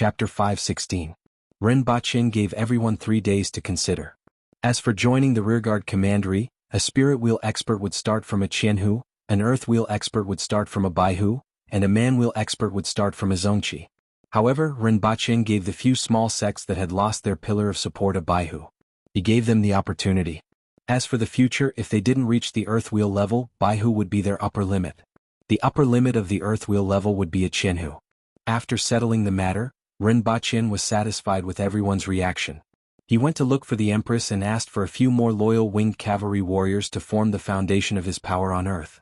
Chapter 5:16. Ren-Ba-Chin gave everyone 3 days to consider. As for joining the rearguard commandery, a spirit wheel expert would start from a Jianghu, an earth wheel expert would start from a Baihu, and a man wheel expert would start from a Zongqi. However, Ren-Ba-Chin gave the few small sects that had lost their pillar of support a Baihu. He gave them the opportunity. As for the future, if they didn't reach the earth wheel level, Baihu would be their upper limit. The upper limit of the earth wheel level would be a Jianghu. After settling the matter, Ren-Ba-Chin was satisfied with everyone's reaction. He went to look for the Empress and asked for a few more loyal winged cavalry warriors to form the foundation of his power on Earth.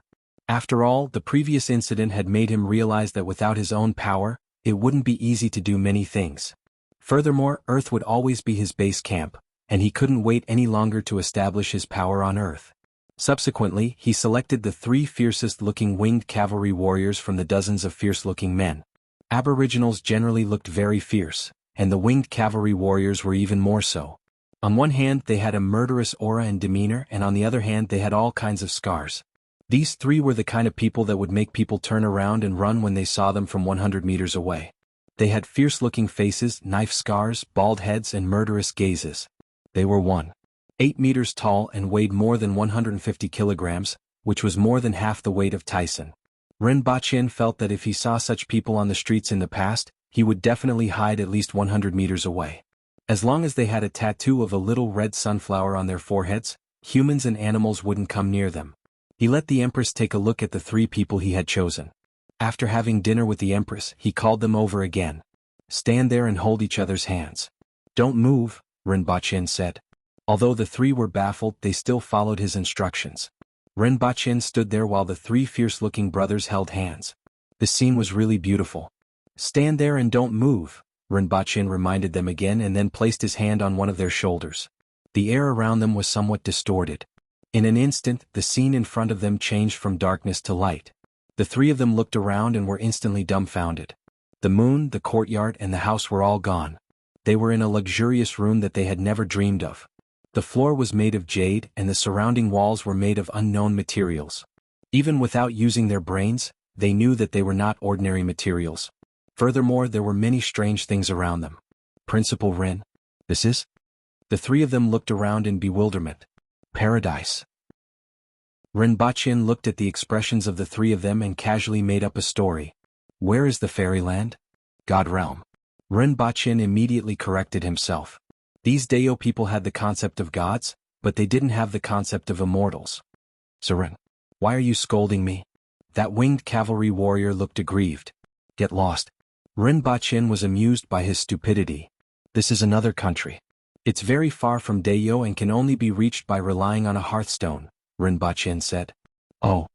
After all, the previous incident had made him realize that without his own power, it wouldn't be easy to do many things. Furthermore, Earth would always be his base camp, and he couldn't wait any longer to establish his power on Earth. Subsequently, he selected the 3 fiercest-looking winged cavalry warriors from the dozens of fierce-looking men. Aboriginals generally looked very fierce, and the winged cavalry warriors were even more so. On one hand, they had a murderous aura and demeanor, and on the other hand, they had all kinds of scars. These 3 were the kind of people that would make people turn around and run when they saw them from 100 meters away. They had fierce-looking faces, knife scars, bald heads, and murderous gazes. They were 1.8 meters tall and weighed more than 150 kilograms, which was more than half the weight of Tyson. Ren-Ba-Chin felt that if he saw such people on the streets in the past, he would definitely hide at least 100 meters away. As long as they had a tattoo of a little red sunflower on their foreheads, humans and animals wouldn't come near them. He let the Empress take a look at the 3 people he had chosen. After having dinner with the Empress, he called them over again. "Stand there and hold each other's hands. Don't move," Ren-Ba-Chin said. Although the 3 were baffled, they still followed his instructions. Ren-Ba-Chin stood there while the 3 fierce-looking brothers held hands. The scene was really beautiful. "Stand there and don't move," Ren-Ba-Chin reminded them again and then placed his hand on one of their shoulders. The air around them was somewhat distorted. In an instant, the scene in front of them changed from darkness to light. The 3 of them looked around and were instantly dumbfounded. The moon, the courtyard, and the house were all gone. They were in a luxurious room that they had never dreamed of. The floor was made of jade, and the surrounding walls were made of unknown materials. Even without using their brains, they knew that they were not ordinary materials. Furthermore, there were many strange things around them. "Principal Ren, this is?" The 3 of them looked around in bewilderment. "Paradise." Ren-Ba-Chin looked at the expressions of the 3 of them and casually made up a story. "Where is the fairyland?" "God realm." Ren-Ba-Chin immediately corrected himself. These Dayo people had the concept of gods, but they didn't have the concept of immortals. "Seren, why are you scolding me?" That winged cavalry warrior looked aggrieved. "Get lost." Ren-Ba-Chin was amused by his stupidity. "This is another country. It's very far from Dayo and can only be reached by relying on a hearthstone," Ren-Ba-Chin said. "Oh."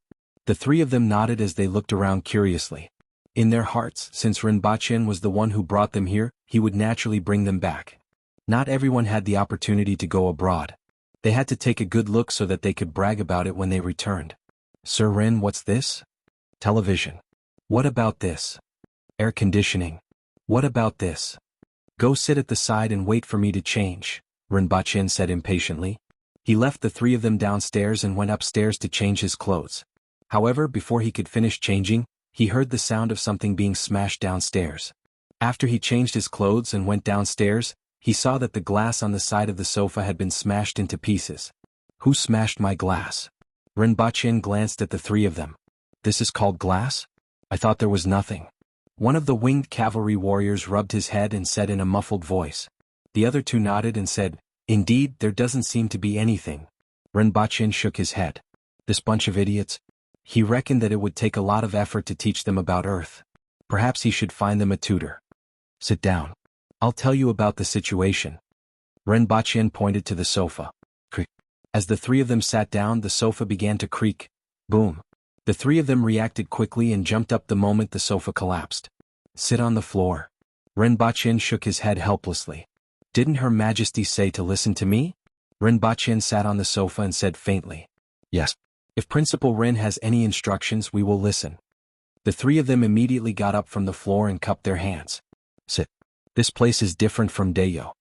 The 3 of them nodded as they looked around curiously. In their hearts, since Ren-Ba-Chin was the one who brought them here, he would naturally bring them back. Not everyone had the opportunity to go abroad. They had to take a good look so that they could brag about it when they returned. "Sir Ren, what's this?" "Television." "What about this?" "Air conditioning." "What about this?" "Go sit at the side and wait for me to change," Ren-Ba-Chin said impatiently. He left the 3 of them downstairs and went upstairs to change his clothes. However, before he could finish changing, he heard the sound of something being smashed downstairs. After he changed his clothes and went downstairs, he saw that the glass on the side of the sofa had been smashed into pieces. "Who smashed my glass?" Ren-Ba-Chin glanced at the 3 of them. "This is called glass? I thought there was nothing." One of the winged cavalry warriors rubbed his head and said in a muffled voice. The other 2 nodded and said, "Indeed, there doesn't seem to be anything." Ren-Ba-Chin shook his head. This bunch of idiots. He reckoned that it would take a lot of effort to teach them about Earth. Perhaps he should find them a tutor. "Sit down. I'll tell you about the situation." Ren-Ba-Chin pointed to the sofa. Creak. As the 3 of them sat down, the sofa began to creak. Boom. The 3 of them reacted quickly and jumped up the moment the sofa collapsed. "Sit on the floor." Ren-Ba-Chin shook his head helplessly. "Didn't Her Majesty say to listen to me?" Ren-Ba-Chin sat on the sofa and said faintly, "Yes. If Principal Ren has any instructions, we will listen." The 3 of them immediately got up from the floor and cupped their hands. "Sit. This place is different from Dayo."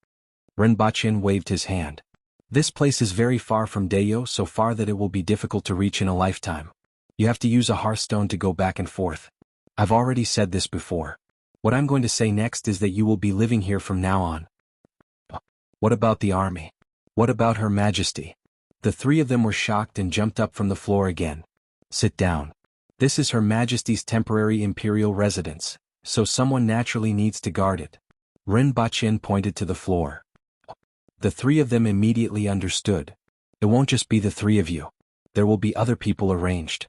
Ren-Ba-Chin waved his hand. "This place is very far from Dayo, so far that it will be difficult to reach in a lifetime. You have to use a hearthstone to go back and forth. I've already said this before. What I'm going to say next is that you will be living here from now on. What about the army? What about Her Majesty? The three of them were shocked and jumped up from the floor again. Sit down. This is Her Majesty's temporary imperial residence, so someone naturally needs to guard it. Ren Baqin pointed to the floor. The three of them immediately understood. It won't just be the three of you. There will be other people arranged.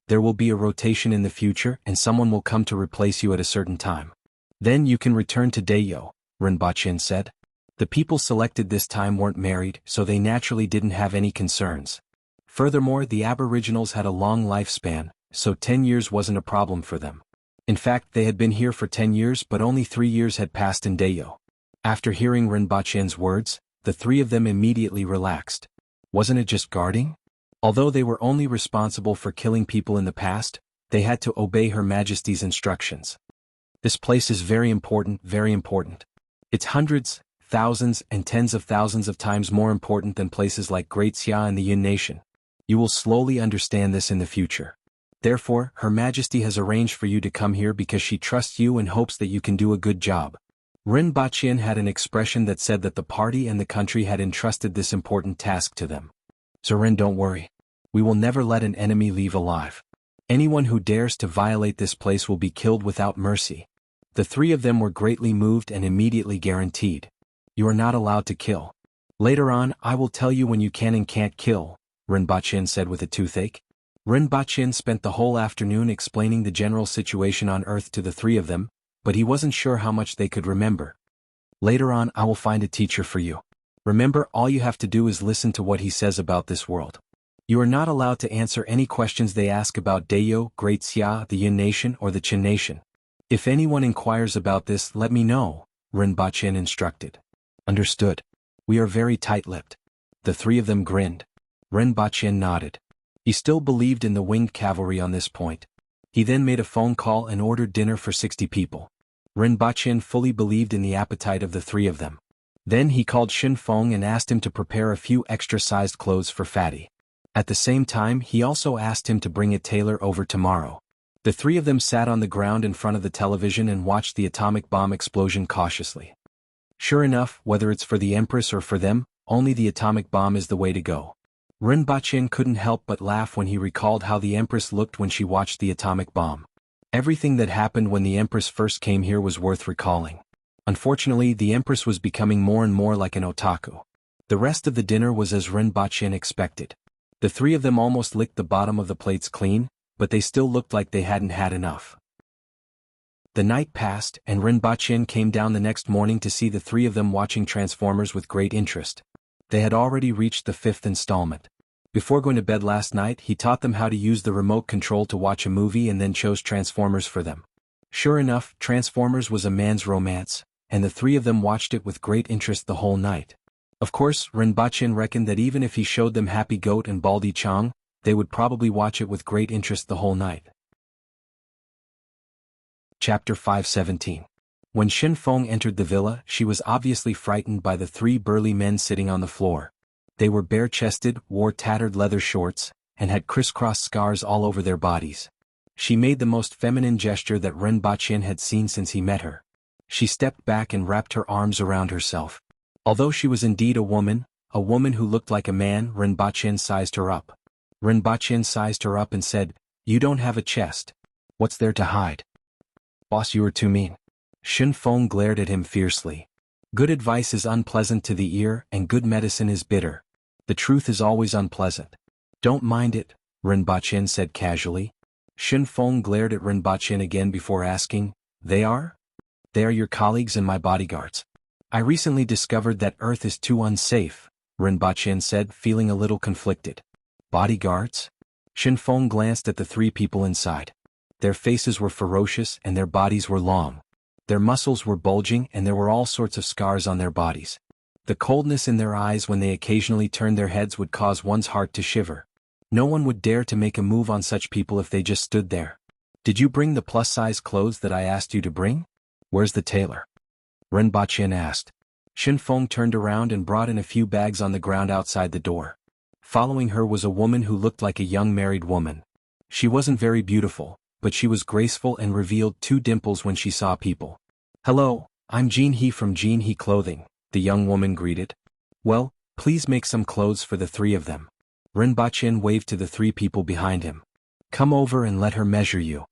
There will be a rotation in the future and someone will come to replace you at a certain time. Then you can return to Dayo, Ren Baqin said. The people selected this time weren't married, so they naturally didn't have any concerns. Furthermore, the Aboriginals had a long lifespan, so 10 years wasn't a problem for them. In fact, they had been here for 10 years but only 3 years had passed in Dayo. After hearing Ren Baqin's words, the three of them immediately relaxed. Wasn't it just guarding? Although they were only responsible for killing people in the past, they had to obey Her Majesty's instructions. This place is very important, very important. It's hundreds, thousands and tens of thousands of times more important than places like Great Xia and the Yun Nation. You will slowly understand this in the future. Therefore, Her Majesty has arranged for you to come here because she trusts you and hopes that you can do a good job. Ren Baqin had an expression that said that the party and the country had entrusted this important task to them. Sir Ren, don't worry. We will never let an enemy leave alive. Anyone who dares to violate this place will be killed without mercy. The three of them were greatly moved and immediately guaranteed. You are not allowed to kill. Later on, I will tell you when you can and can't kill, Ren Baqin said with a toothache. Ren Baqin spent the whole afternoon explaining the general situation on Earth to the three of them, but he wasn't sure how much they could remember. Later on, I will find a teacher for you. Remember, all you have to do is listen to what he says about this world. You are not allowed to answer any questions they ask about Dayo, Great Xia, the Yun Nation or the Qin Nation. If anyone inquires about this, let me know, Ren Baqin instructed. Understood. We are very tight-lipped. The three of them grinned. Ren Baqin nodded. He still believed in the winged cavalry on this point. He then made a phone call and ordered dinner for 60 people. Ren Baqin fully believed in the appetite of the three of them. Then he called Shin Feng and asked him to prepare a few extra-sized clothes for Fatty. At the same time, he also asked him to bring a tailor over tomorrow. The three of them sat on the ground in front of the television and watched the atomic bomb explosion cautiously. Sure enough, whether it's for the Empress or for them, only the atomic bomb is the way to go. Ren Baqin couldn't help but laugh when he recalled how the Empress looked when she watched the atomic bomb. Everything that happened when the Empress first came here was worth recalling. Unfortunately, the Empress was becoming more and more like an otaku. The rest of the dinner was as Ren Baqin expected. The three of them almost licked the bottom of the plates clean, but they still looked like they hadn't had enough. The night passed, and Ren Baqin came down the next morning to see the three of them watching Transformers with great interest. They had already reached the 5th installment. Before going to bed last night, he taught them how to use the remote control to watch a movie and then chose Transformers for them. Sure enough, Transformers was a man's romance, and the three of them watched it with great interest the whole night. Of course, Ren Baqin reckoned that even if he showed them Happy Goat and Baldy Chong, they would probably watch it with great interest the whole night. Chapter 517. When Shin Feng entered the villa, she was obviously frightened by the three burly men sitting on the floor. They were bare-chested, wore tattered leather shorts, and had crisscross scars all over their bodies. She made the most feminine gesture that Ren Baqin had seen since he met her. She stepped back and wrapped her arms around herself. Although she was indeed a woman who looked like a man, Ren Baqin sized her up. Ren Baqin sized her up and said, "You don't have a chest. What's there to hide?" "Boss, you are too mean." Shin Feng glared at him fiercely. Good advice is unpleasant to the ear and good medicine is bitter. The truth is always unpleasant. Don't mind it, Ren Baqin said casually. Shin Feng glared at Ren Baqin again before asking, "They are? They are your colleagues and my bodyguards." "I recently discovered that Earth is too unsafe," Ren Baqin said, feeling a little conflicted. "Bodyguards?" Shin Feng glanced at the three people inside. Their faces were ferocious and their bodies were long. Their muscles were bulging and there were all sorts of scars on their bodies. The coldness in their eyes when they occasionally turned their heads would cause one's heart to shiver. No one would dare to make a move on such people if they just stood there. "Did you bring the plus-size clothes that I asked you to bring? Where's the tailor?" Ren Baqin asked. Shin Feng turned around and brought in a few bags on the ground outside the door. Following her was a woman who looked like a young married woman. She wasn't very beautiful, but she was graceful and revealed 2 dimples when she saw people. "Hello, I'm Jianghu from Jianghu Clothing," the young woman greeted. "Well, please make some clothes for the 3 of them." Rinpoche waved to the 3 people behind him. "Come over and let her measure you."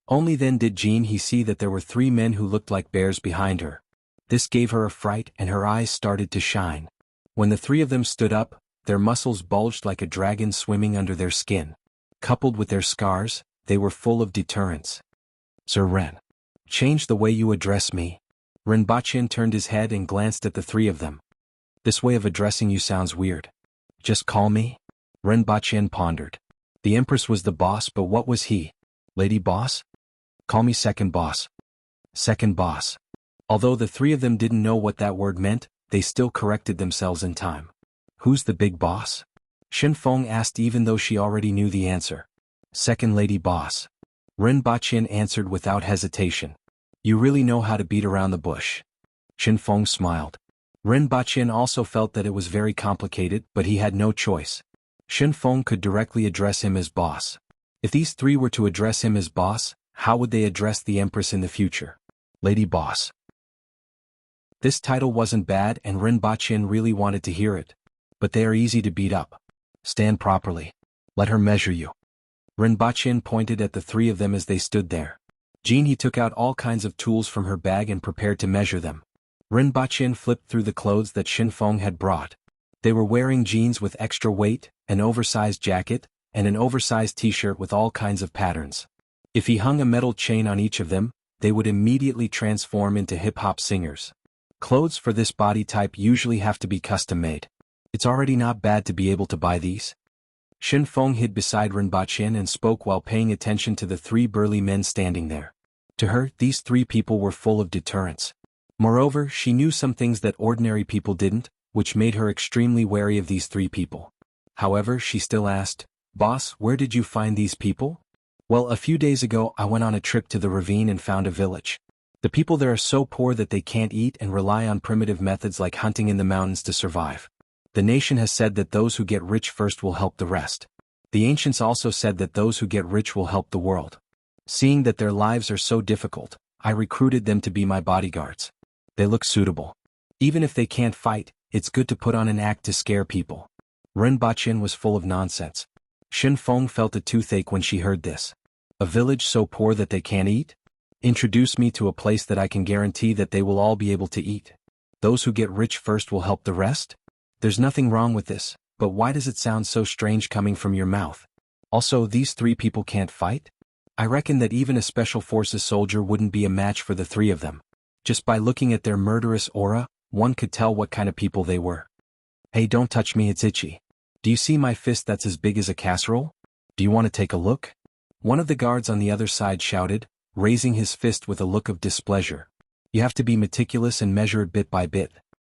Only then did Jianghu see that there were 3 men who looked like bears behind her. This gave her a fright and her eyes started to shine. When the 3 of them stood up, their muscles bulged like a dragon swimming under their skin. Coupled with their scars, they were full of deterrence. "Sir Ren, change the way you address me." Rinpoche turned his head and glanced at the 3 of them. "This way of addressing you sounds weird. Just call me?" Rinpoche pondered. The Empress was the boss, but what was he? Lady boss? "Call me second boss." Second boss. Although the 3 of them didn't know what that word meant, they still corrected themselves in time. "Who's the big boss?" Shenfeng asked even though she already knew the answer. "Second lady boss." Rinpoche answered without hesitation. "You really know how to beat around the bush." Shenfeng smiled. Rinpoche also felt that it was very complicated, but he had no choice. Shenfeng could directly address him as boss. If these 3 were to address him as boss, how would they address the Empress in the future? Lady boss. This title wasn't bad and Rinpoche really wanted to hear it. But they are easy to beat up. Stand properly. Let her measure you. Rinpoche pointed at the 3 of them as they stood there. Jianghu took out all kinds of tools from her bag and prepared to measure them. Rinpoche flipped through the clothes that Shenfeng had brought. They were wearing jeans with extra weight, an oversized jacket, and an oversized t-shirt with all kinds of patterns. If he hung a metal chain on each of them, they would immediately transform into hip-hop singers. Clothes for this body type usually have to be custom-made. It's already not bad to be able to buy these. Shenfeng hid beside Rinpoche and spoke while paying attention to the 3 burly men standing there. To her, these 3 people were full of deterrence. Moreover, she knew some things that ordinary people didn't, which made her extremely wary of these 3 people. However, she still asked, "Boss, where did you find these people?" "Well, a few days ago I went on a trip to the ravine and found a village. The people there are so poor that they can't eat and rely on primitive methods like hunting in the mountains to survive. The nation has said that those who get rich first will help the rest. The ancients also said that those who get rich will help the world. Seeing that their lives are so difficult, I recruited them to be my bodyguards. They look suitable. Even if they can't fight, it's good to put on an act to scare people." Rinpoche was full of nonsense. Shenfeng felt a toothache when she heard this. A village so poor that they can't eat? Introduce me to a place that I can guarantee that they will all be able to eat. Those who get rich first will help the rest? There's nothing wrong with this, but why does it sound so strange coming from your mouth? Also, these 3 people can't fight? I reckon that even a special forces soldier wouldn't be a match for the 3 of them. Just by looking at their murderous aura, one could tell what kind of people they were. "Hey, don't touch me, it's itchy. Do you see my fist that's as big as a casserole? Do you want to take a look?" One of the guards on the other side shouted, raising his fist with a look of displeasure. "You have to be meticulous and measure it bit by bit.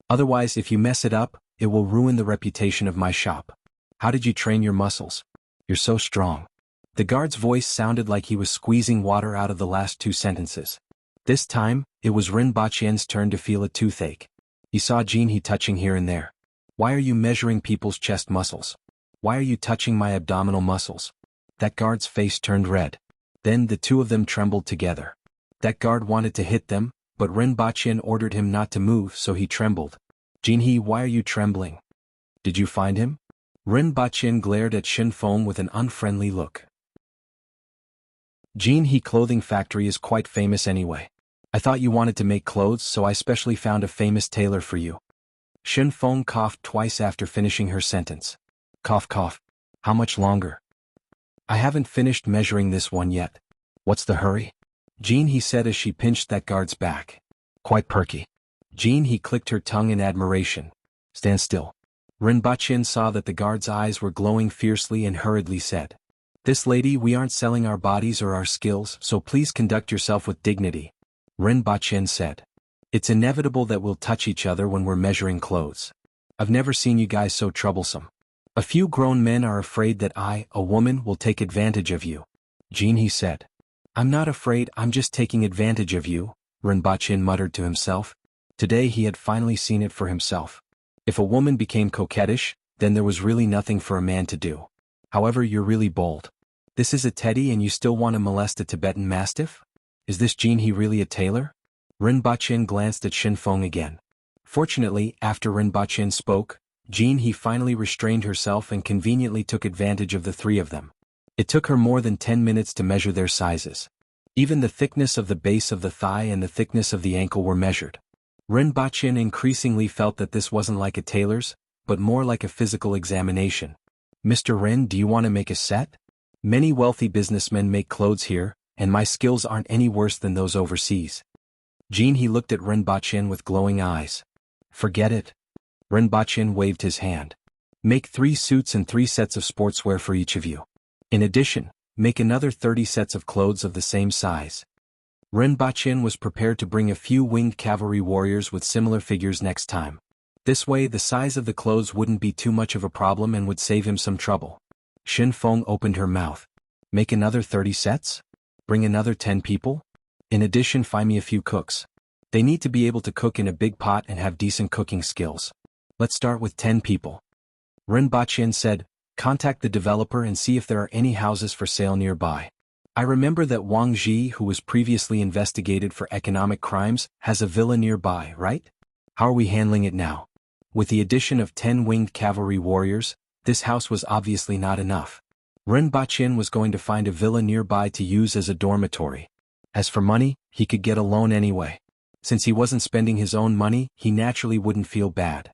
Otherwise, if you mess it up, it will ruin the reputation of my shop. How did you train your muscles? You're so strong." The guard's voice sounded like he was squeezing water out of the last 2 sentences. This time, it was Rinpoche's turn to feel a toothache. He saw Jianghu touching here and there. "Why are you measuring people's chest muscles? Why are you touching my abdominal muscles?" That guard's face turned red. Then the 2 of them trembled together. That guard wanted to hit them, but Rinpoche ordered him not to move, so he trembled. "Jianghu, why are you trembling? Did you find him?" Rinpoche glared at Shenfeng with an unfriendly look. "Jianghu Clothing Factory is quite famous anyway. I thought you wanted to make clothes, so I specially found a famous tailor for you." Shenfeng coughed twice after finishing her sentence. Cough cough. "How much longer?" "I haven't finished measuring this one yet." "What's the hurry?" Jianghu said as she pinched that guard's back. "Quite perky." Jianghu clicked her tongue in admiration. "Stand still." Rinpoche saw that the guard's eyes were glowing fiercely and hurriedly said, "This lady, we aren't selling our bodies or our skills, so please conduct yourself with dignity." Rinpoche said, "It's inevitable that we'll touch each other when we're measuring clothes. I've never seen you guys so troublesome. A few grown men are afraid that I, a woman, will take advantage of you." Jianghu said, "I'm not afraid, I'm just taking advantage of you," Rinpoche muttered to himself. Today he had finally seen it for himself. If a woman became coquettish, then there was really nothing for a man to do. "However, you're really bold." This is a teddy and you still want to molest a Tibetan mastiff? Is this Jianghu really a tailor? Rinpoche glanced at Shinfeng again. Fortunately, after Rinpoche spoke, Jianghu finally restrained herself and conveniently took advantage of the three of them. It took her more than 10 minutes to measure their sizes. Even the thickness of the base of the thigh and the thickness of the ankle were measured. Rinpoche increasingly felt that this wasn't like a tailor's, but more like a physical examination. Mr. Rin, do you want to make a set? Many wealthy businessmen make clothes here, and my skills aren't any worse than those overseas. Jianghu looked at Rinpoche with glowing eyes. Forget it. Rinpoche waved his hand. Make 3 suits and 3 sets of sportswear for each of you. In addition, make another 30 sets of clothes of the same size. Rinpoche was prepared to bring a few winged cavalry warriors with similar figures next time. This way the size of the clothes wouldn't be too much of a problem and would save him some trouble. Shinfeng opened her mouth. Make another 30 sets? Bring another 10 people? In addition, find me a few cooks. They need to be able to cook in a big pot and have decent cooking skills. Let's start with 10 people. Rinpoche said, contact the developer and see if there are any houses for sale nearby. I remember that Wang Ji, who was previously investigated for economic crimes, has a villa nearby, right? How are we handling it now? With the addition of 10 winged cavalry warriors, this house was obviously not enough. Rinpoche was going to find a villa nearby to use as a dormitory. As for money, he could get a loan anyway. Since he wasn't spending his own money, he naturally wouldn't feel bad.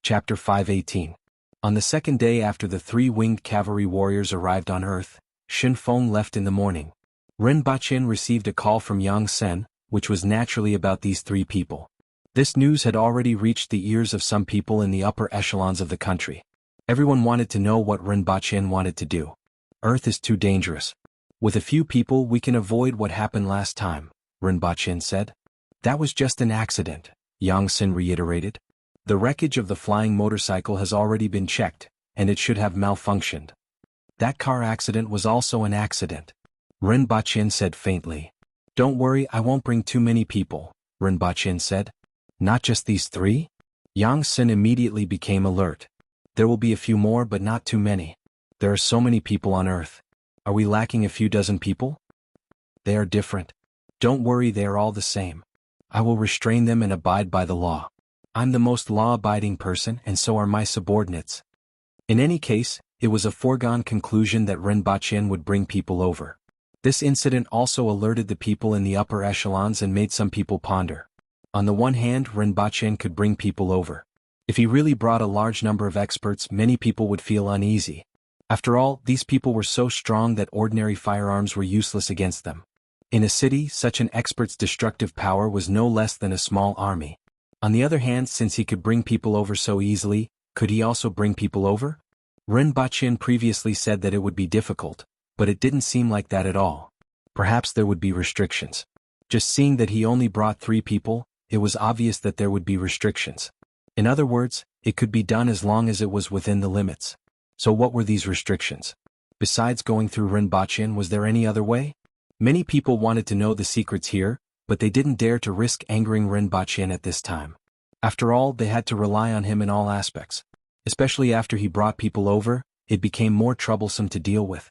Chapter 518. On the second day after the 3 winged cavalry warriors arrived on Earth, Shinfeng left in the morning. Rinpoche received a call from Yang Sen, which was naturally about these 3 people. This news had already reached the ears of some people in the upper echelons of the country. Everyone wanted to know what Rinpoche wanted to do. Earth is too dangerous. With a few people we can avoid what happened last time, Rinpoche said. That was just an accident, Yang Sen reiterated. The wreckage of the flying motorcycle has already been checked, and it should have malfunctioned. That car accident was also an accident, Rinpoche said faintly. Don't worry, I won't bring too many people, Rinpoche said. Not just these 3? Yang Sen immediately became alert. There will be a few more but not too many. There are so many people on Earth. Are we lacking a few dozen people? They are different. Don't worry, they are all the same. I will restrain them and abide by the law. I'm the most law-abiding person and so are my subordinates. In any case, it was a foregone conclusion that Rinpoche would bring people over. This incident also alerted the people in the upper echelons and made some people ponder. On the one hand, Rinpoche could bring people over. If he really brought a large number of experts, many people would feel uneasy. After all, these people were so strong that ordinary firearms were useless against them. In a city, such an expert's destructive power was no less than a small army. On the other hand, since he could bring people over so easily, could he also bring people over? Rinpoche previously said that it would be difficult, but it didn't seem like that at all. Perhaps there would be restrictions. Just seeing that he only brought 3 people, it was obvious that there would be restrictions. In other words, it could be done as long as it was within the limits. So what were these restrictions? Besides going through Rinpoche, was there any other way? Many people wanted to know the secrets here, but they didn't dare to risk angering Rinpoche at this time. After all, they had to rely on him in all aspects. Especially after he brought people over, it became more troublesome to deal with.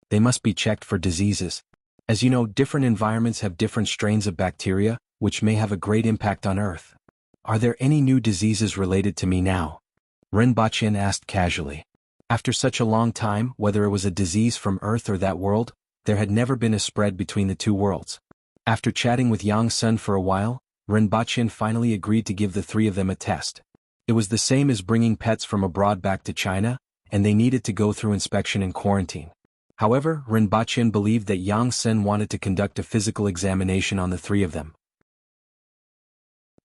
They must be checked for diseases. As you know, different environments have different strains of bacteria, which may have a great impact on Earth. Are there any new diseases related to me now? Rinpoche asked casually. After such a long time, whether it was a disease from Earth or that world, there had never been a spread between the 2 worlds. After chatting with Yang Sen for a while, Rinpoche finally agreed to give the 3 of them a test. It was the same as bringing pets from abroad back to China, and they needed to go through inspection and quarantine. However, Rinpoche believed that Yang Sen wanted to conduct a physical examination on the 3 of them.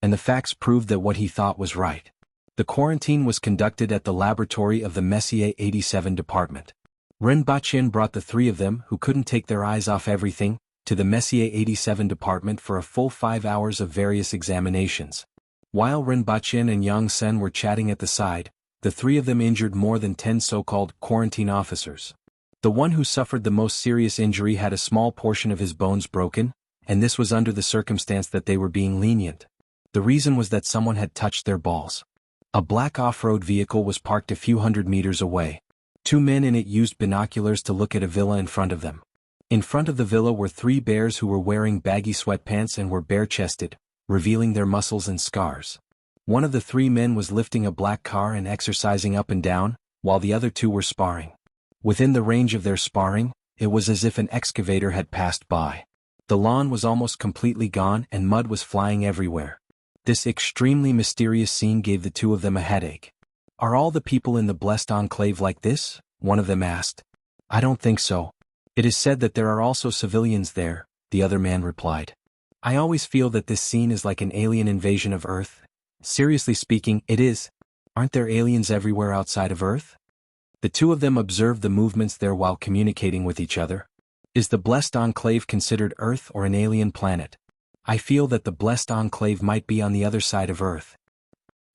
And the facts proved that what he thought was right. The quarantine was conducted at the laboratory of the Messier 87 department. Rinpoche brought the 3 of them, who couldn't take their eyes off everything, to the Messier 87 department for a full 5 hours of various examinations. While Rinpoche and Yang Sen were chatting at the side, the 3 of them injured more than 10 so-called quarantine officers. The one who suffered the most serious injury had a small portion of his bones broken, and this was under the circumstance that they were being lenient. The reason was that someone had touched their balls. A black off-road vehicle was parked a few hundred meters away. Two men in it used binoculars to look at a villa in front of them. In front of the villa were three bears who were wearing baggy sweatpants and were bare-chested, revealing their muscles and scars. One of the three men was lifting a black car and exercising up and down, while the other two were sparring. Within the range of their sparring, it was as if an excavator had passed by. The lawn was almost completely gone and mud was flying everywhere. This extremely mysterious scene gave the two of them a headache. "Are all the people in the blessed enclave like this?" one of them asked. "I don't think so. It is said that there are also civilians there," the other man replied. "I always feel that this scene is like an alien invasion of Earth." "Seriously speaking, it is. Aren't there aliens everywhere outside of Earth?" The two of them observed the movements there while communicating with each other. "Is the blessed enclave considered Earth or an alien planet? I feel that the blessed enclave might be on the other side of Earth.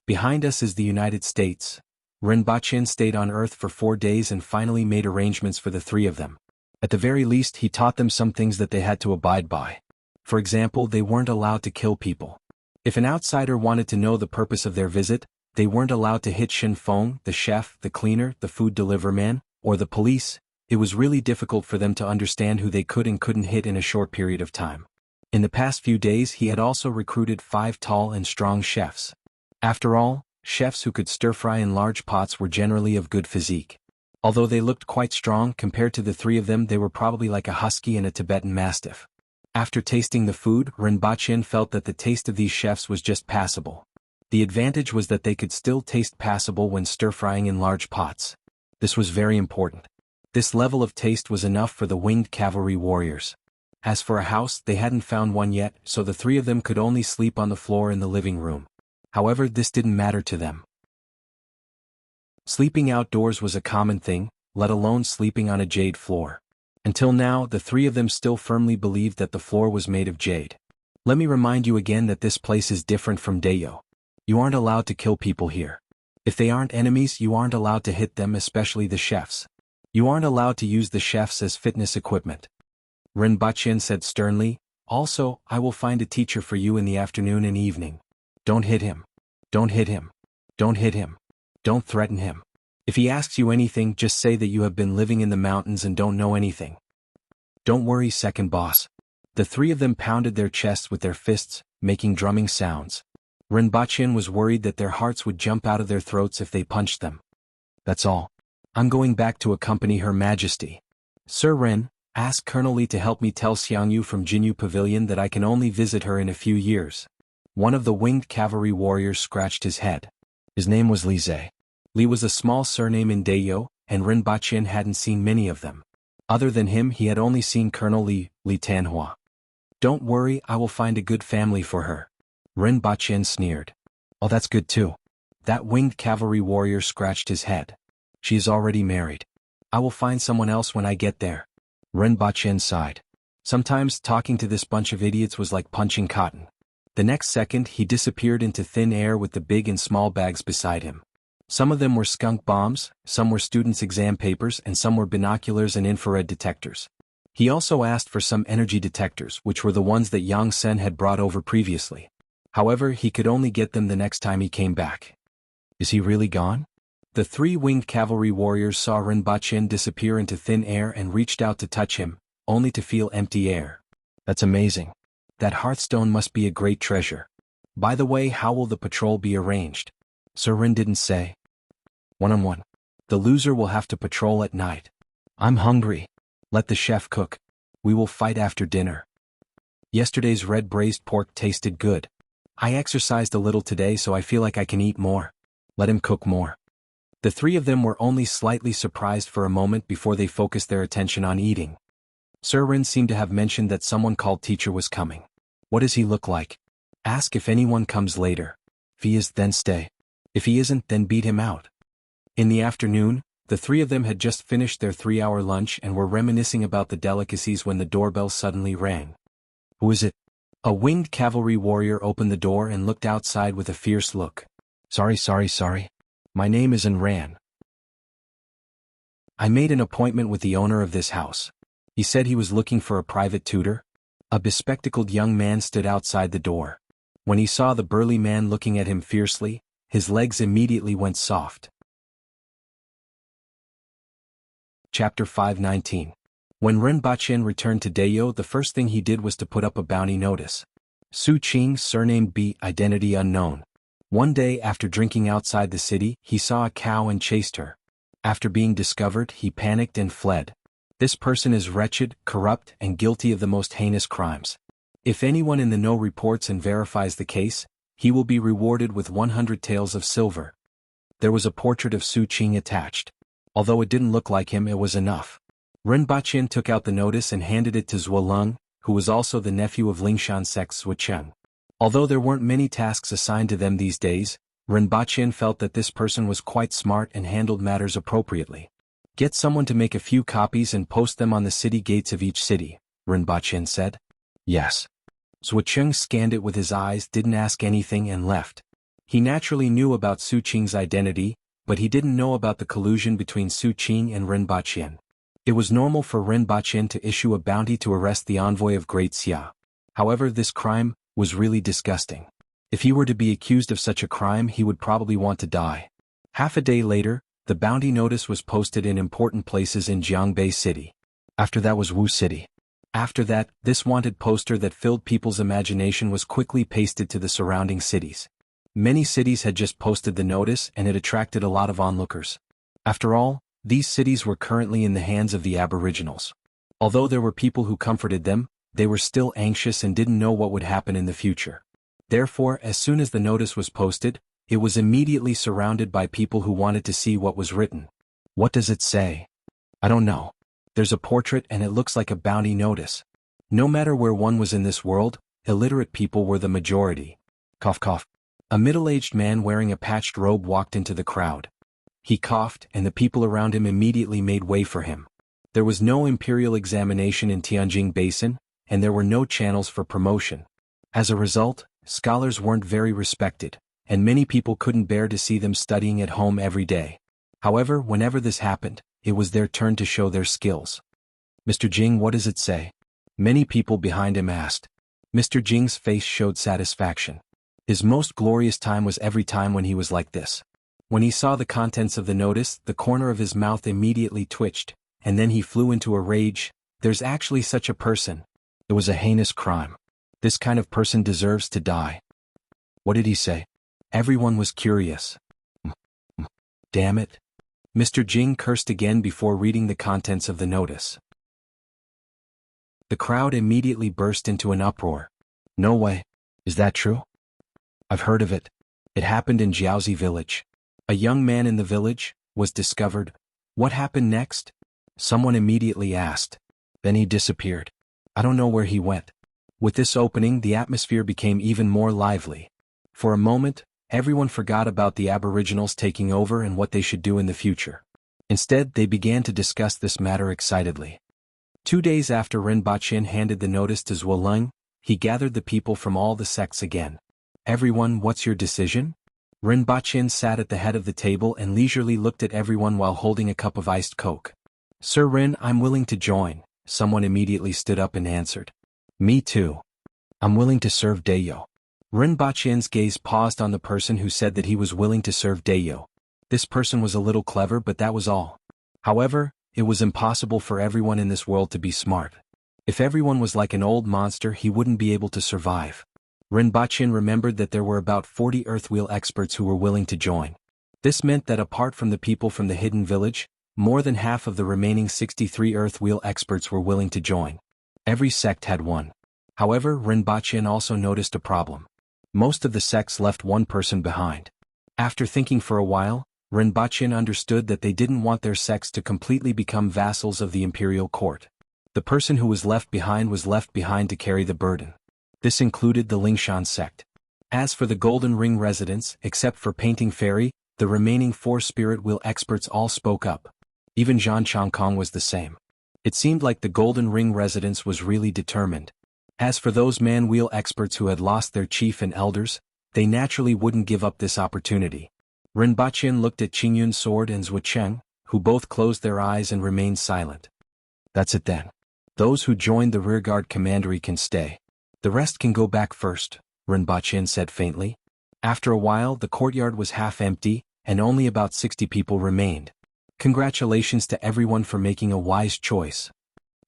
Behind us is the United States." Rinpoche stayed on Earth for 4 days and finally made arrangements for the three of them. At the very least, he taught them some things that they had to abide by. For example, they weren't allowed to kill people. If an outsider wanted to know the purpose of their visit, they weren't allowed to hit Shin Feng, the chef, the cleaner, the food delivery man, or the police. It was really difficult for them to understand who they could and couldn't hit in a short period of time. In the past few days, he had also recruited 5 tall and strong chefs. After all, chefs who could stir-fry in large pots were generally of good physique. Although they looked quite strong compared to the three of them, they were probably like a husky and a Tibetan mastiff. After tasting the food, Rinpoche felt that the taste of these chefs was just passable. The advantage was that they could still taste passable when stir-frying in large pots. This was very important. This level of taste was enough for the winged cavalry warriors. As for a house, they hadn't found one yet, so the three of them could only sleep on the floor in the living room. However, this didn't matter to them. Sleeping outdoors was a common thing, let alone sleeping on a jade floor. Until now, the three of them still firmly believed that the floor was made of jade. "Let me remind you again that this place is different from Dayo. You aren't allowed to kill people here. If they aren't enemies, you aren't allowed to hit them, especially the chefs. You aren't allowed to use the chefs as fitness equipment," Rinpoche said sternly. "Also, I will find a teacher for you in the afternoon and evening. Don't hit him. Don't hit him. Don't hit him. Don't threaten him. If he asks you anything, just say that you have been living in the mountains and don't know anything. Don't worry, second boss." The three of them pounded their chests with their fists, making drumming sounds. Rinpoche was worried that their hearts would jump out of their throats if they punched them. "That's all. I'm going back to accompany Her Majesty. Sir Ren, ask Colonel Li to help me tell Jianghu from Jianghu Pavilion that I can only visit her in a few years." One of the winged cavalry warriors scratched his head. His name was Li Zhe. Li was a small surname in Dayo, and Rinpoche hadn't seen many of them. Other than him, he had only seen Colonel Li, Li Tanhua. "Don't worry, I will find a good family for her." Rinpoche sneered. "Oh, that's good too." That winged cavalry warrior scratched his head. "She is already married. I will find someone else when I get there." Rinpoche sighed. Sometimes talking to this bunch of idiots was like punching cotton. The next second, he disappeared into thin air with the big and small bags beside him. Some of them were skunk bombs, some were students' exam papers, and some were binoculars and infrared detectors. He also asked for some energy detectors, which were the ones that Yang Sen had brought over previously. However, he could only get them the next time he came back. Is he really gone? The 3 winged cavalry warriors saw Rinpoche disappear into thin air and reached out to touch him, only to feel empty air. "That's amazing. That hearthstone must be a great treasure. By the way, how will the patrol be arranged?" Sir Rin didn't say. "One-on-one. The loser will have to patrol at night. I'm hungry. Let the chef cook. We will fight after dinner. Yesterday's red braised pork tasted good. I exercised a little today, so I feel like I can eat more. Let him cook more." The 3 of them were only slightly surprised for a moment before they focused their attention on eating. Sir Rin seemed to have mentioned that someone called teacher was coming. "What does he look like? Ask if anyone comes later. If he is, then stay. If he isn't, then beat him out." In the afternoon, the 3 of them had just finished their 3-hour lunch and were reminiscing about the delicacies when the doorbell suddenly rang. "Who is it?" A winged cavalry warrior opened the door and looked outside with a fierce look. Sorry. My name is Ran. I made an appointment with the owner of this house. He said he was looking for a private tutor." A bespectacled young man stood outside the door. When he saw the burly man looking at him fiercely, his legs immediately went soft. Chapter 519. When Ren Baqin returned to Dayo, the first thing he did was to put up a bounty notice. Su Qing, surnamed B, identity unknown. One day after drinking outside the city, he saw a cow and chased her. After being discovered, he panicked and fled. This person is wretched, corrupt, and guilty of the most heinous crimes. If anyone in the know reports and verifies the case, he will be rewarded with 100 taels of silver. There was a portrait of Su Qing attached. Although it didn't look like him, it was enough. Ren Baqin took out the notice and handed it to Zhuo Leng, who was also the nephew of Lingshan sect's Wucheng. Although there weren't many tasks assigned to them these days, Ren Baqin felt that this person was quite smart and handled matters appropriately. Get someone to make a few copies and post them on the city gates of each city, Ren Baqin said. Yes. Wucheng scanned it with his eyes, didn't ask anything and left. He naturally knew about Su Qing's identity, but he didn't know about the collusion between Su Qing and Ren Baqin. It was normal for Ren Baqin to issue a bounty to arrest the envoy of Great Xia. However, this crime was really disgusting. If he were to be accused of such a crime, he would probably want to die. Half a day later, the bounty notice was posted in important places in Jianghu City. After that was Wu City. After that, this wanted poster that filled people's imagination was quickly pasted to the surrounding cities. Many cities had just posted the notice and it attracted a lot of onlookers. After all, these cities were currently in the hands of the Aboriginals. Although there were people who comforted them, they were still anxious and didn't know what would happen in the future. Therefore, as soon as the notice was posted, it was immediately surrounded by people who wanted to see what was written. What does it say? I don't know. There's a portrait and it looks like a bounty notice. No matter where one was in this world, illiterate people were the majority. Cough cough. A middle-aged man wearing a patched robe walked into the crowd. He coughed, and the people around him immediately made way for him. There was no imperial examination in Tianjin Basin, and there were no channels for promotion. As a result, scholars weren't very respected, and many people couldn't bear to see them studying at home every day. However, whenever this happened, it was their turn to show their skills. Mr. Jing, what does it say? Many people behind him asked. Mr. Jing's face showed satisfaction. His most glorious time was every time when he was like this. When he saw the contents of the notice, the corner of his mouth immediately twitched, and then he flew into a rage. There's actually such a person. It was a heinous crime. This kind of person deserves to die. What did he say? Everyone was curious. Damn it. Mr. Jing cursed again before reading the contents of the notice. The crowd immediately burst into an uproar. No way. Is that true? I've heard of it. It happened in Jiaozi village. A young man in the village was discovered. What happened next? Someone immediately asked. Then he disappeared. I don't know where he went. With this opening, the atmosphere became even more lively. For a moment, everyone forgot about the Aboriginals taking over and what they should do in the future. Instead, they began to discuss this matter excitedly. 2 days after Ren Baqin handed the notice to Zhuo Leng, he gathered the people from all the sects again. Everyone, what's your decision? Ren Baqin sat at the head of the table and leisurely looked at everyone while holding a cup of iced Coke. Sir Ren, I'm willing to join, someone immediately stood up and answered. Me too. I'm willing to serve Dayo. Ren Baqin's gaze paused on the person who said that he was willing to serve Dayo. This person was a little clever, but that was all. However, it was impossible for everyone in this world to be smart. If everyone was like an old monster, he wouldn't be able to survive. Ren Baqin remembered that there were about 40 Earthwheel experts who were willing to join. This meant that apart from the people from the hidden village, more than half of the remaining 63 Earthwheel experts were willing to join. Every sect had one. However, Ren Baqin also noticed a problem. Most of the sects left one person behind. After thinking for a while, Ren Baqin understood that they didn't want their sects to completely become vassals of the imperial court. The person who was left behind to carry the burden. This included the Lingshan sect. As for the Golden Ring residents, except for Painting Fairy, the remaining 4 Spirit Wheel experts all spoke up. Even Zhan Changkong was the same. It seemed like the Golden Ring residents was really determined. As for those Man Wheel experts who had lost their chief and elders, they naturally wouldn't give up this opportunity. Ren Baqin looked at Qingyun's sword and Zhuo Cheng, who both closed their eyes and remained silent. That's it then. Those who joined the rearguard commandery can stay. The rest can go back first, Ren Baqin said faintly. After a while, the courtyard was half empty, and only about 60 people remained. Congratulations to everyone for making a wise choice.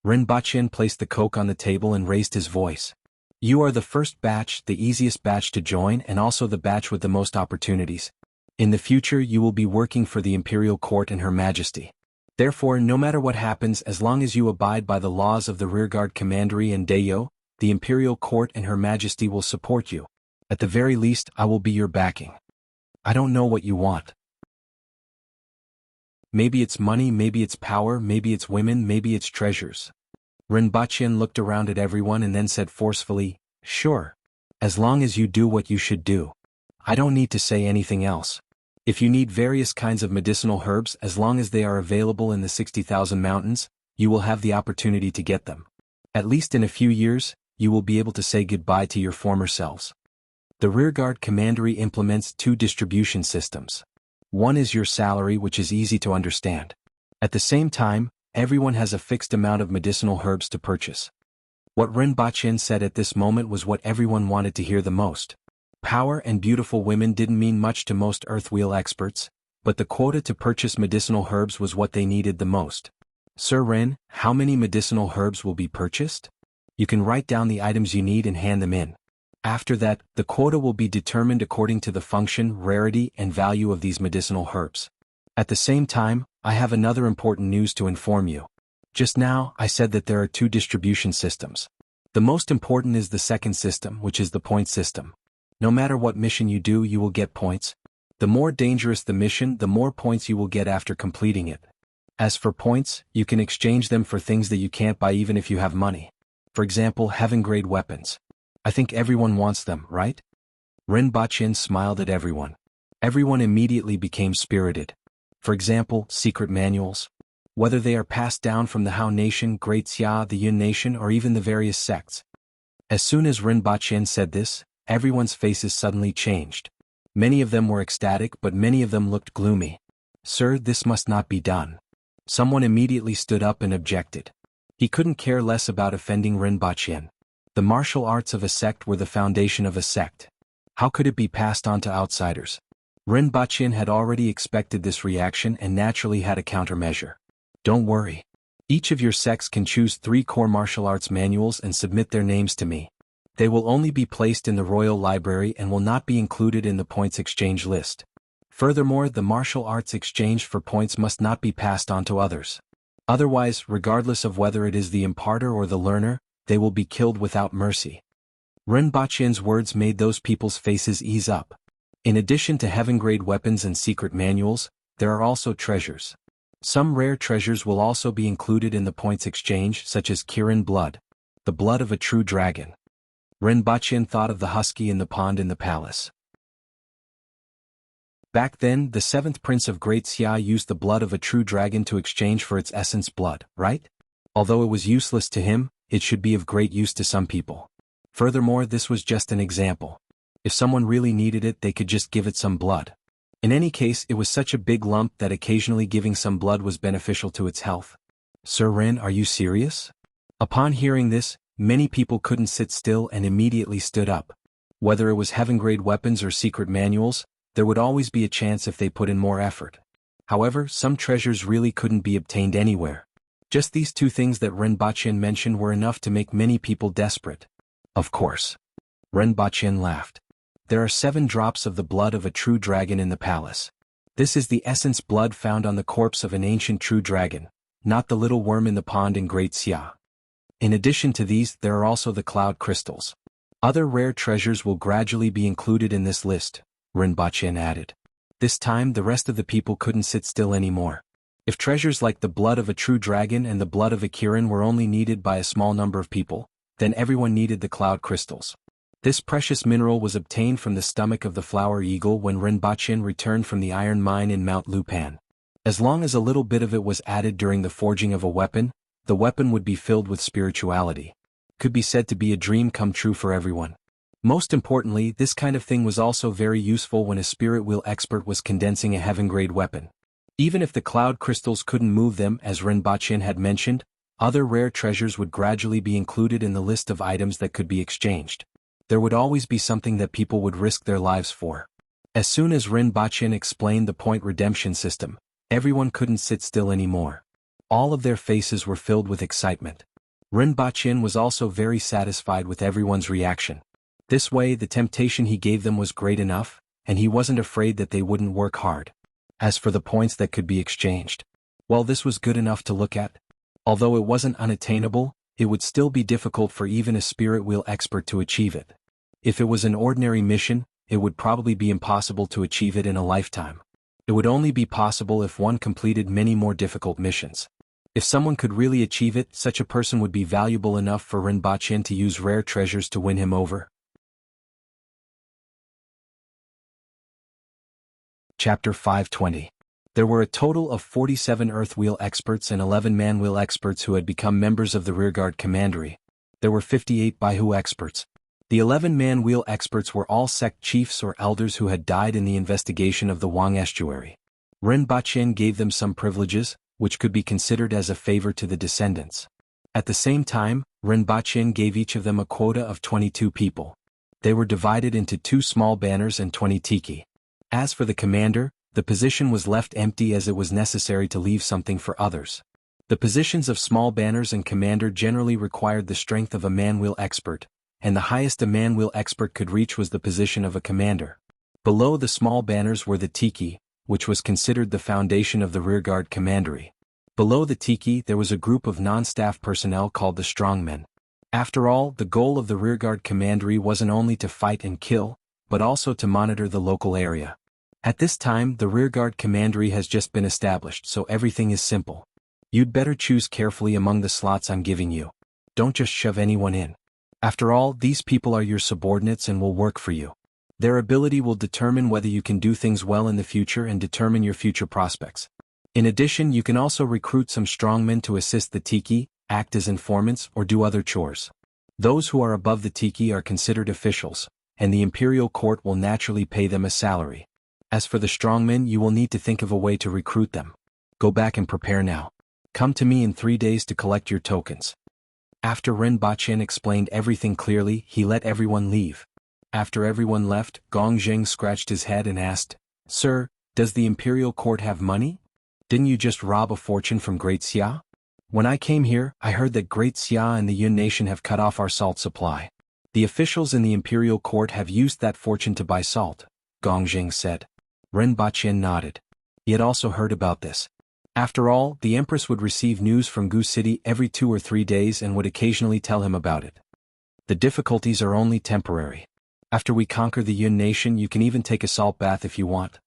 Ren Baqin placed the coke on the table and raised his voice. You are the first batch, the easiest batch to join and also the batch with the most opportunities. In the future you will be working for the Imperial Court and Her Majesty. Therefore, no matter what happens, as long as you abide by the laws of the Rearguard Commandery and Dayo, the Imperial Court and Her Majesty will support you. At the very least, I will be your backing. I don't know what you want. Maybe it's money, maybe it's power, maybe it's women, maybe it's treasures. Ren Baqin looked around at everyone and then said forcefully, Sure. As long as you do what you should do. I don't need to say anything else. If you need various kinds of medicinal herbs, as long as they are available in the 60,000 mountains, you will have the opportunity to get them. At least in a few years, you will be able to say goodbye to your former selves. The Rearguard Commandery implements 2 distribution systems. One is your salary, which is easy to understand. At the same time, everyone has a fixed amount of medicinal herbs to purchase. What Ren Baqin said at this moment was what everyone wanted to hear the most. Power and beautiful women didn't mean much to most Earthwheel experts, but the quota to purchase medicinal herbs was what they needed the most. Sir Ren, how many medicinal herbs will be purchased? You can write down the items you need and hand them in. After that, the quota will be determined according to the function, rarity, and value of these medicinal herbs. At the same time, I have another important news to inform you. Just now, I said that there are 2 distribution systems. The most important is the second system, which is the point system. No matter what mission you do, you will get points. The more dangerous the mission, the more points you will get after completing it. As for points, you can exchange them for things that you can't buy even if you have money. For example, heaven-grade weapons. I think everyone wants them, right? Ren Baqin smiled at everyone. Everyone immediately became spirited. For example, secret manuals. Whether they are passed down from the Hao Nation, Great Xia, the Yun Nation, or even the various sects. As soon as Ren Baqin said this, everyone's faces suddenly changed. Many of them were ecstatic, but many of them looked gloomy. Sir, this must not be done. Someone immediately stood up and objected. He couldn't care less about offending Ren Baqin. The martial arts of a sect were the foundation of a sect. How could it be passed on to outsiders? Ren Baqin had already expected this reaction and naturally had a countermeasure. Don't worry. Each of your sects can choose 3 core martial arts manuals and submit their names to me. They will only be placed in the Royal Library and will not be included in the points exchange list. Furthermore, the martial arts exchanged for points must not be passed on to others. Otherwise, regardless of whether it is the imparter or the learner, they will be killed without mercy. Ren Baqin's words made those people's faces ease up. In addition to heaven-grade weapons and secret manuals, there are also treasures. Some rare treasures will also be included in the points exchange, such as Kirin blood, the blood of a true dragon. Ren Baqin thought of the husky in the pond in the palace. Back then, the 7th prince of Great Xia used the blood of a true dragon to exchange for its essence blood, right? Although it was useless to him, it should be of great use to some people. Furthermore, this was just an example. If someone really needed it, they could just give it some blood. In any case, it was such a big lump that occasionally giving some blood was beneficial to its health. Sir Ren, are you serious? Upon hearing this, many people couldn't sit still and immediately stood up. Whether it was heaven-grade weapons or secret manuals, there would always be a chance if they put in more effort. However, some treasures really couldn't be obtained anywhere. Just these 2 things that Ren Baqin mentioned were enough to make many people desperate. Of course. Ren Baqin laughed. There are 7 drops of the blood of a true dragon in the palace. This is the essence blood found on the corpse of an ancient true dragon, not the little worm in the pond in Great Xia. In addition to these, there are also the cloud crystals. Other rare treasures will gradually be included in this list, Ren Baqin added. This time the rest of the people couldn't sit still anymore. If treasures like the blood of a true dragon and the blood of a Kirin were only needed by a small number of people, then everyone needed the cloud crystals. This precious mineral was obtained from the stomach of the flower eagle when Ren Baqin returned from the iron mine in Mount Lupan. As long as a little bit of it was added during the forging of a weapon, the weapon would be filled with spirituality. Could be said to be a dream come true for everyone. Most importantly, this kind of thing was also very useful when a spirit wheel expert was condensing a heaven-grade weapon. Even if the cloud crystals couldn't move them, as Ren Baqin had mentioned, other rare treasures would gradually be included in the list of items that could be exchanged. There would always be something that people would risk their lives for. As soon as Ren Baqin explained the point redemption system, Everyone couldn't sit still anymore. All of their faces were filled with excitement. Rinpoche was also very satisfied with everyone's reaction. This way the temptation he gave them was great enough, and he wasn't afraid that they wouldn't work hard. As for the points that could be exchanged, well, this was good enough to look at. Although it wasn't unattainable, it would still be difficult for even a spirit wheel expert to achieve it. If it was an ordinary mission, it would probably be impossible to achieve it in a lifetime. It would only be possible if one completed many more difficult missions. If someone could really achieve it, such a person would be valuable enough for Rinpoche to use rare treasures to win him over. Chapter 520. There were a total of 47 Earth Wheel experts and 11 Man Wheel experts who had become members of the Rearguard Commandery. There were 58 Baihu experts. The 11 Man Wheel experts were all sect chiefs or elders who had died in the investigation of the Wang estuary. Rinpoche gave them some privileges, which could be considered as a favor to the descendants. At the same time, Rinpoche gave each of them a quota of 22 people. They were divided into 2 small banners and 20 tiki. As for the commander, the position was left empty as it was necessary to leave something for others. The positions of small banners and commander generally required the strength of a man-wheel expert, and the highest a man-wheel expert could reach was the position of a commander. Below the small banners were the tiki, which was considered the foundation of the Rearguard Commandery. Below the tiki there was a group of non-staff personnel called the strongmen. After all, the goal of the Rearguard Commandery wasn't only to fight and kill, but also to monitor the local area. At this time, the Rearguard Commandery has just been established, so everything is simple. You'd better choose carefully among the slots I'm giving you. Don't just shove anyone in. After all, these people are your subordinates and will work for you. Their ability will determine whether you can do things well in the future and determine your future prospects. In addition, you can also recruit some strongmen to assist the tiki, act as informants, or do other chores. Those who are above the tiki are considered officials, and the imperial court will naturally pay them a salary. As for the strongmen, you will need to think of a way to recruit them. Go back and prepare now. Come to me in 3 days to collect your tokens. After Rinpoche explained everything clearly, he let everyone leave. After everyone left, Gongzheng scratched his head and asked, "Sir, does the imperial court have money? Didn't you just rob a fortune from Great Xia? When I came here, I heard that Great Xia and the Yun nation have cut off our salt supply. The officials in the imperial court have used that fortune to buy salt," Gongzheng said. Rinpoche nodded. He had also heard about this. After all, the Empress would receive news from Gu City every 2 or 3 days and would occasionally tell him about it. The difficulties are only temporary. After we conquer the Yun nation, you can even take a salt bath if you want.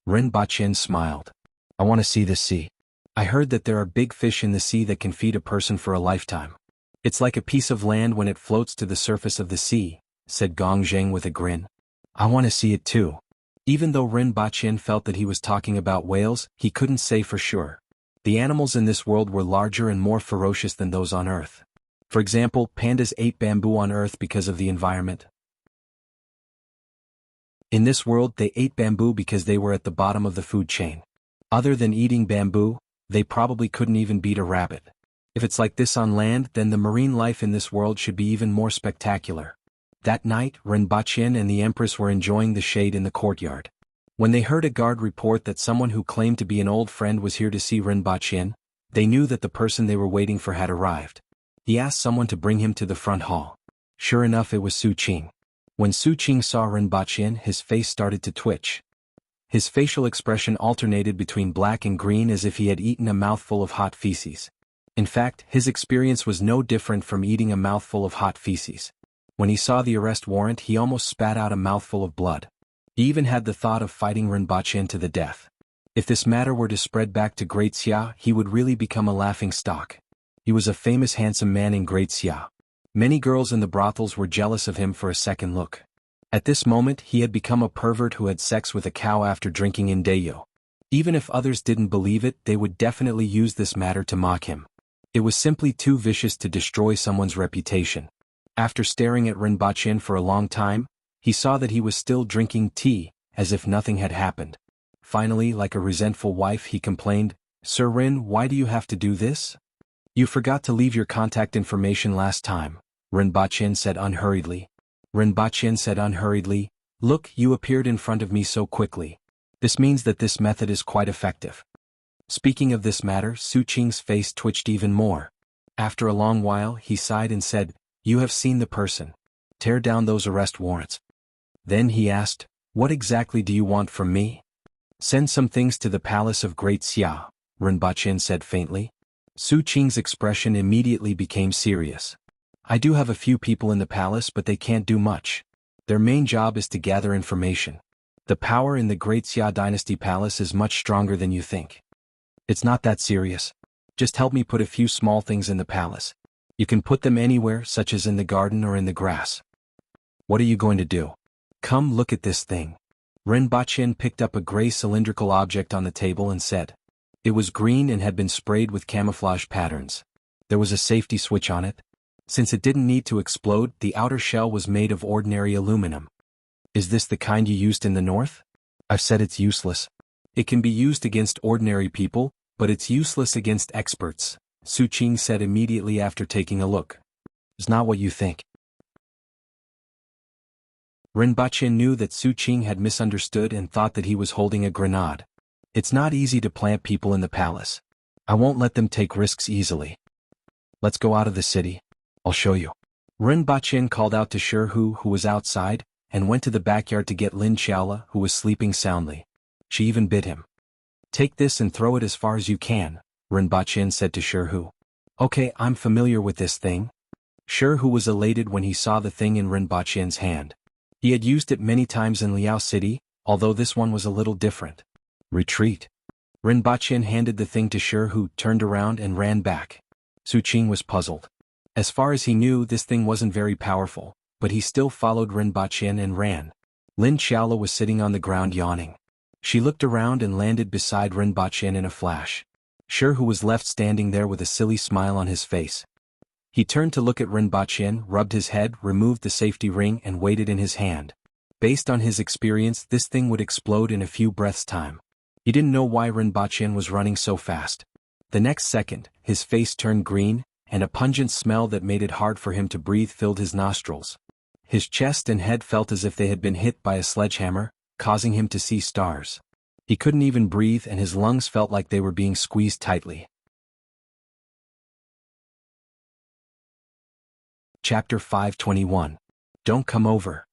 Rinpoche smiled. I want to see the sea. I heard that there are big fish in the sea that can feed a person for a lifetime. It's like a piece of land when it floats to the surface of the sea, said Gongzheng with a grin. I want to see it too. Even though Rinpoche felt that he was talking about whales, he couldn't say for sure. The animals in this world were larger and more ferocious than those on Earth. For example, pandas ate bamboo on Earth because of the environment. In this world, they ate bamboo because they were at the bottom of the food chain. Other than eating bamboo, they probably couldn't even beat a rabbit. If it's like this on land, then the marine life in this world should be even more spectacular. That night, Rinpoche and the Empress were enjoying the shade in the courtyard. When they heard a guard report that someone who claimed to be an old friend was here to see Rinpoche, they knew that the person they were waiting for had arrived. He asked someone to bring him to the front hall. Sure enough, it was Su Qing. When Su Qing saw Rinpoche, his face started to twitch. His facial expression alternated between black and green as if he had eaten a mouthful of hot feces. In fact, his experience was no different from eating a mouthful of hot feces. When he saw the arrest warrant, he almost spat out a mouthful of blood. He even had the thought of fighting Rinpoche to the death. If this matter were to spread back to Great Xia, he would really become a laughingstock. He was a famous handsome man in Great Xia. Many girls in the brothels were jealous of him for a second look. At this moment, he had become a pervert who had sex with a cow after drinking indeyo. Even if others didn't believe it, they would definitely use this matter to mock him. It was simply too vicious to destroy someone's reputation. After staring at Rinpoche for a long time, he saw that he was still drinking tea, as if nothing had happened. Finally, like a resentful wife, he complained, "Sir Rin, why do you have to do this? You forgot to leave your contact information last time," Rinpoche said unhurriedly. Rinpoche said unhurriedly, "Look, you appeared in front of me so quickly. This means that this method is quite effective. Speaking of this matter, Su Qing's face twitched even more. After a long while, he sighed and said, "You have seen the person. Tear down those arrest warrants." Then he asked, "What exactly do you want from me?" "Send some things to the palace of Great Xia," Rinpoche said faintly. Su Qing's expression immediately became serious. "I do have a few people in the palace, but they can't do much. Their main job is to gather information. The power in the Great Xia Dynasty Palace is much stronger than you think. It's not that serious. Just help me put a few small things in the palace. You can put them anywhere, such as in the garden or in the grass." "What are you going to do?" "Come look at this thing." Rinpoche picked up a gray cylindrical object on the table and said. It was green and had been sprayed with camouflage patterns. There was a safety switch on it. Since it didn't need to explode, the outer shell was made of ordinary aluminum. "Is this the kind you used in the north?" "I've said it's useless. It can be used against ordinary people, but it's useless against experts," Su Qing said immediately after taking a look. "It's not what you think." Rinpoche knew that Su Qing had misunderstood and thought that he was holding a grenade. "It's not easy to plant people in the palace. I won't let them take risks easily. Let's go out of the city. I'll show you." Rinpoche called out to Shirhu, who was outside, and went to the backyard to get Lin Xiaola, who was sleeping soundly. She even bid him. "Take this and throw it as far as you can," Rinpoche said to Shirhu. "Okay, I'm familiar with this thing." Shirhu was elated when he saw the thing in Rinpoche's hand. He had used it many times in Liao City, although this one was a little different. "Retreat." Rinpoche handed the thing to Shirhu, turned around and ran back. Su Qing was puzzled. As far as he knew, this thing wasn't very powerful, but he still followed Rinpoche and ran. Lin Xiaola was sitting on the ground yawning. She looked around and landed beside Rinpoche in a flash. Shirhu was left standing there with a silly smile on his face. He turned to look at Rinpoche, rubbed his head, removed the safety ring and weighed it in his hand. Based on his experience, this thing would explode in a few breaths' time. He didn't know why Rinpoche was running so fast. The next second, his face turned green, and a pungent smell that made it hard for him to breathe filled his nostrils. His chest and head felt as if they had been hit by a sledgehammer, causing him to see stars. He couldn't even breathe and his lungs felt like they were being squeezed tightly. Chapter 521. Don't come over.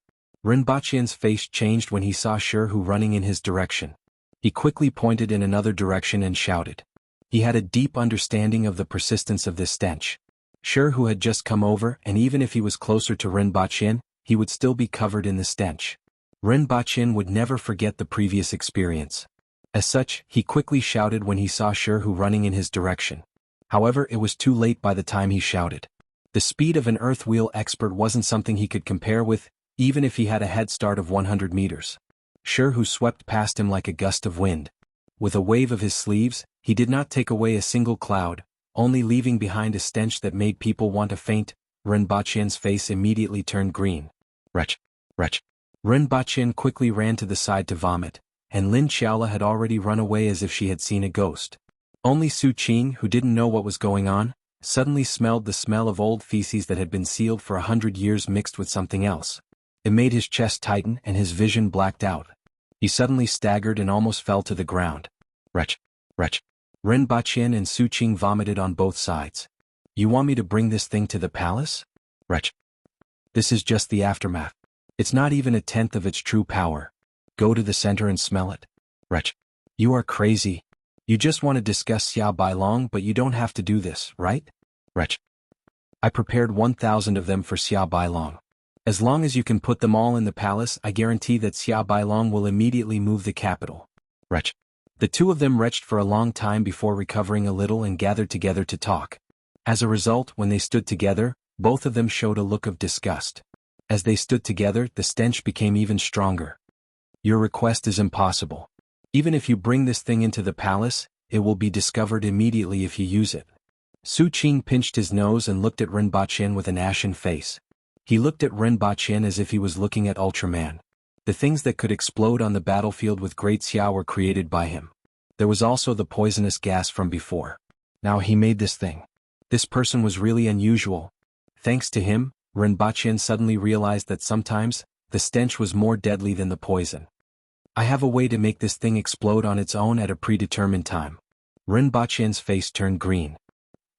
Rinpoche's face changed when he saw Shirhu running in his direction. He quickly pointed in another direction and shouted. He had a deep understanding of the persistence of this stench. Shirhu had just come over, and even if he was closer to Rinpoche, he would still be covered in the stench. Rinpoche would never forget the previous experience. As such, he quickly shouted when he saw Shirhu running in his direction. However, it was too late by the time he shouted. The speed of an earth wheel expert wasn't something he could compare with, even if he had a head start of 100 meters. Shirhu swept past him like a gust of wind. With a wave of his sleeves, he did not take away a single cloud, only leaving behind a stench that made people want to faint. Rinpoche's face immediately turned green. "Wretch! Wretch!" Rinpoche quickly ran to the side to vomit, and Lin Xiaola had already run away as if she had seen a ghost. Only Su Qing, who didn't know what was going on, suddenly smelled the smell of old feces that had been sealed for 100 years mixed with something else. It made his chest tighten and his vision blacked out. He suddenly staggered and almost fell to the ground. "Wretch! Wretch!" Rinpoche and Su Qing vomited on both sides. "You want me to bring this thing to the palace?" "Wretch! This is just the aftermath. It's not even a tenth of its true power. Go to the center and smell it." "Wretch! You are crazy. You just want to discuss Xia Bailong, but you don't have to do this, right?" "Wretch! I prepared 1,000 of them for Xia Bailong. As long as you can put them all in the palace, I guarantee that Xia Bailong will immediately move the capital." "Wretch!" The two of them retched for a long time before recovering a little and gathered together to talk. As a result, when they stood together, both of them showed a look of disgust. As they stood together, the stench became even stronger. "Your request is impossible. Even if you bring this thing into the palace, it will be discovered immediately if you use it." Su Qing pinched his nose and looked at Rinpoche with an ashen face. He looked at Rinpoche as if he was looking at Ultraman. The things that could explode on the battlefield with Great Xia were created by him. There was also the poisonous gas from before. Now he made this thing. This person was really unusual. Thanks to him, Rinpoche suddenly realized that sometimes, the stench was more deadly than the poison. "I have a way to make this thing explode on its own at a predetermined time." Rinpoche's face turned green.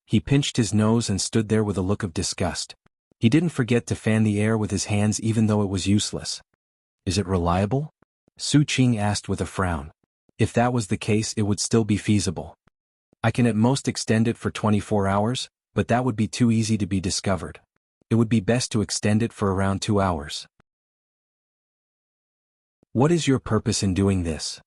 He pinched his nose and stood there with a look of disgust. He didn't forget to fan the air with his hands even though it was useless. Is it reliable? Su Qing asked with a frown. If that was the case, it would still be feasible. I can at most extend it for 24 hours, but that would be too easy to be discovered. It would be best to extend it for around 2 hours. What is your purpose in doing this?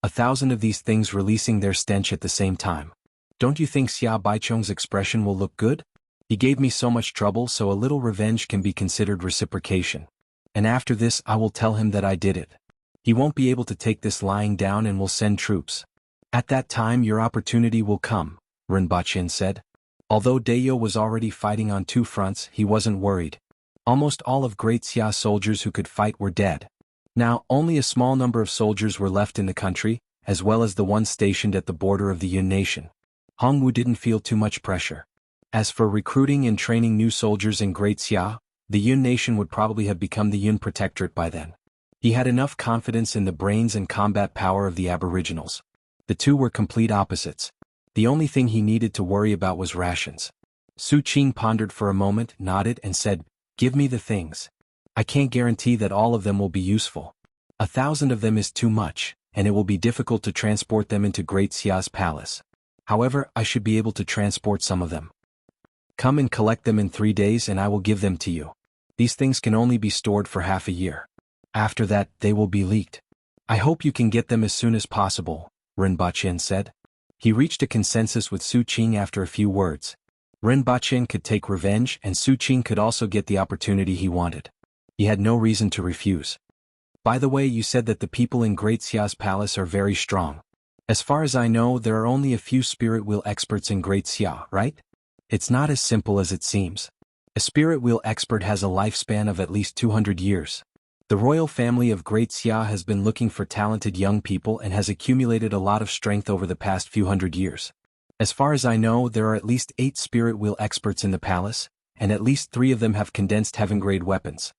1,000 of these things releasing their stench at the same time. Don't you think Xia Baichong's expression will look good? He gave me so much trouble, so a little revenge can be considered reciprocation. And after this I will tell him that I did it. He won't be able to take this lying down and will send troops. At that time your opportunity will come, Rinpoche said. Although Deyo was already fighting on 2 fronts, he wasn't worried. Almost all of Great Xia soldiers who could fight were dead. Now, only a small number of soldiers were left in the country, as well as the ones stationed at the border of the Yun nation. Hongwu didn't feel too much pressure. As for recruiting and training new soldiers in Great Xia, the Yun nation would probably have become the Yun Protectorate by then. He had enough confidence in the brains and combat power of the aboriginals. The two were complete opposites. The only thing he needed to worry about was rations. Su Qing pondered for a moment, nodded and said, "Give me the things. I can't guarantee that all of them will be useful. 1,000 of them is too much, and it will be difficult to transport them into Great Xia's palace. However, I should be able to transport some of them. Come and collect them in 3 days and I will give them to you. These things can only be stored for half a year. After that, they will be leaked. I hope you can get them as soon as possible," Rinpoche said. He reached a consensus with Su Qing after a few words. Rinpoche could take revenge and Su Qing could also get the opportunity he wanted. He had no reason to refuse. "By the way, you said that the people in Great Xia's palace are very strong. As far as I know, there are only a few spirit wheel experts in Great Xia, right? It's not as simple as it seems. A spirit wheel expert has a lifespan of at least 200 years. The royal family of Great Xia has been looking for talented young people and has accumulated a lot of strength over the past few hundred years. As far as I know, there are at least 8 spirit wheel experts in the palace, and at least 3 of them have condensed heaven-grade weapons."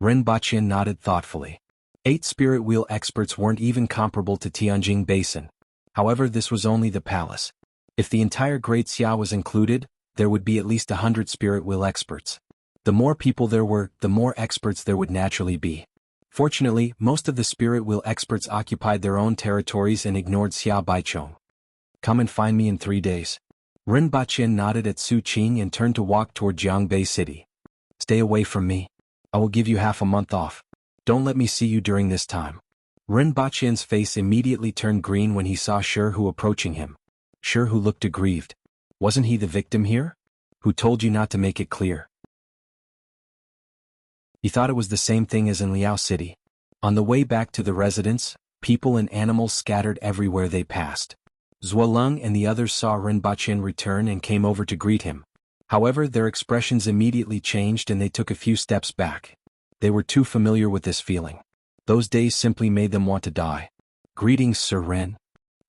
Rinpoche nodded thoughtfully. 8 spirit wheel experts weren't even comparable to Tianjin Basin. However, this was only the palace. If the entire Great Xia was included, there would be at least 100 spirit wheel experts. The more people there were, the more experts there would naturally be. Fortunately, most of the spirit wheel experts occupied their own territories and ignored Xia Baichong. "Come and find me in 3 days." Rinpoche nodded at Su Qing and turned to walk toward Jianghu City. "Stay away from me. I will give you half a month off. Don't let me see you during this time." Rinpoche's face immediately turned green when he saw Shihu approaching him. Shihu looked aggrieved. "Wasn't he the victim here? Who told you not to make it clear?" He thought it was the same thing as in Liao City. On the way back to the residence, people and animals scattered everywhere they passed. Zuolung and the others saw Rinpoche return and came over to greet him. However, their expressions immediately changed and they took a few steps back. They were too familiar with this feeling. Those days simply made them want to die. "Greetings, Sir Ren."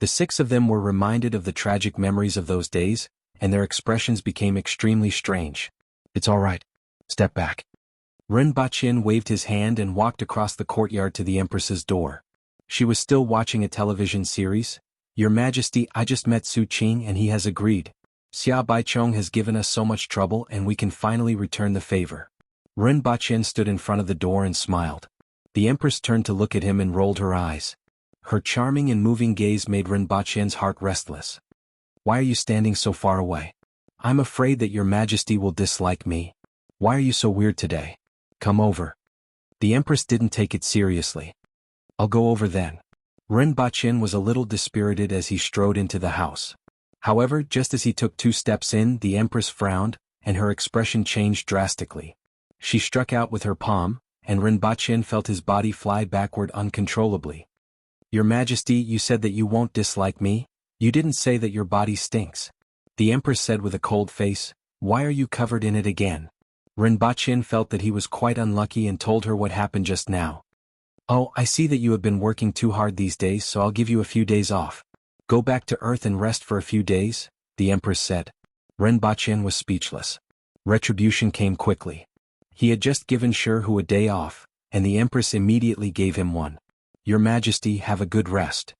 The 6 of them were reminded of the tragic memories of those days, and their expressions became extremely strange. "It's all right. Step back." Rinpoche waved his hand and walked across the courtyard to the Empress's door. She was still watching a television series. "Your Majesty, I just met Su Qing and he has agreed. Xia Baichong has given us so much trouble and we can finally return the favor." Rinpoche stood in front of the door and smiled. The Empress turned to look at him and rolled her eyes. Her charming and moving gaze made Rinpoche's heart restless. "Why are you standing so far away? I'm afraid that your Majesty will dislike me. Why are you so weird today? Come over." The Empress didn't take it seriously. "I'll go over then." Rinpoche was a little dispirited as he strode into the house. However, just as he took 2 steps in, the Empress frowned, and her expression changed drastically. She struck out with her palm, and Rinpoche felt his body fly backward uncontrollably. "Your Majesty, you said that you won't dislike me. You didn't say that your body stinks." The Empress said with a cold face, "Why are you covered in it again?" Rinpoche felt that he was quite unlucky and told her what happened just now. "Oh, I see that you have been working too hard these days, so I'll give you a few days off. Go back to Earth and rest for a few days," the Empress said. Rinpoche was speechless. Retribution came quickly. He had just given Shihu a day off, and the Empress immediately gave him one. "Your Majesty, have a good rest."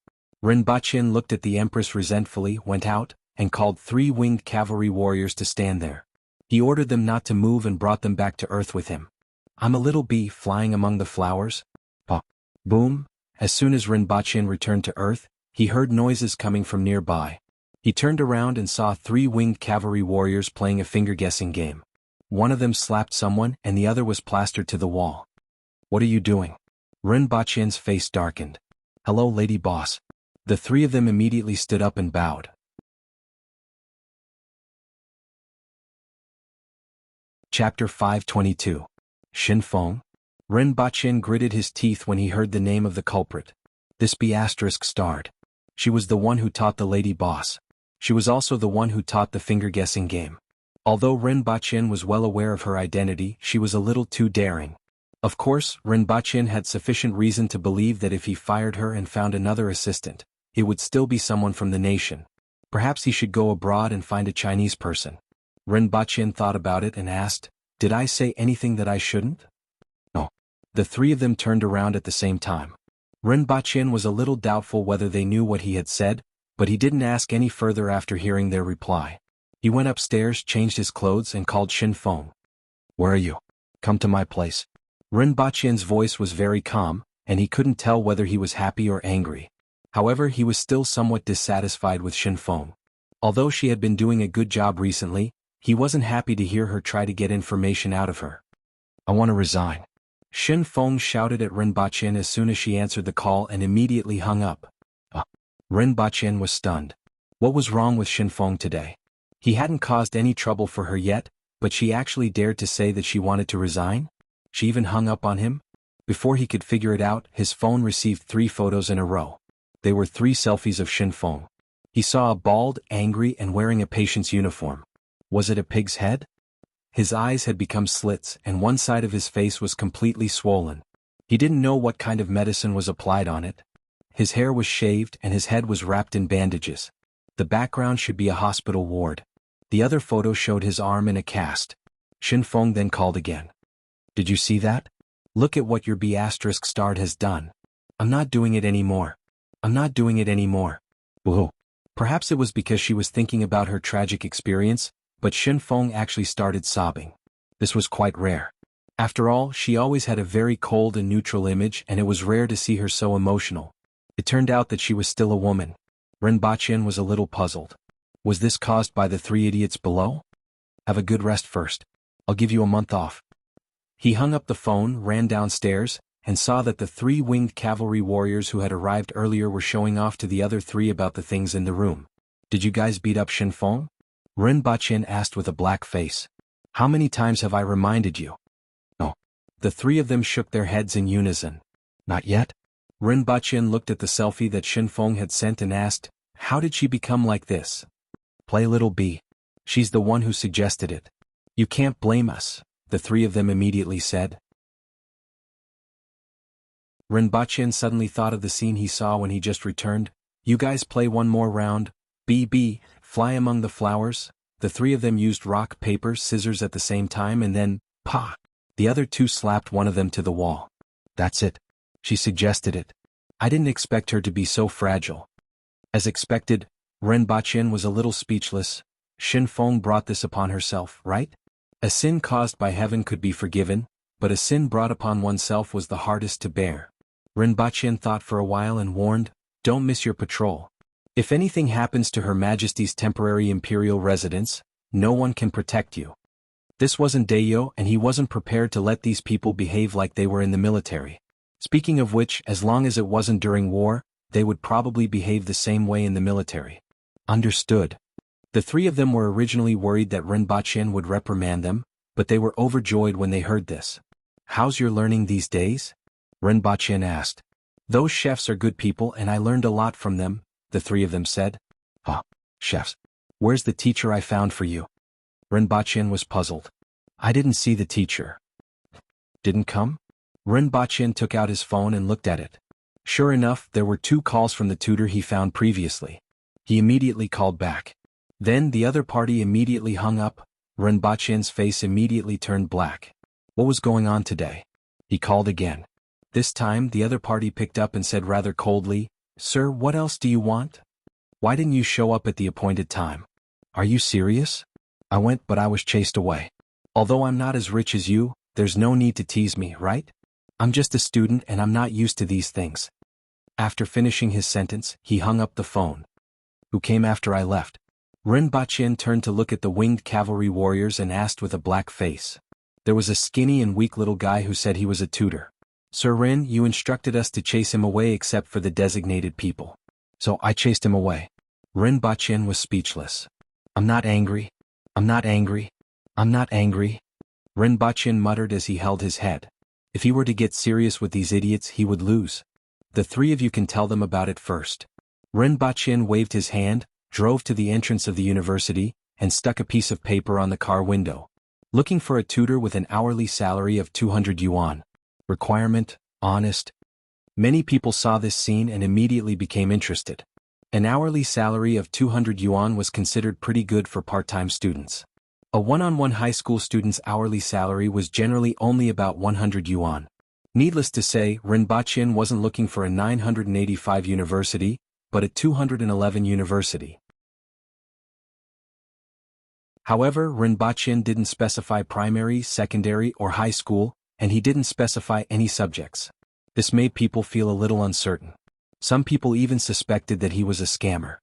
Rinpoche looked at the Empress resentfully, went out, and called 3 winged cavalry warriors to stand there. He ordered them not to move and brought them back to earth with him. I'm a little bee flying among the flowers. Pop. Boom. As soon as Rinpoche returned to earth, he heard noises coming from nearby. He turned around and saw 3 winged cavalry warriors playing a finger-guessing game. One of them slapped someone and the other was plastered to the wall. What are you doing? Rinpoche's face darkened. Hello, lady boss. The 3 of them immediately stood up and bowed. Chapter 522. Shinfeng. Rinpoche gritted his teeth when he heard the name of the culprit. This B** starred. She was the one who taught the lady boss. She was also the one who taught the finger-guessing game. Although Rinpoche was well aware of her identity, she was a little too daring. Of course, Rinpoche had sufficient reason to believe that if he fired her and found another assistant, it would still be someone from the nation. Perhaps he should go abroad and find a Chinese person. Rinpoche thought about it and asked, "Did I say anything that I shouldn't?" No. The 3 of them turned around at the same time. Rinpoche was a little doubtful whether they knew what he had said, but he didn't ask any further after hearing their reply. He went upstairs, changed his clothes and called Shinfeng. Where are you? Come to my place. Rinpoche's voice was very calm, and he couldn't tell whether he was happy or angry. However, he was still somewhat dissatisfied with Shinfeng. Although she had been doing a good job recently, he wasn't happy to hear her try to get information out of her. I want to resign. Shinfeng shouted at Rinpoche as soon as she answered the call and immediately hung up. Rinpoche was stunned. What was wrong with Shinfeng today? He hadn't caused any trouble for her yet, but she actually dared to say that she wanted to resign? She even hung up on him? Before he could figure it out, his phone received 3 photos in a row. They were 3 selfies of Shinfeng. He saw a bald, angry and wearing a patient's uniform. Was it a pig's head? His eyes had become slits and one side of his face was completely swollen. He didn't know what kind of medicine was applied on it. His hair was shaved and his head was wrapped in bandages. The background should be a hospital ward. The other photo showed his arm in a cast. Shinfeng then called again. Did you see that? Look at what your B** starred has done. I'm not doing it anymore. I'm not doing it anymore. Whoa. Perhaps it was because she was thinking about her tragic experience, but Shinfeng actually started sobbing. This was quite rare. After all, she always had a very cold and neutral image and it was rare to see her so emotional. It turned out that she was still a woman. Rinpoche was a little puzzled. Was this caused by the 3 idiots below? Have a good rest first. I'll give you a month off. He hung up the phone, ran downstairs, and saw that the 3 winged cavalry warriors who had arrived earlier were showing off to the other 3 about the things in the room. Did you guys beat up Shinfeng? Rinpoche asked with a black face. How many times have I reminded you? No. The 3 of them shook their heads in unison. Not yet? Rinpoche looked at the selfie that Shinfeng had sent and asked, how did she become like this? Play little B. She's the one who suggested it. You can't blame us, the 3 of them immediately said. Rinpoche suddenly thought of the scene he saw when he just returned. You guys play one more round. B. Fly among the flowers. The 3 of them used rock, paper, scissors at the same time and then, pa! The other 2 slapped one of them to the wall. That's it. She suggested it. I didn't expect her to be so fragile. As expected, Rinpoche was a little speechless. Shinfeng brought this upon herself, right? A sin caused by heaven could be forgiven, but a sin brought upon oneself was the hardest to bear. Rinpoche thought for a while and warned, don't miss your patrol. If anything happens to Her Majesty's temporary imperial residence, no one can protect you. This wasn't Dayo and he wasn't prepared to let these people behave like they were in the military. Speaking of which, as long as it wasn't during war, they would probably behave the same way in the military. Understood. The 3 of them were originally worried that Rinpoche would reprimand them, but they were overjoyed when they heard this. How's your learning these days? Rinpoche asked. Those chefs are good people and I learned a lot from them, the 3 of them said. Chefs. Where's the teacher I found for you? Rinpoche was puzzled. I didn't see the teacher. Didn't come? Rinpoche took out his phone and looked at it. Sure enough, there were 2 calls from the tutor he found previously. He immediately called back. Then the other party immediately hung up. Rinpoche's face immediately turned black. What was going on today? He called again. This time the other party picked up and said rather coldly, Sir, what else do you want? Why didn't you show up at the appointed time? Are you serious? I went, but I was chased away. Although I'm not as rich as you, there's no need to tease me, right? I'm just a student and I'm not used to these things. After finishing his sentence, he hung up the phone. Who came after I left? Ren Baqin turned to look at the winged cavalry warriors and asked with a black face. There was a skinny and weak little guy who said he was a tutor. Sir Ren, you instructed us to chase him away except for the designated people. So I chased him away. Ren Baqin was speechless. I'm not angry. I'm not angry. I'm not angry. Ren Baqin muttered as he held his head. If he were to get serious with these idiots, he would lose. The three of you can tell them about it first. Ren Baqin waved his hand, drove to the entrance of the university, and stuck a piece of paper on the car window. Looking for a tutor with an hourly salary of 200 yuan. Requirement, honest. Many people saw this scene and immediately became interested. An hourly salary of 200 yuan was considered pretty good for part-time students. A one-on-one high school student's hourly salary was generally only about 100 yuan. Needless to say, Ren Baqin wasn't looking for a 985 university, but a 211 university. However, Ren Baqin didn't specify primary, secondary, or high school, and he didn't specify any subjects. This made people feel a little uncertain. Some people even suspected that he was a scammer.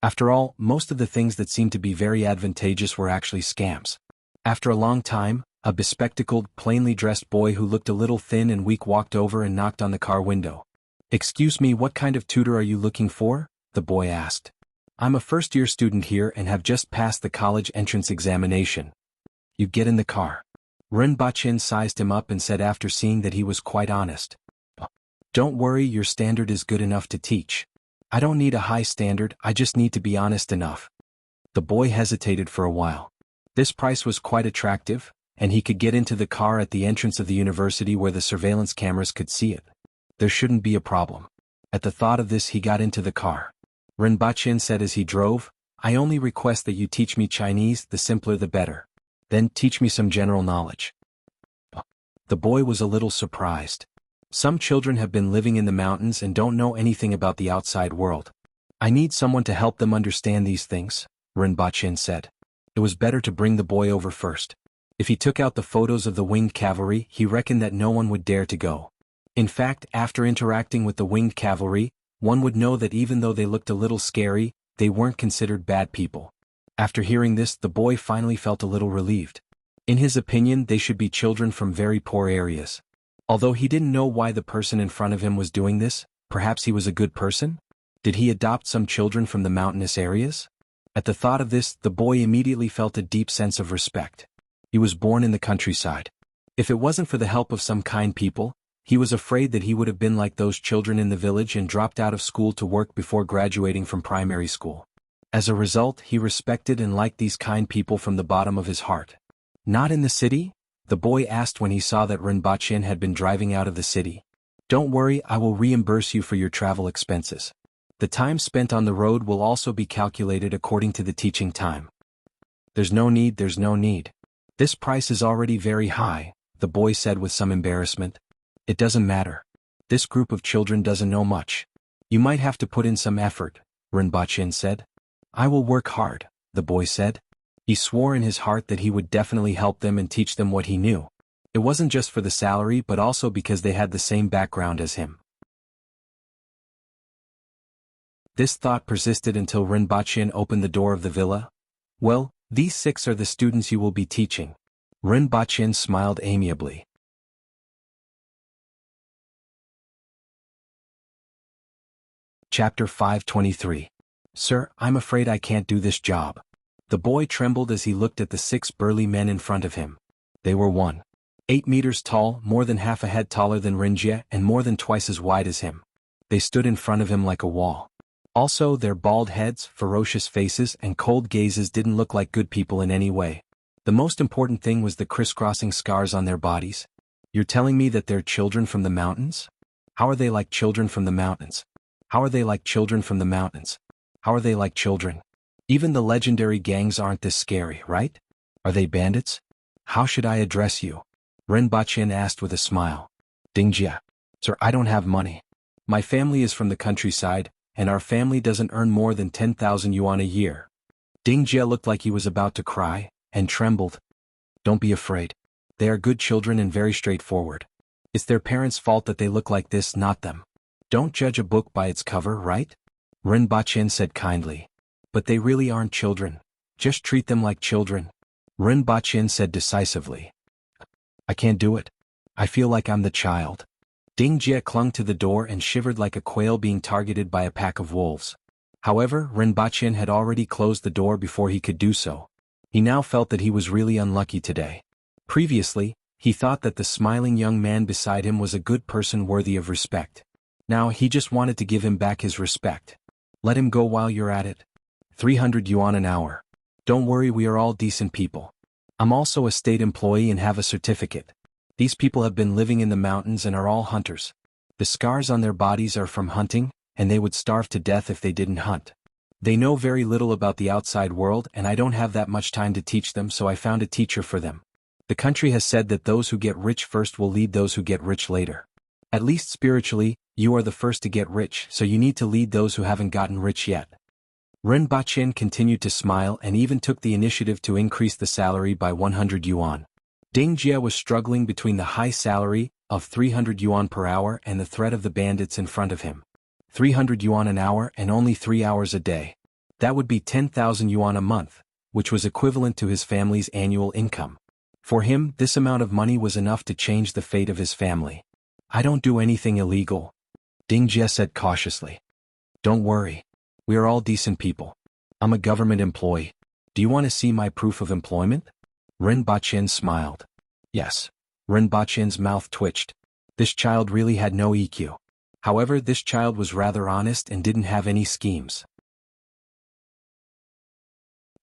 After all, most of the things that seemed to be very advantageous were actually scams. After a long time, a bespectacled, plainly dressed boy who looked a little thin and weak walked over and knocked on the car window. "Excuse me, what kind of tutor are you looking for?" the boy asked. "I'm a first-year student here and have just passed the college entrance examination." "You get in the car." Ren Baqin sized him up and said after seeing that he was quite honest. "Don't worry, your standard is good enough to teach. I don't need a high standard, I just need to be honest enough." The boy hesitated for a while. This price was quite attractive, and he could get into the car at the entrance of the university where the surveillance cameras could see it. There shouldn't be a problem. At the thought of this, he got into the car. Ren Baqin said as he drove, "I only request that you teach me Chinese, the simpler the better. Then teach me some general knowledge." The boy was a little surprised. Some children have been living in the mountains and don't know anything about the outside world. "I need someone to help them understand these things," Ren Baqin said. It was better to bring the boy over first. If he took out the photos of the winged cavalry, he reckoned that no one would dare to go. In fact, after interacting with the winged cavalry, one would know that even though they looked a little scary, they weren't considered bad people. After hearing this, the boy finally felt a little relieved. In his opinion, they should be children from very poor areas. Although he didn't know why the person in front of him was doing this, perhaps he was a good person? Did he adopt some children from the mountainous areas? At the thought of this, the boy immediately felt a deep sense of respect. He was born in the countryside. If it wasn't for the help of some kind people, he was afraid that he would have been like those children in the village and dropped out of school to work before graduating from primary school. As a result, he respected and liked these kind people from the bottom of his heart. "Not in the city?" the boy asked when he saw that Ren Baqin had been driving out of the city. "Don't worry, I will reimburse you for your travel expenses. The time spent on the road will also be calculated according to the teaching time." There's no need. This price is already very high," the boy said with some embarrassment. "It doesn't matter. This group of children doesn't know much. You might have to put in some effort," Ren Baqin said. "I will work hard," the boy said. He swore in his heart that he would definitely help them and teach them what he knew. It wasn't just for the salary but also because they had the same background as him. This thought persisted until Ren Baqin opened the door of the villa. "Well, these 6 are the students you will be teaching." Ren Baqin smiled amiably. Chapter 523. "Sir, I'm afraid I can't do this job." The boy trembled as he looked at the 6 burly men in front of him. They were 1.8 meters tall, more than half a head taller than Renjie and more than twice as wide as him. They stood in front of him like a wall. Also, their bald heads, ferocious faces, and cold gazes didn't look like good people in any way. The most important thing was the crisscrossing scars on their bodies. "You're telling me that they're children from the mountains? How are they like children from the mountains? How are they like children from the mountains? How are they like children? Even the legendary gangs aren't this scary, right? Are they bandits? How should I address you?" Ren Baqin asked with a smile. "Dingjia. Sir, I don't have money. My family is from the countryside, and our family doesn't earn more than 10,000 yuan a year. Ding Jie looked like he was about to cry, and trembled. Don't be afraid. They are good children and very straightforward. It's their parents' fault that they look like this, not them. Don't judge a book by its cover, right? Ren Baqin said kindly. But they really aren't children. Just treat them like children. Ren Baqin said decisively. I can't do it. I feel like I'm the child. Ding Jie clung to the door and shivered like a quail being targeted by a pack of wolves. However, Ren Baqin had already closed the door before he could do so. He now felt that he was really unlucky today. Previously, he thought that the smiling young man beside him was a good person worthy of respect. Now he just wanted to give him back his respect. Let him go while you're at it. 300 yuan an hour. Don't worry, we are all decent people. I'm also a state employee and have a certificate. These people have been living in the mountains and are all hunters. The scars on their bodies are from hunting, and they would starve to death if they didn't hunt. They know very little about the outside world, and I don't have that much time to teach them, so I found a teacher for them. The country has said that those who get rich first will lead those who get rich later. At least spiritually, you are the first to get rich, so you need to lead those who haven't gotten rich yet. Ren Baqin continued to smile and even took the initiative to increase the salary by 100 yuan. Ding Jie was struggling between the high salary of 300 yuan per hour and the threat of the bandits in front of him. 300 yuan an hour and only 3 hours a day. That would be 10,000 yuan a month, which was equivalent to his family's annual income. For him, this amount of money was enough to change the fate of his family. I don't do anything illegal, Ding Jie said cautiously. Don't worry. We are all decent people. I'm a government employee. Do you want to see my proof of employment? Ren Baqin smiled. Yes. Ren Baqin's mouth twitched. This child really had no EQ. However, this child was rather honest and didn't have any schemes.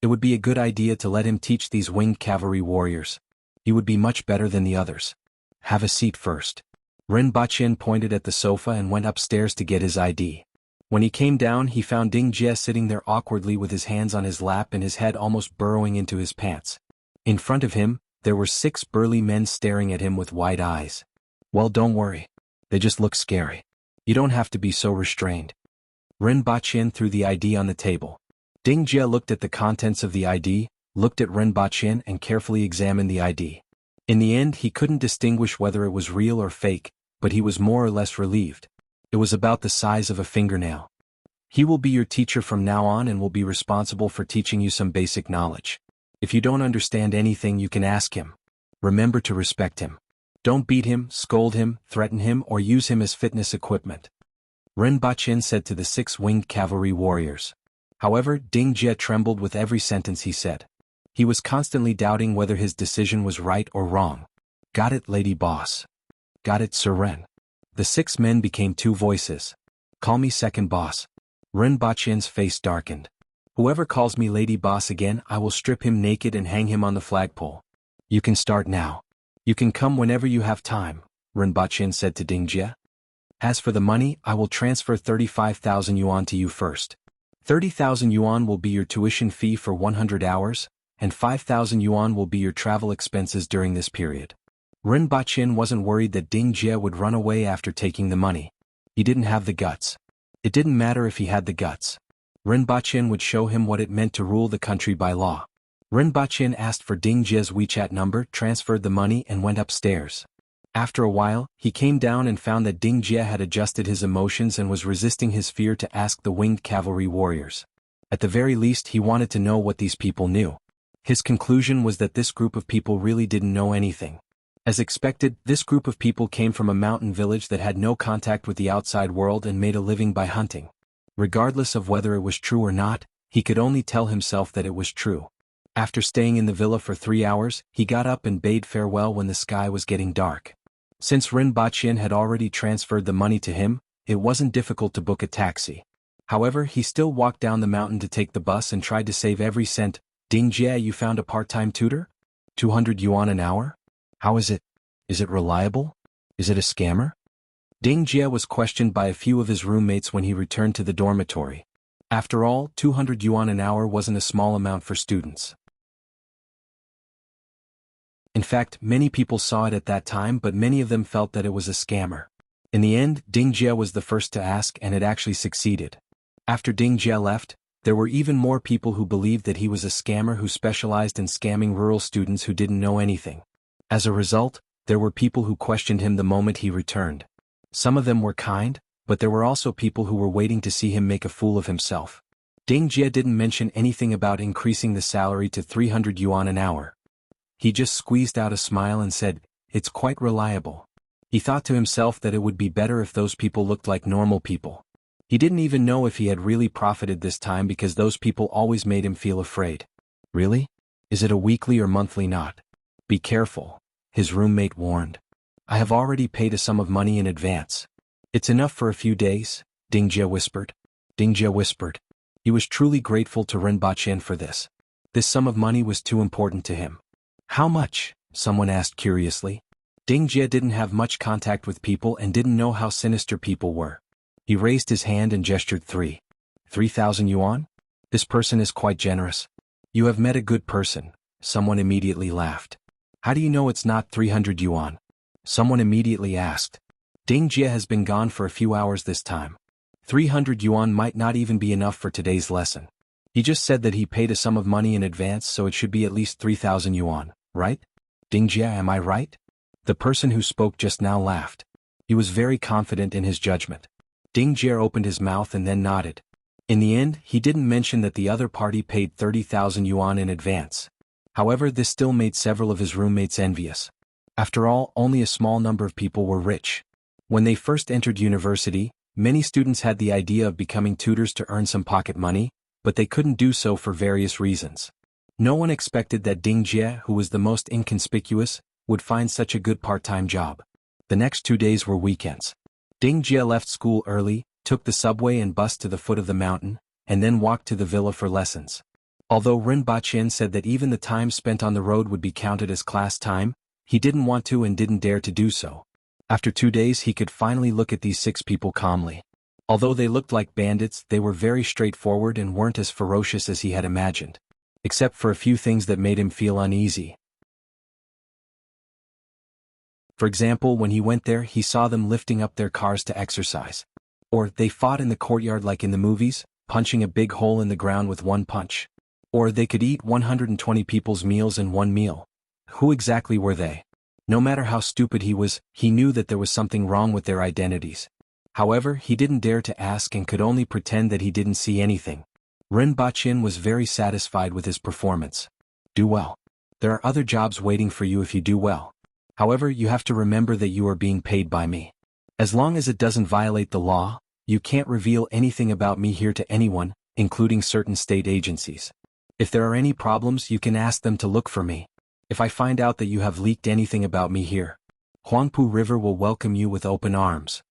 It would be a good idea to let him teach these winged cavalry warriors. He would be much better than the others. Have a seat first. Ren Baqin pointed at the sofa and went upstairs to get his ID. When he came down, he found Ding Jie sitting there awkwardly with his hands on his lap and his head almost burrowing into his pants. In front of him, there were 6 burly men staring at him with wide eyes. Well, don't worry. They just look scary. You don't have to be so restrained. Ren Baqin threw the ID on the table. Ding Jie looked at the contents of the ID, looked at Ren Baqin and carefully examined the ID. In the end, he couldn't distinguish whether it was real or fake, but he was more or less relieved. It was about the size of a fingernail. He will be your teacher from now on and will be responsible for teaching you some basic knowledge. If you don't understand anything, you can ask him. Remember to respect him. Don't beat him, scold him, threaten him, or use him as fitness equipment. Ren Baqin said to the 6 winged cavalry warriors. However, Ding Jie trembled with every sentence he said. He was constantly doubting whether his decision was right or wrong. Got it, lady boss. Got it, Sir Ren. The 6 men became 2 voices. Call me second boss. Ren Baqin's face darkened. Whoever calls me lady boss again, I will strip him naked and hang him on the flagpole. You can start now. You can come whenever you have time, Ren Baqin said to Ding Jie. As for the money, I will transfer 35,000 yuan to you first. 30,000 yuan will be your tuition fee for 100 hours, and 5,000 yuan will be your travel expenses during this period. Ren Baqin wasn't worried that Ding Jie would run away after taking the money. He didn't have the guts. It didn't matter if he had the guts. Ren Baqin would show him what it meant to rule the country by law. Ren Baqin asked for Ding Jie's WeChat number, transferred the money and went upstairs. After a while, he came down and found that Ding Jie had adjusted his emotions and was resisting his fear to ask the winged cavalry warriors. At the very least, he wanted to know what these people knew. His conclusion was that this group of people really didn't know anything. As expected, this group of people came from a mountain village that had no contact with the outside world and made a living by hunting. Regardless of whether it was true or not, he could only tell himself that it was true. After staying in the villa for 3 hours, he got up and bade farewell when the sky was getting dark. Since Ren Baqin had already transferred the money to him, it wasn't difficult to book a taxi. However, he still walked down the mountain to take the bus and tried to save every cent. Ding Jie, you found a part-time tutor? 200 yuan an hour? How is it? Is it reliable? Is it a scammer? Ding Jie was questioned by a few of his roommates when he returned to the dormitory. After all, 200 yuan an hour wasn't a small amount for students. In fact, many people saw it at that time, but many of them felt that it was a scammer. In the end, Ding Jie was the first to ask and it actually succeeded. After Ding Jie left, there were even more people who believed that he was a scammer who specialized in scamming rural students who didn't know anything. As a result, there were people who questioned him the moment he returned. Some of them were kind, but there were also people who were waiting to see him make a fool of himself. Ding Jie didn't mention anything about increasing the salary to 300 yuan an hour. He just squeezed out a smile and said, "It's quite reliable." He thought to himself that it would be better if those people looked like normal people. He didn't even know if he had really profited this time because those people always made him feel afraid. Really? Is it a weekly or monthly knot? Be careful, his roommate warned. I have already paid a sum of money in advance. It's enough for a few days, Ding Jie whispered. Ding Jie whispered. He was truly grateful to Rinpoche for this. This sum of money was too important to him. How much? Someone asked curiously. Ding Jie didn't have much contact with people and didn't know how sinister people were. He raised his hand and gestured 3,000 yuan? This person is quite generous. You have met a good person, someone immediately laughed. How do you know it's not 300 yuan? Someone immediately asked. Ding Jie has been gone for a few hours this time. 300 yuan might not even be enough for today's lesson. He just said that he paid a sum of money in advance, so it should be at least 3,000 yuan, right? Ding Jie, am I right? The person who spoke just now laughed. He was very confident in his judgment. Ding Jie opened his mouth and then nodded. In the end, he didn't mention that the other party paid 30,000 yuan in advance. However, this still made several of his roommates envious. After all, only a small number of people were rich. When they first entered university, many students had the idea of becoming tutors to earn some pocket money, but they couldn't do so for various reasons. No one expected that Ding Jie, who was the most inconspicuous, would find such a good part-time job. The next 2 days were weekends. Ding Jie left school early, took the subway and bus to the foot of the mountain, and then walked to the villa for lessons. Although Rinpoche said that even the time spent on the road would be counted as class time, he didn't want to and didn't dare to do so. After 2 days he could finally look at these 6 people calmly. Although they looked like bandits, they were very straightforward and weren't as ferocious as he had imagined. Except for a few things that made him feel uneasy. For example, when he went there, he saw them lifting up their cars to exercise. Or, they fought in the courtyard like in the movies, punching a big hole in the ground with one punch. Or they could eat 120 people's meals in one meal. Who exactly were they? No matter how stupid he was, he knew that there was something wrong with their identities. However, he didn't dare to ask and could only pretend that he didn't see anything. Rinpoche was very satisfied with his performance. Do well. There are other jobs waiting for you if you do well. However, you have to remember that you are being paid by me. As long as it doesn't violate the law, you can't reveal anything about me here to anyone, including certain state agencies. If there are any problems, you can ask them to look for me. If I find out that you have leaked anything about me here, Huangpu River will welcome you with open arms.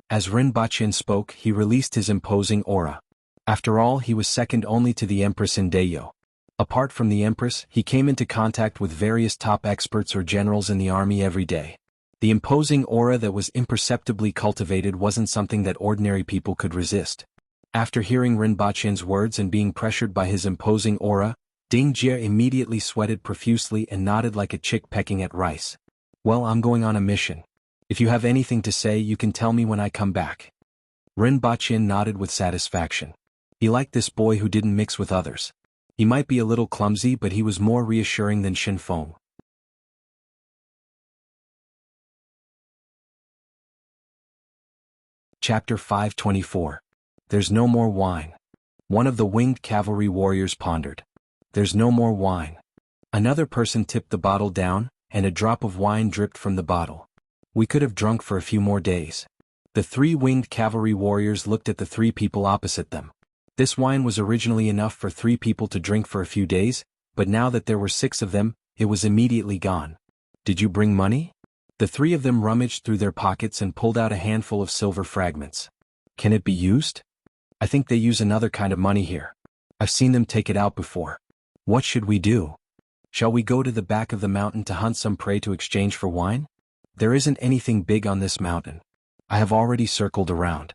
As Rinpoche spoke, he released his imposing aura. After all, he was second only to the Empress in Dayo. Apart from the Empress, he came into contact with various top experts or generals in the army every day. The imposing aura that was imperceptibly cultivated wasn't something that ordinary people could resist. After hearing Rinpoche's words and being pressured by his imposing aura, Ding Jie immediately sweated profusely and nodded like a chick pecking at rice. Well, I'm going on a mission. If you have anything to say, you can tell me when I come back. Rinpoche nodded with satisfaction. He liked this boy who didn't mix with others. He might be a little clumsy, but he was more reassuring than Shin Feng. Chapter 524. There's no more wine. One of the winged cavalry warriors pondered. There's no more wine. Another person tipped the bottle down, and a drop of wine dripped from the bottle. We could have drunk for a few more days. The 3 winged cavalry warriors looked at the 3 people opposite them. This wine was originally enough for 3 people to drink for a few days, but now that there were 6 of them, it was immediately gone. Did you bring money? The 3 of them rummaged through their pockets and pulled out a handful of silver fragments. Can it be used? I think they use another kind of money here. I've seen them take it out before. What should we do? Shall we go to the back of the mountain to hunt some prey to exchange for wine? There isn't anything big on this mountain. I have already circled around.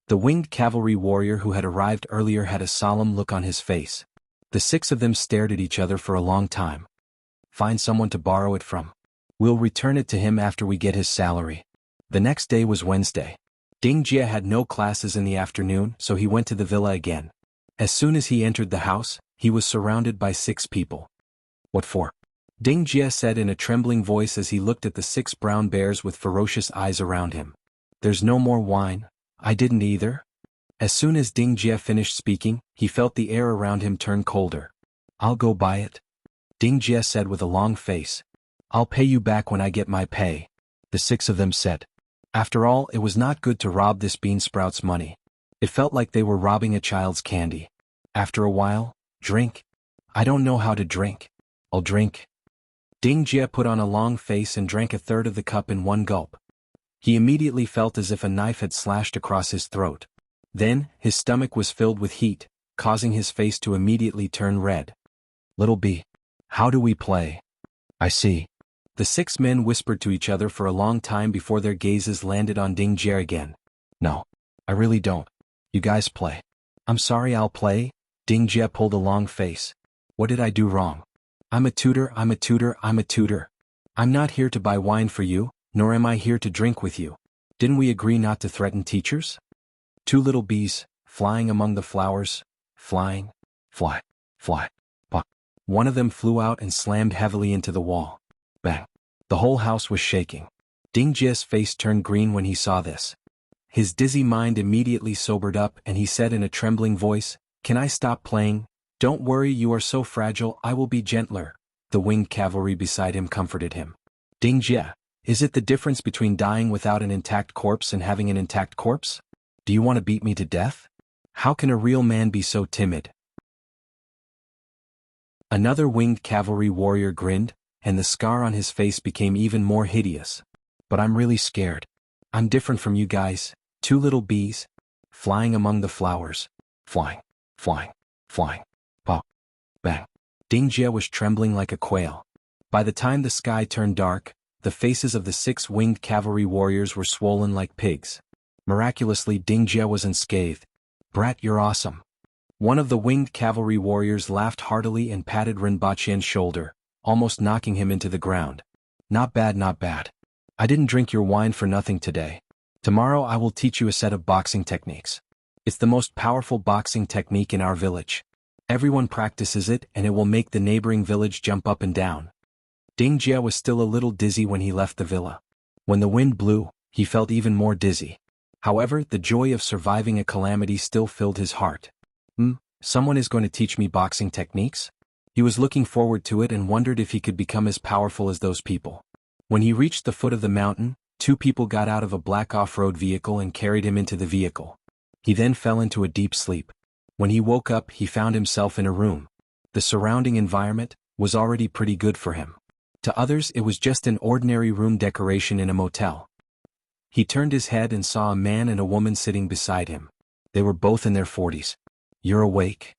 The winged cavalry warrior who had arrived earlier had a solemn look on his face. The 6 of them stared at each other for a long time. Find someone to borrow it from. We'll return it to him after we get his salary. The next day was Wednesday. Ding Jie had no classes in the afternoon, so he went to the villa again. As soon as he entered the house, he was surrounded by 6 people. What for? Ding Jie said in a trembling voice as he looked at the 6 brown bears with ferocious eyes around him. There's no more wine. I didn't either. As soon as Ding Jie finished speaking, he felt the air around him turn colder. I'll go buy it. Ding Jie said with a long face. I'll pay you back when I get my pay. The 6 of them said. After all, it was not good to rob this bean sprout's money. It felt like they were robbing a child's candy. After a while, drink. I don't know how to drink. I'll drink. Ding Jie put on a long face and drank a third of the cup in one gulp. He immediately felt as if a knife had slashed across his throat. Then, his stomach was filled with heat, causing his face to immediately turn red. Little B. How do we play? I see. The 6 men whispered to each other for a long time before their gazes landed on Ding Jie again. No. I really don't. You guys play. I'm sorry, I'll play. Ding Jie pulled a long face. What did I do wrong? I'm a tutor. I'm not here to buy wine for you, nor am I here to drink with you. Didn't we agree not to threaten teachers? 2 little bees, flying among the flowers, flying, fly, pop. One of them flew out and slammed heavily into the wall. Bang. The whole house was shaking. Ding Jie's face turned green when he saw this. His dizzy mind immediately sobered up and he said in a trembling voice, Can I stop playing? Don't worry, you are so fragile, I will be gentler. The winged cavalry beside him comforted him. Ding Jie, is it the difference between dying without an intact corpse and having an intact corpse? Do you want to beat me to death? How can a real man be so timid? Another winged cavalry warrior grinned, and the scar on his face became even more hideous. But I'm really scared. I'm different from you guys, 2 little bees, flying among the flowers, flying, pop, bang. Ding Jie was trembling like a quail. By the time the sky turned dark, the faces of the 6 winged cavalry warriors were swollen like pigs. Miraculously, Ding Jie was unscathed. Brat, you're awesome. One of the winged cavalry warriors laughed heartily and patted Rinpoche's shoulder, almost knocking him into the ground. Not bad, not bad. I didn't drink your wine for nothing today. Tomorrow I will teach you a set of boxing techniques. It's the most powerful boxing technique in our village. Everyone practices it and it will make the neighboring village jump up and down. Ding Jie was still a little dizzy when he left the villa. When the wind blew, he felt even more dizzy. However, the joy of surviving a calamity still filled his heart. Someone is going to teach me boxing techniques? He was looking forward to it and wondered if he could become as powerful as those people. When he reached the foot of the mountain, 2 people got out of a black off-road vehicle and carried him into the vehicle. He then fell into a deep sleep. When he woke up, he found himself in a room. The surrounding environment was already pretty good for him. To others, it was just an ordinary room decoration in a motel. He turned his head and saw a man and a woman sitting beside him. They were both in their 40s. You're awake?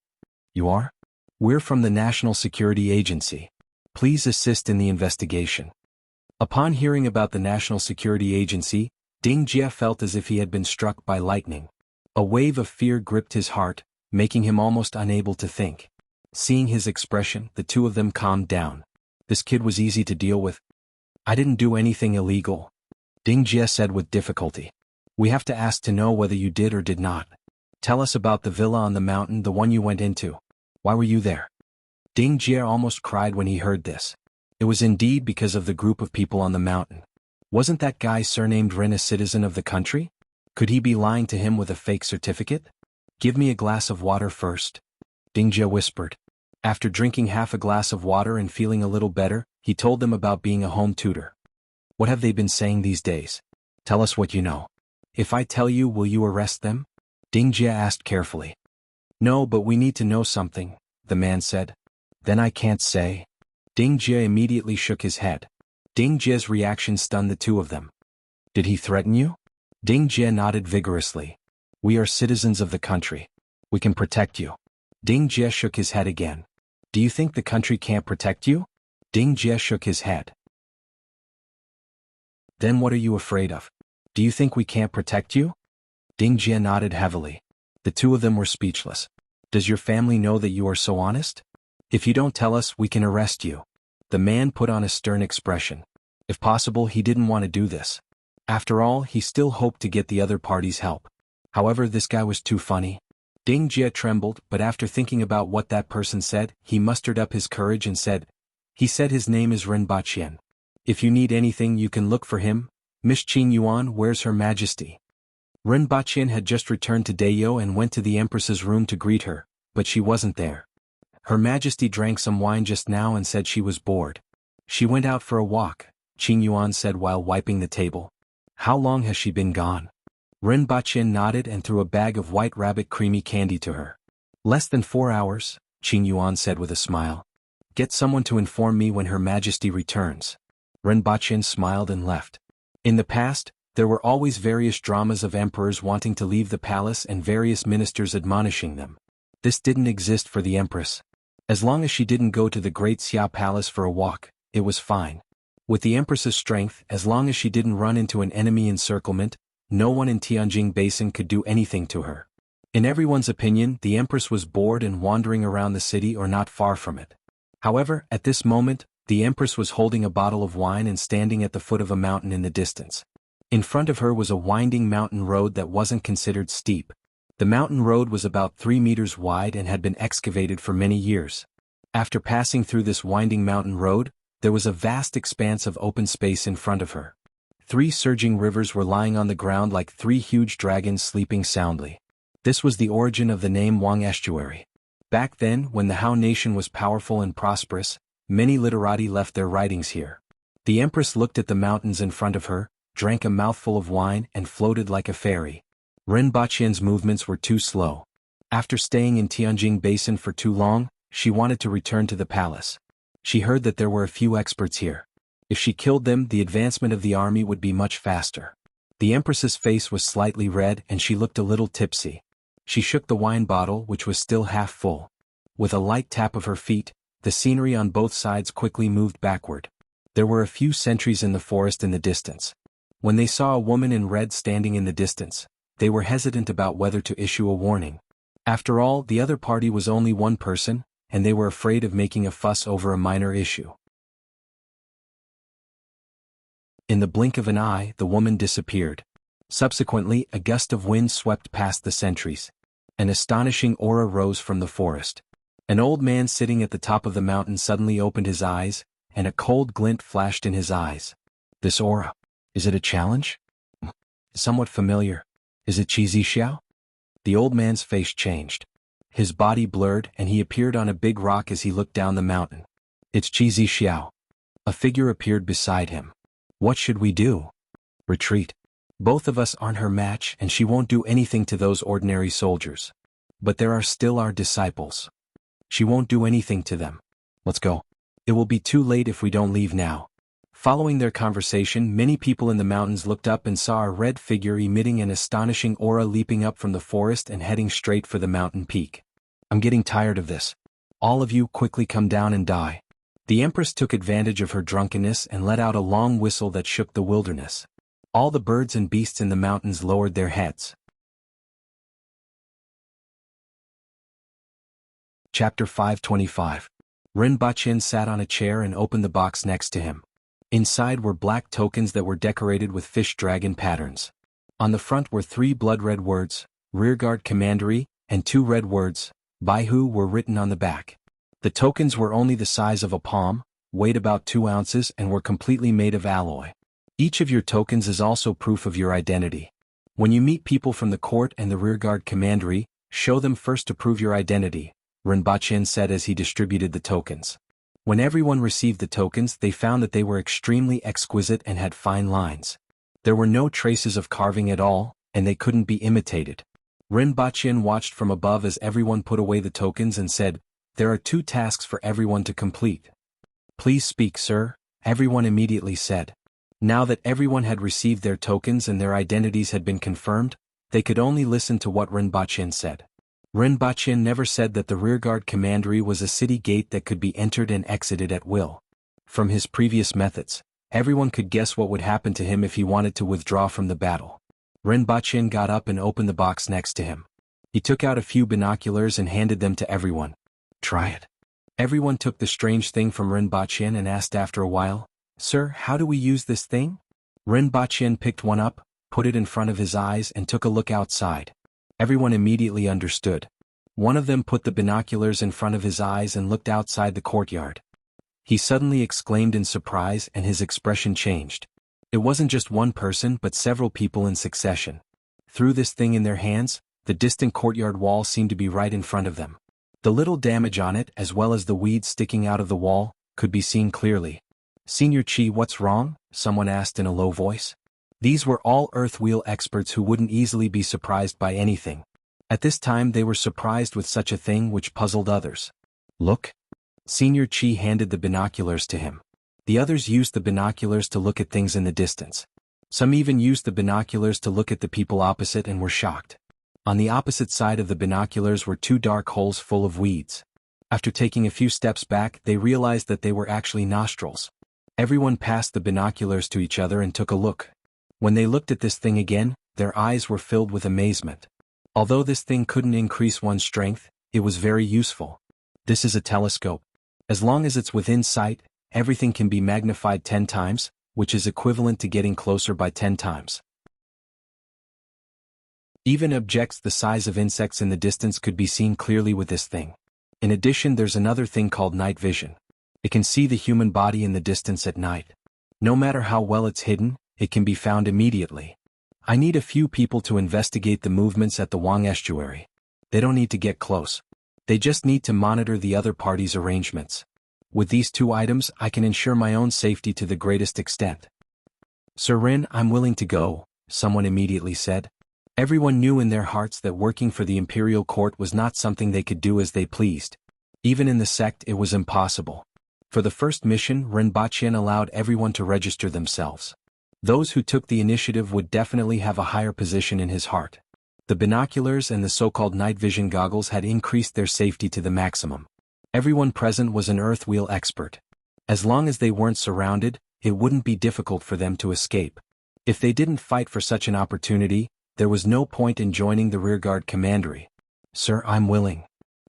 You are? We're from the National Security Agency. Please assist in the investigation. Upon hearing about the National Security Agency, Ding Jie felt as if he had been struck by lightning. A wave of fear gripped his heart, making him almost unable to think. Seeing his expression, the 2 of them calmed down. This kid was easy to deal with. I didn't do anything illegal, Ding Jie said with difficulty. We have to ask to know whether you did or did not. Tell us about the villa on the mountain, the one you went into. Why were you there? Ding Jie almost cried when he heard this. It was indeed because of the group of people on the mountain. Wasn't that guy surnamed Ren a citizen of the country? Could he be lying to him with a fake certificate? Give me a glass of water first, Ding Jie whispered. After drinking half a glass of water and feeling a little better, he told them about being a home tutor. What have they been saying these days? Tell us what you know. If I tell you, will you arrest them? Ding Jie asked carefully. No, but we need to know something, the man said. Then I can't say. Ding Jie immediately shook his head. Ding Jie's reaction stunned the 2 of them. Did he threaten you? Ding Jie nodded vigorously. We are citizens of the country. We can protect you. Ding Jie shook his head again. Do you think the country can't protect you? Ding Jie shook his head. Then what are you afraid of? Do you think we can't protect you? Ding Jie nodded heavily. The 2 of them were speechless. Does your family know that you are so honest? If you don't tell us, we can arrest you. The man put on a stern expression. If possible, he didn't want to do this. After all, he still hoped to get the other party's help. However, this guy was too funny. Ding Jie trembled, but after thinking about what that person said, he mustered up his courage and said, "He said his name is Ren Baqian. If you need anything you can look for him. Miss Qing Yuan, where's Her Majesty?" Ren Baqian had just returned to Dayo and went to the Empress's room to greet her, but she wasn't there. Her Majesty drank some wine just now and said she was bored. She went out for a walk, Qing Yuan said while wiping the table. How long has she been gone? Ren Baqian nodded and threw a bag of white rabbit creamy candy to her. Less than 4 hours, Qing Yuan said with a smile. Get someone to inform me when Her Majesty returns. Ren Baqian smiled and left. In the past, there were always various dramas of emperors wanting to leave the palace and various ministers admonishing them. This didn't exist for the Empress. As long as she didn't go to the Great Xia Palace for a walk, it was fine. With the Empress's strength, as long as she didn't run into an enemy encirclement, no one in Tianjin Basin could do anything to her. In everyone's opinion, the Empress was bored and wandering around the city or not far from it. However, at this moment, the Empress was holding a bottle of wine and standing at the foot of a mountain in the distance. In front of her was a winding mountain road that wasn't considered steep. The mountain road was about 3 meters wide and had been excavated for many years. After passing through this winding mountain road, there was a vast expanse of open space in front of her. 3 surging rivers were lying on the ground like 3 huge dragons sleeping soundly. This was the origin of the name Wang Estuary. Back then, when the Hao nation was powerful and prosperous, many literati left their writings here. The Empress looked at the mountains in front of her, drank a mouthful of wine and floated like a fairy. Ren Baqian's movements were too slow. After staying in Tianjin Basin for too long, she wanted to return to the palace. She heard that there were a few experts here. If she killed them, the advancement of the army would be much faster. The Empress's face was slightly red and she looked a little tipsy. She shook the wine bottle, which was still half full. With a light tap of her feet, the scenery on both sides quickly moved backward. There were a few sentries in the forest in the distance. When they saw a woman in red standing in the distance, they were hesitant about whether to issue a warning. After all, the other party was only one person, and they were afraid of making a fuss over a minor issue. In the blink of an eye, the woman disappeared. Subsequently, a gust of wind swept past the sentries. An astonishing aura rose from the forest. An old man sitting at the top of the mountain suddenly opened his eyes, and a cold glint flashed in his eyes. This aura. Is it a challenge? Somewhat familiar. Is it Qi Xiao? The old man's face changed. His body blurred and he appeared on a big rock as he looked down the mountain. It's Qi Xiao. A figure appeared beside him. What should we do? Retreat. Both of us aren't her match and she won't do anything to those ordinary soldiers. But there are still our disciples. She won't do anything to them. Let's go. It will be too late if we don't leave now. Following their conversation, many people in the mountains looked up and saw a red figure emitting an astonishing aura leaping up from the forest and heading straight for the mountain peak. I'm getting tired of this. All of you quickly come down and die. The Empress took advantage of her drunkenness and let out a long whistle that shook the wilderness. All the birds and beasts in the mountains lowered their heads. Chapter 525. Ren Baqian sat on a chair and opened the box next to him. Inside were black tokens that were decorated with fish dragon patterns. On the front were 3 blood-red words, Rearguard Commandery, and 2 red words, Baihu were written on the back. The tokens were only the size of a palm, weighed about 2 ounces and were completely made of alloy. Each of your tokens is also proof of your identity. When you meet people from the court and the Rearguard Commandery, show them first to prove your identity, Ren Baqian said as he distributed the tokens. When everyone received the tokens, they found that they were extremely exquisite and had fine lines. There were no traces of carving at all, and they couldn't be imitated. Ren Baqian watched from above as everyone put away the tokens and said, "There are 2 tasks for everyone to complete." "Please speak, sir," everyone immediately said. Now that everyone had received their tokens and their identities had been confirmed, they could only listen to what Ren Baqian said. Ren Baqian never said that the Rearguard Commandery was a city gate that could be entered and exited at will. From his previous methods, everyone could guess what would happen to him if he wanted to withdraw from the battle. Ren Baqian got up and opened the box next to him. He took out a few binoculars and handed them to everyone. "Try it." Everyone took the strange thing from Ren Baqian and asked after a while, "Sir, how do we use this thing?" Ren Baqin picked one up, put it in front of his eyes and took a look outside. Everyone immediately understood. One of them put the binoculars in front of his eyes and looked outside the courtyard. He suddenly exclaimed in surprise and his expression changed. It wasn't just one person but several people in succession. Through this thing in their hands, the distant courtyard wall seemed to be right in front of them. The little damage on it as well as the weeds sticking out of the wall could be seen clearly. "Senior Chi, what's wrong?" someone asked in a low voice. These were all earth wheel experts who wouldn't easily be surprised by anything. At this time they were surprised with such a thing which puzzled others. "Look." Senior Chi handed the binoculars to him. The others used the binoculars to look at things in the distance. Some even used the binoculars to look at the people opposite and were shocked. On the opposite side of the binoculars were two dark holes full of weeds. After taking a few steps back, they realized that they were actually nostrils. Everyone passed the binoculars to each other and took a look. When they looked at this thing again, their eyes were filled with amazement. Although this thing couldn't increase one's strength, it was very useful. This is a telescope. As long as it's within sight, everything can be magnified 10 times, which is equivalent to getting closer by 10 times. Even objects the size of insects in the distance could be seen clearly with this thing. In addition, there's another thing called night vision. It can see the human body in the distance at night. No matter how well it's hidden, it can be found immediately. I need a few people to investigate the movements at the Wang estuary. They don't need to get close. They just need to monitor the other party's arrangements. With these two items, I can ensure my own safety to the greatest extent. "Sir Rin, I'm willing to go," someone immediately said. Everyone knew in their hearts that working for the imperial court was not something they could do as they pleased. Even in the sect it was impossible. For the first mission, Ren Baqin allowed everyone to register themselves. Those who took the initiative would definitely have a higher position in his heart. The binoculars and the so-called night vision goggles had increased their safety to the maximum. Everyone present was an earth wheel expert. As long as they weren't surrounded, it wouldn't be difficult for them to escape. If they didn't fight for such an opportunity, there was no point in joining the rearguard commandery. "Sir, I'm willing."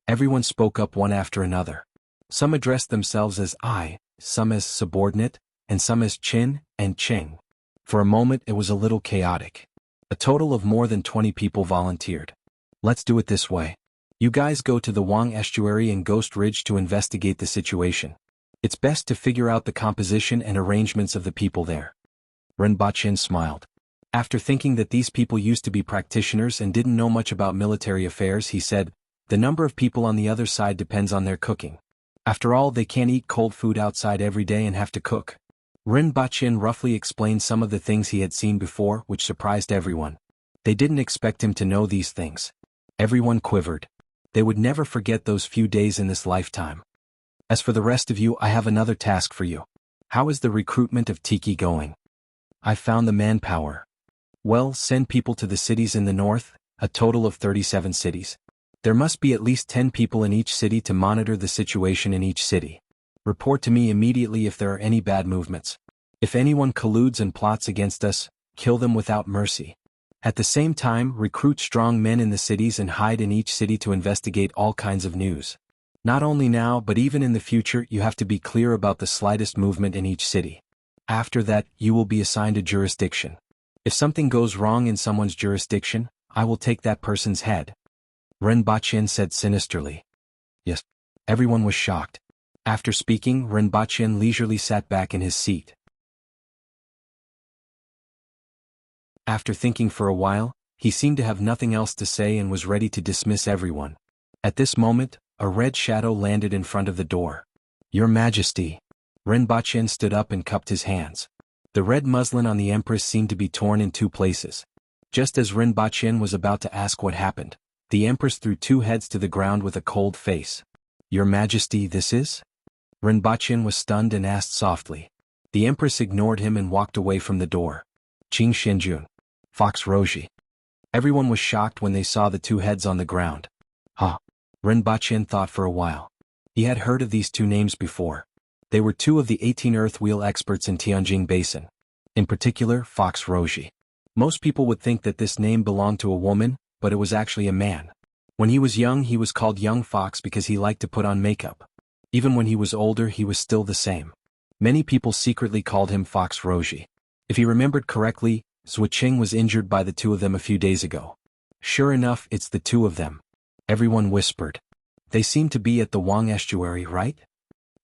Everyone spoke up one after another. Some addressed themselves as I, some as subordinate, and some as Chin and Ching. For a moment it was a little chaotic. A total of more than 20 people volunteered. "Let's do it this way. You guys go to the Wang estuary and Ghost Ridge to investigate the situation. It's best to figure out the composition and arrangements of the people there." Ren Baqin smiled. After thinking that these people used to be practitioners and didn't know much about military affairs, he said, "The number of people on the other side depends on their cooking. After all, they can't eat cold food outside every day and have to cook." Ren Baqin roughly explained some of the things he had seen before, which surprised everyone. They didn't expect him to know these things. Everyone quivered. They would never forget those few days in this lifetime. "As for the rest of you, I have another task for you. How is the recruitment of Tiki going?" "I found the manpower." "Well, send people to the cities in the north, a total of 37 cities. There must be at least 10 people in each city to monitor the situation in each city. Report to me immediately if there are any bad movements. If anyone colludes and plots against us, kill them without mercy. At the same time, recruit strong men in the cities and hide in each city to investigate all kinds of news. Not only now but even in the future you have to be clear about the slightest movement in each city. After that, you will be assigned a jurisdiction. If something goes wrong in someone's jurisdiction, I will take that person's head." Ren Baqin said sinisterly. "Yes." Everyone was shocked. After speaking, Ren Baqin leisurely sat back in his seat. After thinking for a while, he seemed to have nothing else to say and was ready to dismiss everyone. At this moment, a red shadow landed in front of the door. "Your Majesty." Ren Baqin stood up and cupped his hands. The red muslin on the Empress seemed to be torn in two places. Just as Ren Baqin was about to ask what happened, the Empress threw two heads to the ground with a cold face. "Your Majesty, this is?" Ren Baqin was stunned and asked softly. The Empress ignored him and walked away from the door. "Qing Shenjun. Fox Roji." Everyone was shocked when they saw the two heads on the ground. Huh. Ren Baqin thought for a while. He had heard of these two names before. They were two of the 18 earth wheel experts in Tianjing Basin. In particular, Fox Roji. Most people would think that this name belonged to a woman, but it was actually a man. When he was young, he was called Young Fox because he liked to put on makeup. Even when he was older, he was still the same. Many people secretly called him Fox Roji. If he remembered correctly, Zhuqing was injured by the two of them a few days ago. Sure enough, it's the two of them. Everyone whispered. They seem to be at the Wang estuary, right?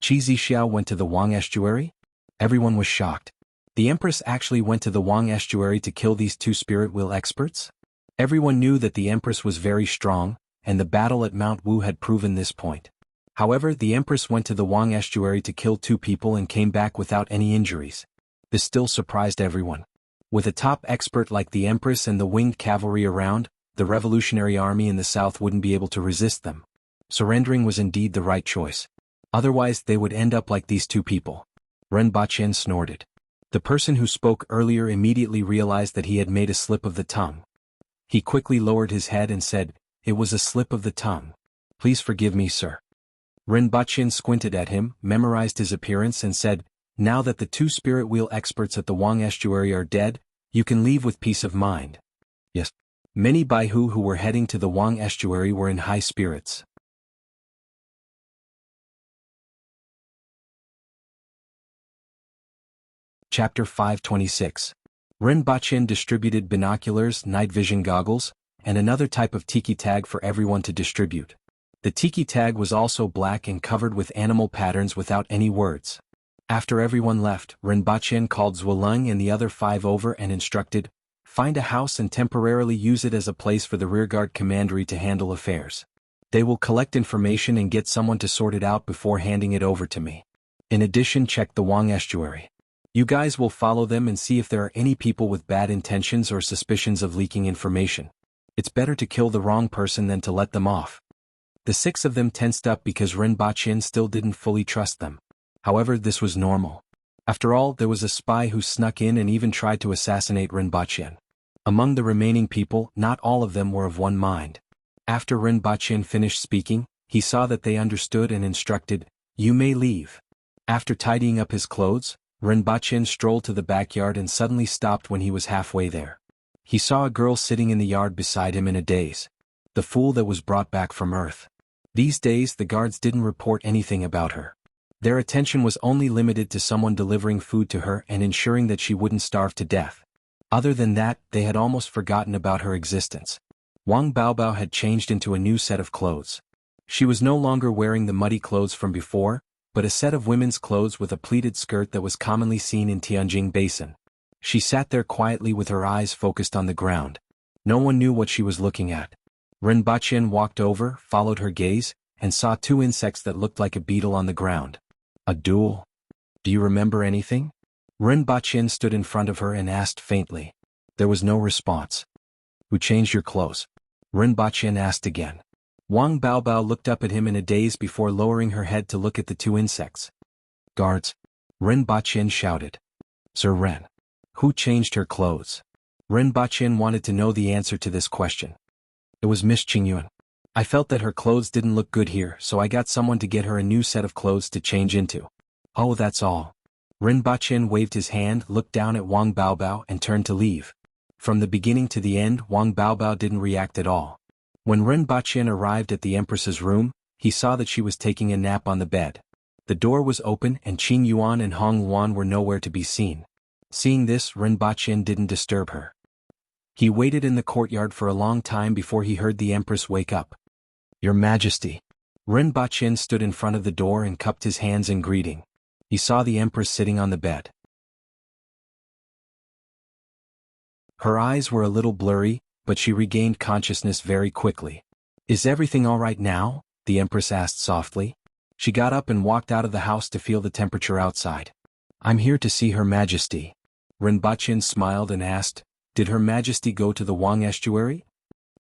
Qi Zixiao went to the Wang estuary? Everyone was shocked. The Empress actually went to the Wang estuary to kill these two spirit wheel experts? Everyone knew that the Empress was very strong, and the battle at Mount Wu had proven this point. However, the Empress went to the Wang estuary to kill two people and came back without any injuries. This still surprised everyone. With a top expert like the Empress and the winged cavalry around, the revolutionary army in the south wouldn't be able to resist them. Surrendering was indeed the right choice. Otherwise they would end up like these two people. Ren Baqin snorted. The person who spoke earlier immediately realized that he had made a slip of the tongue. He quickly lowered his head and said, "It was a slip of the tongue. Please forgive me, sir." Ren Baqin squinted at him, memorized his appearance and said, "Now that the two spirit wheel experts at the Wang estuary are dead, you can leave with peace of mind." Yes. Many Baihu who were heading to the Wang estuary were in high spirits. Chapter 526. Ren Baqin distributed binoculars, night vision goggles, and another type of tiki tag for everyone to distribute. The tiki tag was also black and covered with animal patterns without any words. After everyone left, Ren Baqin called Zhuoleng and the other 5 over and instructed, "Find a house and temporarily use it as a place for the rearguard commandery to handle affairs. They will collect information and get someone to sort it out before handing it over to me. In addition, check the Wang estuary. You guys will follow them and see if there are any people with bad intentions or suspicions of leaking information. It's better to kill the wrong person than to let them off." The 6 of them tensed up because Ren Baqin still didn't fully trust them. However, this was normal. After all, there was a spy who snuck in and even tried to assassinate Ren Baqin. Among the remaining people, not all of them were of one mind. After Ren Baqin finished speaking, he saw that they understood and instructed, "You may leave." After tidying up his clothes, Ren Baqin strolled to the backyard and suddenly stopped when he was halfway there. He saw a girl sitting in the yard beside him in a daze. The fool that was brought back from Earth. These days the guards didn't report anything about her. Their attention was only limited to someone delivering food to her and ensuring that she wouldn't starve to death. Other than that, they had almost forgotten about her existence. Wang Baobao had changed into a new set of clothes. She was no longer wearing the muddy clothes from before, but a set of women's clothes with a pleated skirt that was commonly seen in Tianjin Basin. She sat there quietly with her eyes focused on the ground. No one knew what she was looking at. Ren Baqin walked over, followed her gaze, and saw 2 insects that looked like a beetle on the ground. "A duel? Do you remember anything?" Ren Baqin stood in front of her and asked faintly. There was no response. "Who changed your clothes?" Ren Baqin asked again. Wang Baobao looked up at him in a daze before lowering her head to look at the 2 insects. "Guards!" Ren Baqin shouted. "Sir Ren. Who changed her clothes?" Ren Baqin wanted to know the answer to this question. "It was Miss Qingyuan. I felt that her clothes didn't look good here, so I got someone to get her a new set of clothes to change into." "Oh, that's all." Ren Baqin waved his hand, looked down at Wang Baobao and turned to leave. From the beginning to the end, Wang Baobao didn't react at all. When Ren Baqin arrived at the Empress's room, he saw that she was taking a nap on the bed. The door was open and Qing Yuan and Hong Luan were nowhere to be seen. Seeing this, Ren Baqin didn't disturb her. He waited in the courtyard for a long time before he heard the Empress wake up. "Your Majesty." Ren Baqin stood in front of the door and cupped his hands in greeting. He saw the Empress sitting on the bed. Her eyes were a little blurry, but she regained consciousness very quickly. "Is everything all right now?" the Empress asked softly. She got up and walked out of the house to feel the temperature outside. "I'm here to see Her Majesty." Ren Baqin smiled and asked, "Did Her Majesty go to the Wang estuary?"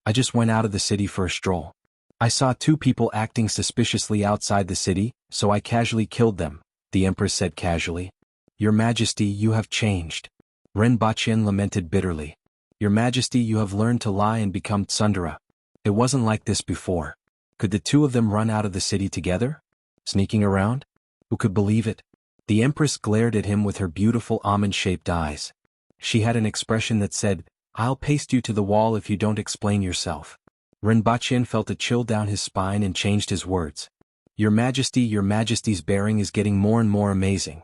"I just went out of the city for a stroll. I saw 2 people acting suspiciously outside the city, so I casually killed them," the Empress said casually. "Your Majesty, you have changed." Ren Baqin lamented bitterly. "Your Majesty, you have learned to lie and become tsundere. It wasn't like this before. Could the 2 of them run out of the city together? Sneaking around? Who could believe it?" The Empress glared at him with her beautiful almond-shaped eyes. She had an expression that said, "I'll paste you to the wall if you don't explain yourself." Ren Baqin felt a chill down his spine and changed his words. Your Majesty's bearing is getting more and more amazing.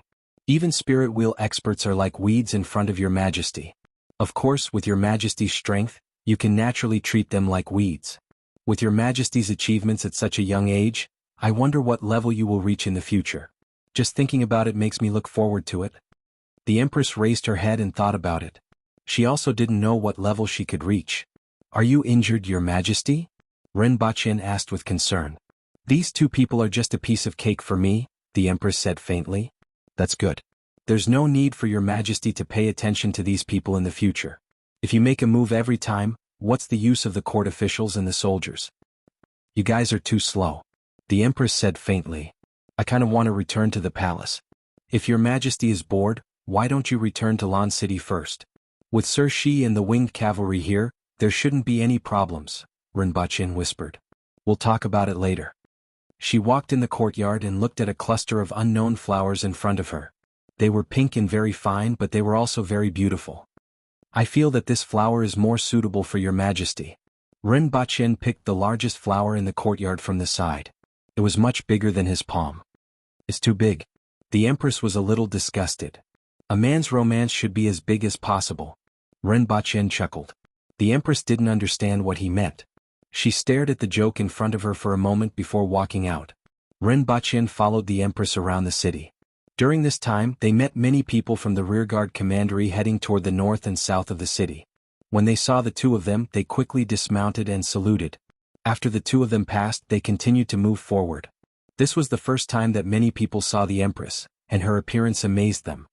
Even spirit wheel experts are like weeds in front of your majesty. Of course, with your majesty's strength, you can naturally treat them like weeds. With your majesty's achievements at such a young age, I wonder what level you will reach in the future. Just thinking about it makes me look forward to it. The Empress raised her head and thought about it. She also didn't know what level she could reach. Are you injured, your majesty? Rinpoche asked with concern. These two people are just a piece of cake for me, the Empress said faintly. That's good. There's no need for your majesty to pay attention to these people in the future. If you make a move every time, what's the use of the court officials and the soldiers? You guys are too slow. The Empress said faintly. I kind of want to return to the palace. If your majesty is bored, why don't you return to Lan City first? With Sir Shi and the winged cavalry here, there shouldn't be any problems, Rinpoche whispered. We'll talk about it later. She walked in the courtyard and looked at a cluster of unknown flowers in front of her. They were pink and very fine, but they were also very beautiful. I feel that this flower is more suitable for your majesty. Rinpoche picked the largest flower in the courtyard from the side. It was much bigger than his palm. It's too big. The Empress was a little disgusted. A man's romance should be as big as possible. Rinpoche chuckled. The Empress didn't understand what he meant. She stared at the joke in front of her for a moment before walking out. Rinpoche followed the Empress around the city. During this time, they met many people from the rearguard commandery heading toward the north and south of the city. When they saw the two of them, they quickly dismounted and saluted. After the two of them passed, they continued to move forward. This was the first time that many people saw the Empress, and her appearance amazed them.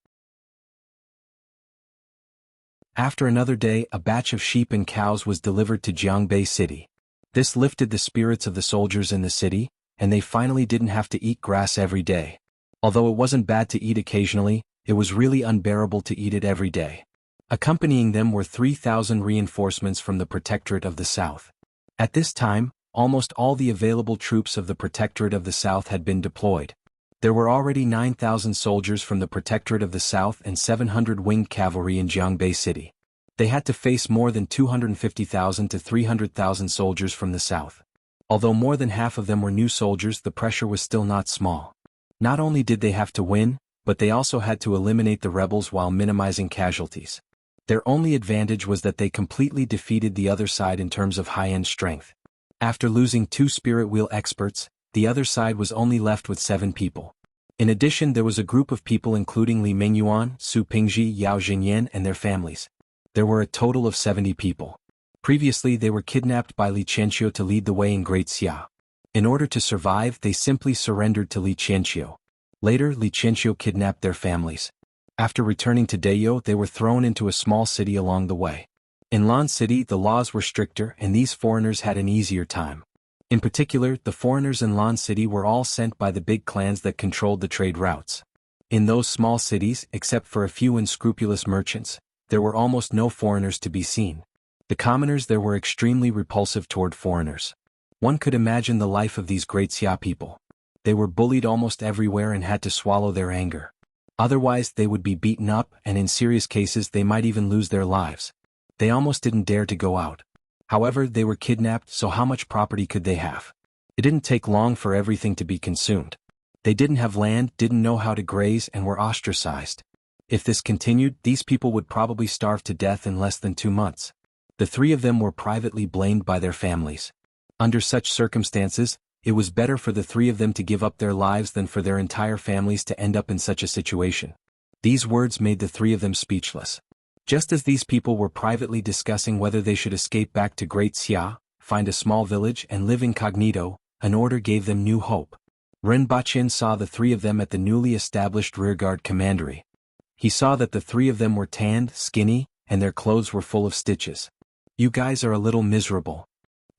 After another day, a batch of sheep and cows was delivered to Jianghu City. This lifted the spirits of the soldiers in the city, and they finally didn't have to eat grass every day. Although it wasn't bad to eat occasionally, it was really unbearable to eat it every day. Accompanying them were 3,000 reinforcements from the Protectorate of the South. At this time, almost all the available troops of the Protectorate of the South had been deployed. There were already 9,000 soldiers from the Protectorate of the South and 700 winged cavalry in Jianghu City. They had to face more than 250,000 to 300,000 soldiers from the south. Although more than half of them were new soldiers, the pressure was still not small. Not only did they have to win, but they also had to eliminate the rebels while minimizing casualties. Their only advantage was that they completely defeated the other side in terms of high-end strength. After losing 2 spirit wheel experts, the other side was only left with 7 people. In addition, there was a group of people including Li Mingyuan, Su Pingji, Yao Jingyan and their families. There were a total of 70 people. Previously they were kidnapped by Li Qianqiu to lead the way in Great Xia. In order to survive, they simply surrendered to Li Qianqiu. Later, Li Qianqiu kidnapped their families. After returning to Deyo, they were thrown into a small city along the way. In Lan City, the laws were stricter and these foreigners had an easier time. In particular, the foreigners in Lan City were all sent by the big clans that controlled the trade routes. In those small cities, except for a few unscrupulous merchants, there were almost no foreigners to be seen. The commoners there were extremely repulsive toward foreigners. One could imagine the life of these Great Xia people. They were bullied almost everywhere and had to swallow their anger. Otherwise, they would be beaten up, and in serious cases they might even lose their lives. They almost didn't dare to go out. However, they were kidnapped, so how much property could they have? It didn't take long for everything to be consumed. They didn't have land, didn't know how to graze, and were ostracized. If this continued, these people would probably starve to death in less than 2 months. The 3 of them were privately blamed by their families. Under such circumstances, it was better for the 3 of them to give up their lives than for their entire families to end up in such a situation. These words made the 3 of them speechless. Just as these people were privately discussing whether they should escape back to Great Xia, find a small village and live incognito, an order gave them new hope. Rinpoche saw the 3 of them at the newly established rearguard commandery. He saw that the 3 of them were tanned, skinny, and their clothes were full of stitches. You guys are a little miserable.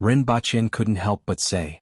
Rinpoche couldn't help but say.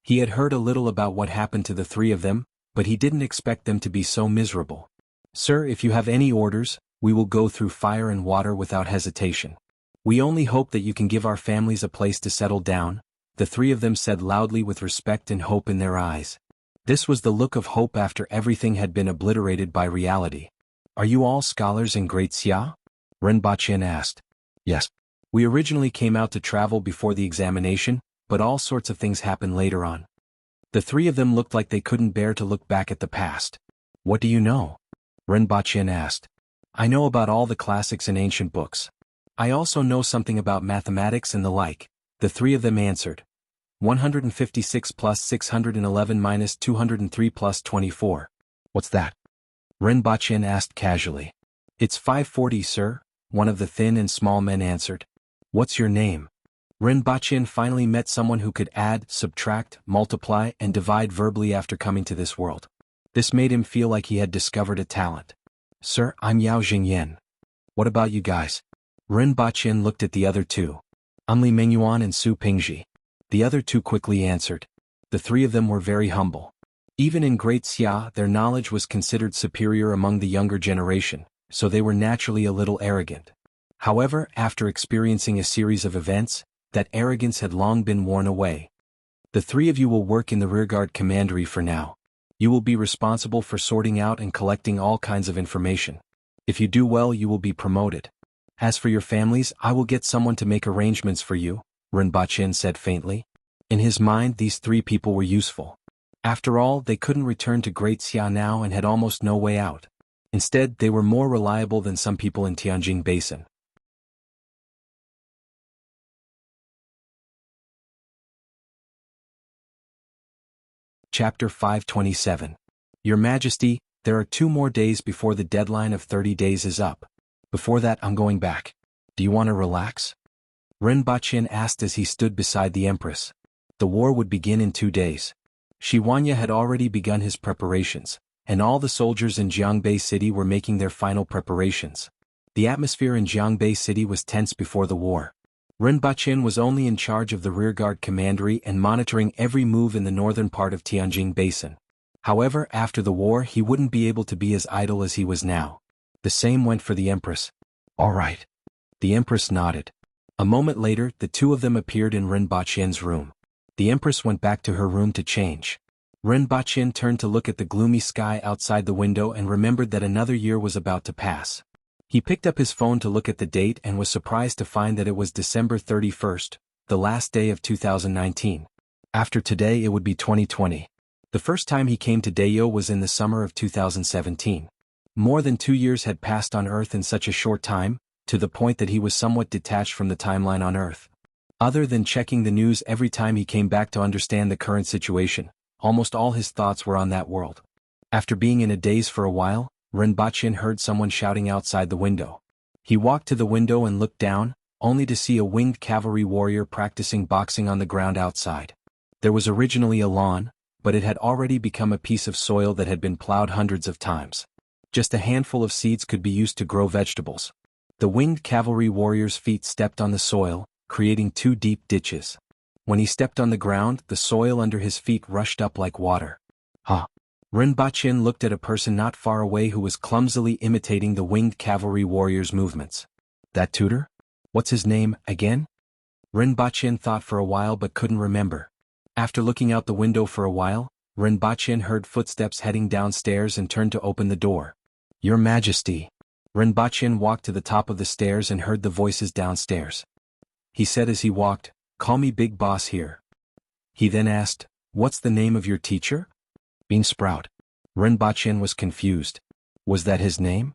He had heard a little about what happened to the 3 of them, but he didn't expect them to be so miserable. Sir, if you have any orders, we will go through fire and water without hesitation. We only hope that you can give our families a place to settle down, the 3 of them said loudly with respect and hope in their eyes. This was the look of hope after everything had been obliterated by reality. Are you all scholars in Great Xia? Rinpoche asked. Yes. We originally came out to travel before the examination, but all sorts of things happen later on. The three of them looked like they couldn't bear to look back at the past. What do you know? Rinpoche asked. I know about all the classics and ancient books. I also know something about mathematics and the like, the three of them answered. 156 plus 611 minus 203 plus 24. What's that? Rinpoche asked casually. It's 540, sir, one of the thin and small men answered. What's your name? Rinpoche finally met someone who could add, subtract, multiply, and divide verbally after coming to this world. This made him feel like he had discovered a talent. Sir, I'm Yao Jingyan. What about you guys? Rinpoche looked at the other two. I'm Li Mengyuan and Su Pingji. The other two quickly answered. The three of them were very humble. Even in Great Xia, their knowledge was considered superior among the younger generation, so they were naturally a little arrogant. However, after experiencing a series of events, that arrogance had long been worn away. The three of you will work in the rearguard commandery for now. You will be responsible for sorting out and collecting all kinds of information. If you do well, you will be promoted. As for your families, I will get someone to make arrangements for you, Rinpoche said faintly. In his mind, these three people were useful. After all, they couldn't return to Great Xia now and had almost no way out. Instead, they were more reliable than some people in Tianjin Basin. Chapter 527. Your Majesty, there are 2 more days before the deadline of 30 days is up. Before that, I'm going back. Do you want to relax? Rinpoche asked as he stood beside the Empress. The war would begin in 2 days. Shiwanya had already begun his preparations, and all the soldiers in Jianghu City were making their final preparations. The atmosphere in Jianghu City was tense before the war. Rinpoche was only in charge of the rearguard commandery and monitoring every move in the northern part of Tianjin Basin. However, after the war he wouldn't be able to be as idle as he was now. The same went for the Empress. All right. The Empress nodded. A moment later, the two of them appeared in Rinpoche's room. The Empress went back to her room to change. Rinpoche turned to look at the gloomy sky outside the window and remembered that another year was about to pass. He picked up his phone to look at the date and was surprised to find that it was December 31st, the last day of 2019. After today it would be 2020. The first time he came to Dayo was in the summer of 2017. More than 2 years had passed on Earth in such a short time, to the point that he was somewhat detached from the timeline on Earth. Other than checking the news every time he came back to understand the current situation, almost all his thoughts were on that world. After being in a daze for a while, Rinpoche heard someone shouting outside the window. He walked to the window and looked down, only to see a winged cavalry warrior practicing boxing on the ground outside. There was originally a lawn, but it had already become a piece of soil that had been plowed hundreds of times. Just a handful of seeds could be used to grow vegetables. The winged cavalry warrior's feet stepped on the soil, creating 2 deep ditches. When he stepped on the ground, the soil under his feet rushed up like water. Huh. Rinpoche looked at a person not far away who was clumsily imitating the winged cavalry warrior's movements. That tutor? What's his name, again? Rinpoche thought for a while but couldn't remember. After looking out the window for a while, Rinpoche heard footsteps heading downstairs and turned to open the door. Your Majesty. Rinpoche walked to the top of the stairs and heard the voices downstairs. He said as he walked, "Call me Big Boss here." He then asked, "What's the name of your teacher?" Bean Sprout. Rinpoche was confused. Was that his name?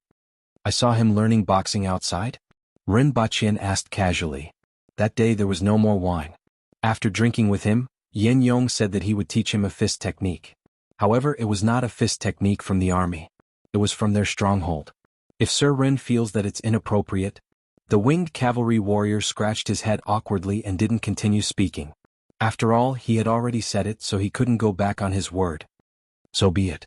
I saw him learning boxing outside? Rinpoche asked casually. That day there was no more wine. After drinking with him, Yen Yong said that he would teach him a fist technique. However, it was not a fist technique from the army. It was from their stronghold. If Sir Rin feels that it's inappropriate... The winged cavalry warrior scratched his head awkwardly and didn't continue speaking. After all, he had already said it, so he couldn't go back on his word. So be it.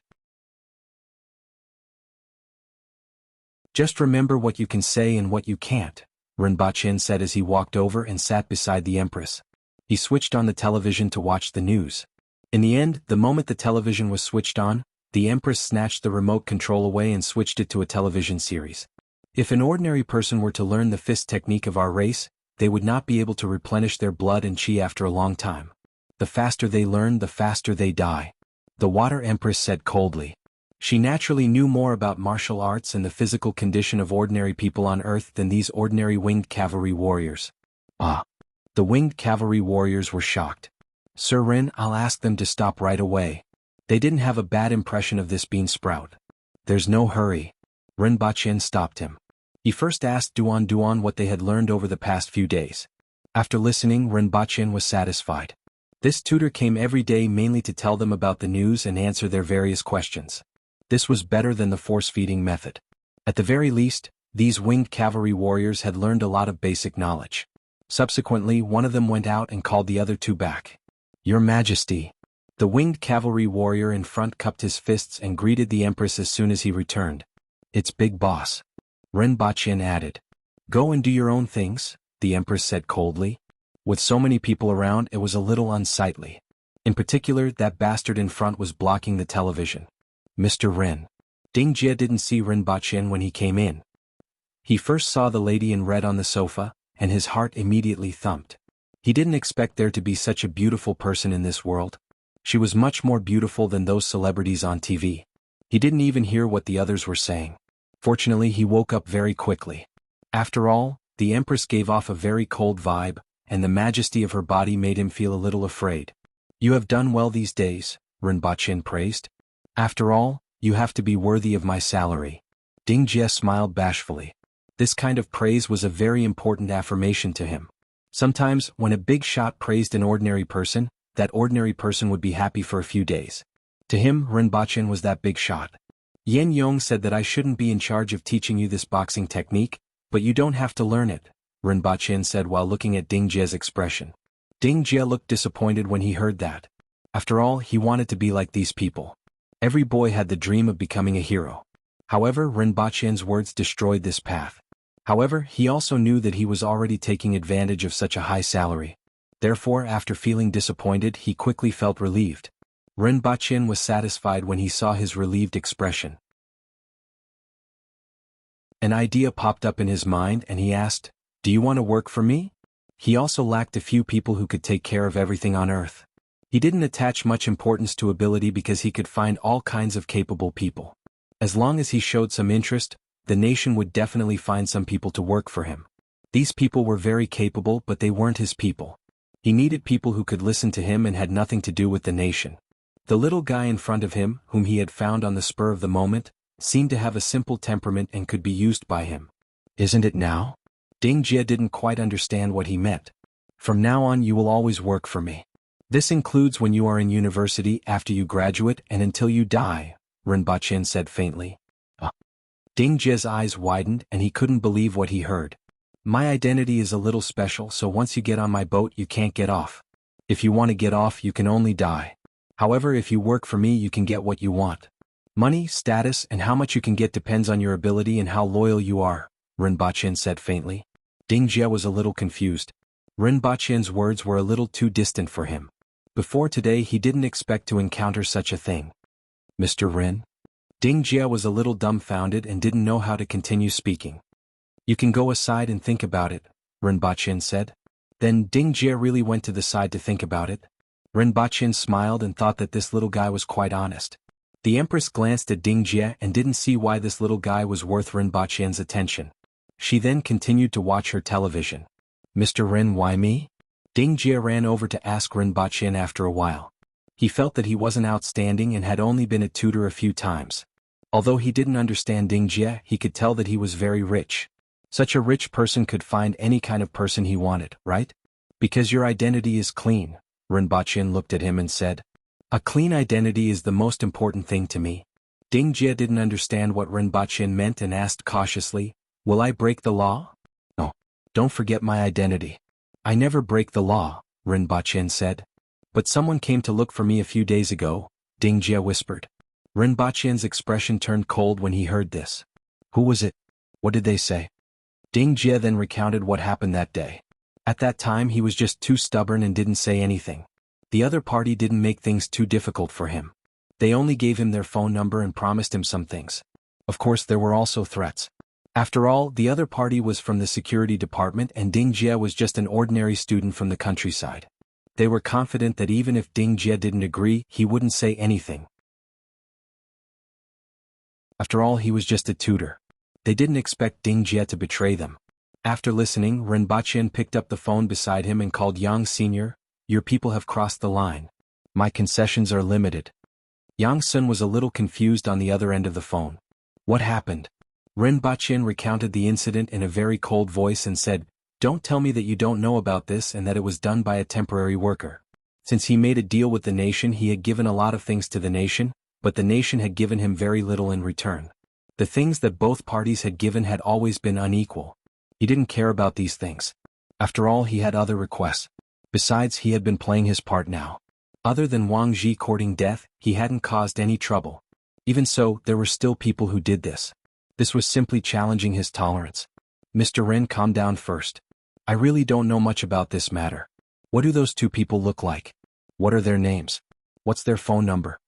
Just remember what you can say and what you can't, Rinpoche said as he walked over and sat beside the Empress. He switched on the television to watch the news. In the end, the moment the television was switched on, the Empress snatched the remote control away and switched it to a television series. If an ordinary person were to learn the fist technique of our race, they would not be able to replenish their blood and chi after a long time. The faster they learn, the faster they die. The Water Empress said coldly. She naturally knew more about martial arts and the physical condition of ordinary people on Earth than these ordinary winged cavalry warriors. Ah. The winged cavalry warriors were shocked. Sir Ren, I'll ask them to stop right away. They didn't have a bad impression of this bean sprout. There's no hurry. Ren Baqin stopped him. He first asked Duan what they had learned over the past few days. After listening, Ren Baqin was satisfied. This tutor came every day mainly to tell them about the news and answer their various questions. This was better than the force-feeding method. At the very least, these winged cavalry warriors had learned a lot of basic knowledge. Subsequently, one of them went out and called the other two back. Your Majesty. The winged cavalry warrior in front cupped his fists and greeted the Empress as soon as he returned. It's Big Boss. Ren Baqin added. Go and do your own things, the Empress said coldly. With so many people around, it was a little unsightly. In particular, that bastard in front was blocking the television. Mr. Ren. Ding Jie didn't see Ren Baqin when he came in. He first saw the lady in red on the sofa, and his heart immediately thumped. He didn't expect there to be such a beautiful person in this world. She was much more beautiful than those celebrities on TV. He didn't even hear what the others were saying. Fortunately, he woke up very quickly. After all, the Empress gave off a very cold vibe, and the majesty of her body made him feel a little afraid. You have done well these days, Ren Baqin praised. After all, you have to be worthy of my salary. Ding Jie smiled bashfully. This kind of praise was a very important affirmation to him. Sometimes, when a big shot praised an ordinary person, that ordinary person would be happy for a few days. To him, Ren Baqin was that big shot. Yan Yong said that I shouldn't be in charge of teaching you this boxing technique, but you don't have to learn it, Ren Baqin said while looking at Ding Jie's expression. Ding Jie looked disappointed when he heard that. After all, he wanted to be like these people. Every boy had the dream of becoming a hero. However, Ren Baqin's words destroyed this path. However, he also knew that he was already taking advantage of such a high salary. Therefore, after feeling disappointed, he quickly felt relieved. Ren Baqin was satisfied when he saw his relieved expression. An idea popped up in his mind and he asked, Do you want to work for me? He also lacked a few people who could take care of everything on Earth. He didn't attach much importance to ability because he could find all kinds of capable people. As long as he showed some interest, the nation would definitely find some people to work for him. These people were very capable, but they weren't his people. He needed people who could listen to him and had nothing to do with the nation. The little guy in front of him, whom he had found on the spur of the moment, seemed to have a simple temperament and could be used by him. Isn't it now? Ding Jie didn't quite understand what he meant. From now on you will always work for me. This includes when you are in university, after you graduate, and until you die, Ren Baqin said faintly. Ding Jie's eyes widened and he couldn't believe what he heard. My identity is a little special, so once you get on my boat you can't get off. If you want to get off you can only die. However, if you work for me you can get what you want. Money, status, and how much you can get depends on your ability and how loyal you are, Ren Baqin said faintly. Ding Jie was a little confused. Ren Baqin's words were a little too distant for him. Before today he didn't expect to encounter such a thing. Mr. Ren? Ding Jie was a little dumbfounded and didn't know how to continue speaking. You can go aside and think about it, Ren Baqin said. Then Ding Jie really went to the side to think about it. Ren Baqin smiled and thought that this little guy was quite honest. The Empress glanced at Ding Jie and didn't see why this little guy was worth Ren Baqin's attention. She then continued to watch her television. Mr. Ren, why me? Ding Jie ran over to ask Ren Baqin after a while. He felt that he wasn't outstanding and had only been a tutor a few times. Although he didn't understand Ding Jie, he could tell that he was very rich. Such a rich person could find any kind of person he wanted, right? Because your identity is clean, Ren Baqin looked at him and said. A clean identity is the most important thing to me. Ding Jie didn't understand what Ren Baqin meant and asked cautiously, Will I break the law? No. Don't forget my identity. I never break the law, Ren Baqin said. But someone came to look for me a few days ago, Ding Jie whispered. Ren Baqin's expression turned cold when he heard this. Who was it? What did they say? Ding Jie then recounted what happened that day. At that time he was just too stubborn and didn't say anything. The other party didn't make things too difficult for him. They only gave him their phone number and promised him some things. Of course there were also threats. After all, the other party was from the security department and Ding Jie was just an ordinary student from the countryside. They were confident that even if Ding Jie didn't agree, he wouldn't say anything. After all, he was just a tutor. They didn't expect Ding Jie to betray them. After listening, Ren Baqin picked up the phone beside him and called Yang Sr., Your people have crossed the line. My concessions are limited. Yang Sun was a little confused on the other end of the phone. What happened? Rinpoche recounted the incident in a very cold voice and said, "Don't tell me that you don't know about this and that it was done by a temporary worker. Since he made a deal with the nation, he had given a lot of things to the nation, but the nation had given him very little in return. The things that both parties had given had always been unequal. He didn't care about these things. After all, he had other requests. Besides, he had been playing his part now. Other than Wang Ji courting death, he hadn't caused any trouble. Even so, there were still people who did this. This was simply challenging his tolerance." Mr. Ren, calm down first. I really don't know much about this matter. What do those two people look like? What are their names? What's their phone number?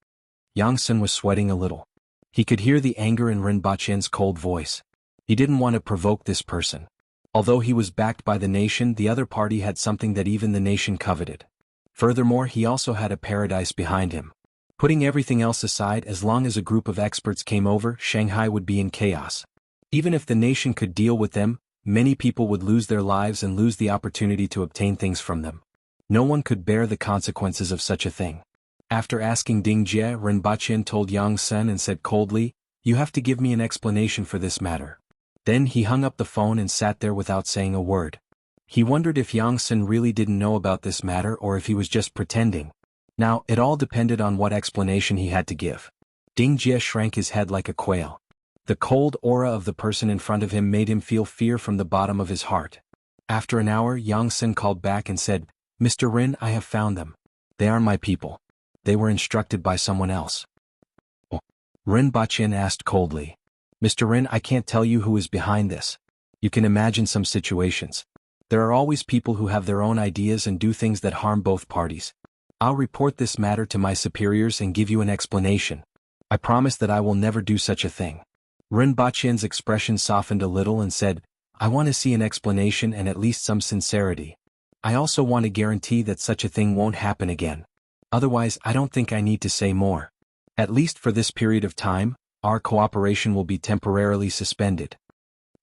Yang Sun was sweating a little. He could hear the anger in Rinpoche's cold voice. He didn't want to provoke this person. Although he was backed by the nation, the other party had something that even the nation coveted. Furthermore, he also had a paradise behind him. Putting everything else aside, as long as a group of experts came over, Shanghai would be in chaos. Even if the nation could deal with them, many people would lose their lives and lose the opportunity to obtain things from them. No one could bear the consequences of such a thing. After asking Ding Jie, Rinpoche told Yang Sun and said coldly, "You have to give me an explanation for this matter." Then he hung up the phone and sat there without saying a word. He wondered if Yang Sun really didn't know about this matter or if he was just pretending. Now, it all depended on what explanation he had to give. Ding Jie shrank his head like a quail. The cold aura of the person in front of him made him feel fear from the bottom of his heart. After an hour, Yang Sun called back and said, "Mr. Rin, I have found them. They are my people. They were instructed by someone else." Oh. Rinpoche asked coldly. "Mr. Rin, I can't tell you who is behind this. You can imagine some situations. There are always people who have their own ideas and do things that harm both parties. I'll report this matter to my superiors and give you an explanation. I promise that I will never do such a thing." Rinpoche's expression softened a little and said, "I want to see an explanation and at least some sincerity. I also want a guarantee that such a thing won't happen again. Otherwise, I don't think I need to say more. At least for this period of time, our cooperation will be temporarily suspended."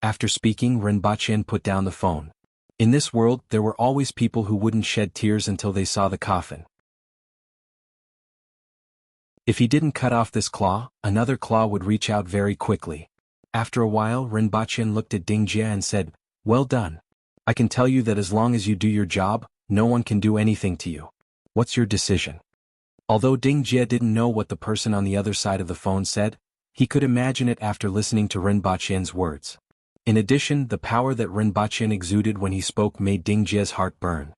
After speaking, Rinpoche put down the phone. In this world, there were always people who wouldn't shed tears until they saw the coffin. If he didn't cut off this claw, another claw would reach out very quickly. After a while, Rinpoche looked at Ding Jie and said, "Well done. I can tell you that as long as you do your job, no one can do anything to you. What's your decision?" Although Ding Jie didn't know what the person on the other side of the phone said, he could imagine it after listening to Rinpoche's words. In addition, the power that Rinpoche exuded when he spoke made Ding Jie's heart burn.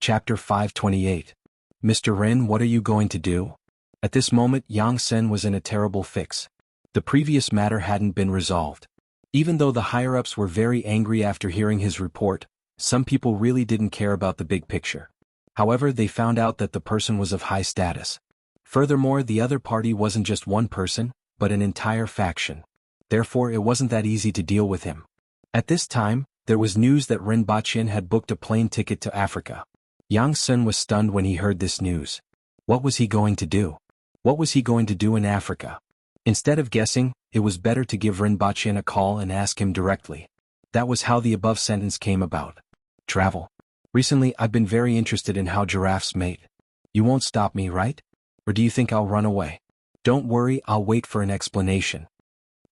Chapter 528. Mr. Rin, what are you going to do? At this moment, Yang Sun was in a terrible fix. The previous matter hadn't been resolved. Even though the higher-ups were very angry after hearing his report, some people really didn't care about the big picture. However, they found out that the person was of high status. Furthermore, the other party wasn't just one person, but an entire faction. Therefore, it wasn't that easy to deal with him. At this time, there was news that Rinpoche had booked a plane ticket to Africa. Yang Sun was stunned when he heard this news. What was he going to do? What was he going to do in Africa? Instead of guessing, it was better to give Rinpoche a call and ask him directly. That was how the above sentence came about. Travel. Recently, I've been very interested in how giraffes mate. You won't stop me, right? Or do you think I'll run away? Don't worry, I'll wait for an explanation.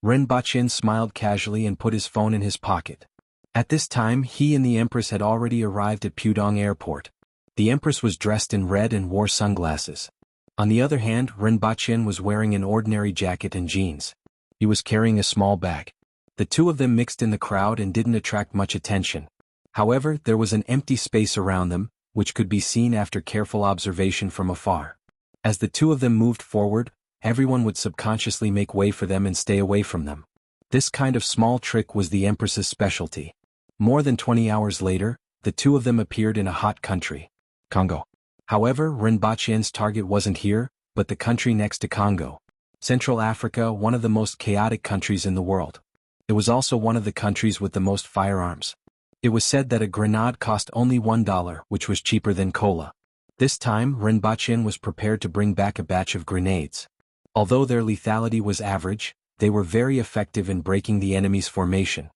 Rinpoche smiled casually and put his phone in his pocket. At this time, he and the Empress had already arrived at Pudong Airport. The Empress was dressed in red and wore sunglasses. On the other hand, Rinpoche was wearing an ordinary jacket and jeans. He was carrying a small bag. The two of them mixed in the crowd and didn't attract much attention. However, there was an empty space around them, which could be seen after careful observation from afar. As the two of them moved forward, everyone would subconsciously make way for them and stay away from them. This kind of small trick was the Empress's specialty. More than 20 hours later, the two of them appeared in a hot country, Congo. However, Rinpoche's target wasn't here, but the country next to Congo. Central Africa, one of the most chaotic countries in the world. It was also one of the countries with the most firearms. It was said that a grenade cost only $1, which was cheaper than cola. This time, Rinpoche was prepared to bring back a batch of grenades. Although their lethality was average, they were very effective in breaking the enemy's formation.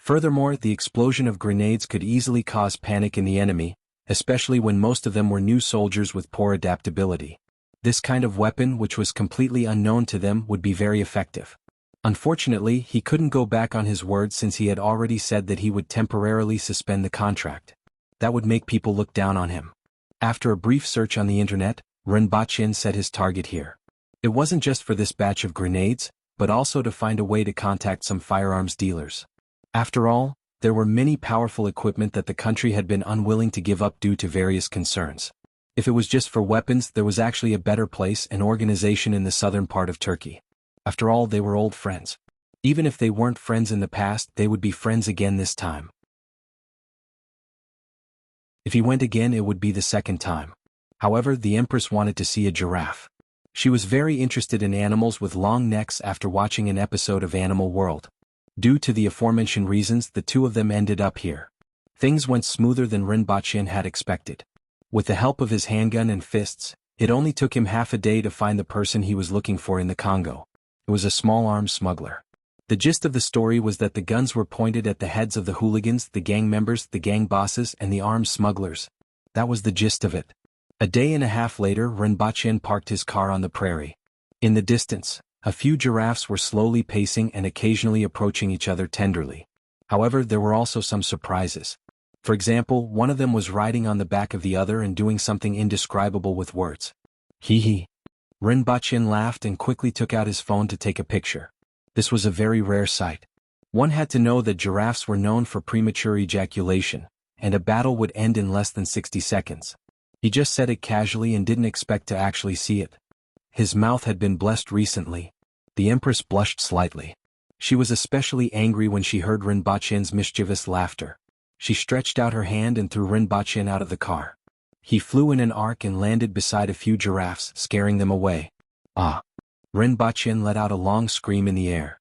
Furthermore, the explosion of grenades could easily cause panic in the enemy, especially when most of them were new soldiers with poor adaptability. This kind of weapon, which was completely unknown to them, would be very effective. Unfortunately, he couldn't go back on his word since he had already said that he would temporarily suspend the contract. That would make people look down on him. After a brief search on the internet, Rinpoche set his target here. It wasn't just for this batch of grenades, but also to find a way to contact some firearms dealers. After all, there were many powerful equipment that the country had been unwilling to give up due to various concerns. If it was just for weapons, there was actually a better place, an organization in the southern part of Turkey. After all, they were old friends. Even if they weren't friends in the past, they would be friends again this time. If he went again, it would be the second time. However, the Empress wanted to see a giraffe. She was very interested in animals with long necks after watching an episode of Animal World. Due to the aforementioned reasons, the two of them ended up here. Things went smoother than Rinpoche had expected. With the help of his handgun and fists, it only took him half a day to find the person he was looking for in the Congo. It was a small arms smuggler. The gist of the story was that the guns were pointed at the heads of the hooligans, the gang members, the gang bosses, and the arms smugglers. That was the gist of it. A day and a half later, Rinpoche parked his car on the prairie. In the distance, a few giraffes were slowly pacing and occasionally approaching each other tenderly. However, there were also some surprises. For example, one of them was riding on the back of the other and doing something indescribable with words. Hee hee. Rinpoche laughed and quickly took out his phone to take a picture. This was a very rare sight. One had to know that giraffes were known for premature ejaculation, and a battle would end in less than 60 seconds. He just said it casually and didn't expect to actually see it. His mouth had been blessed recently. The Empress blushed slightly. She was especially angry when she heard Rinpoche's mischievous laughter. She stretched out her hand and threw Rinpoche out of the car. He flew in an arc and landed beside a few giraffes, scaring them away. Ah! Rinpoche let out a long scream in the air.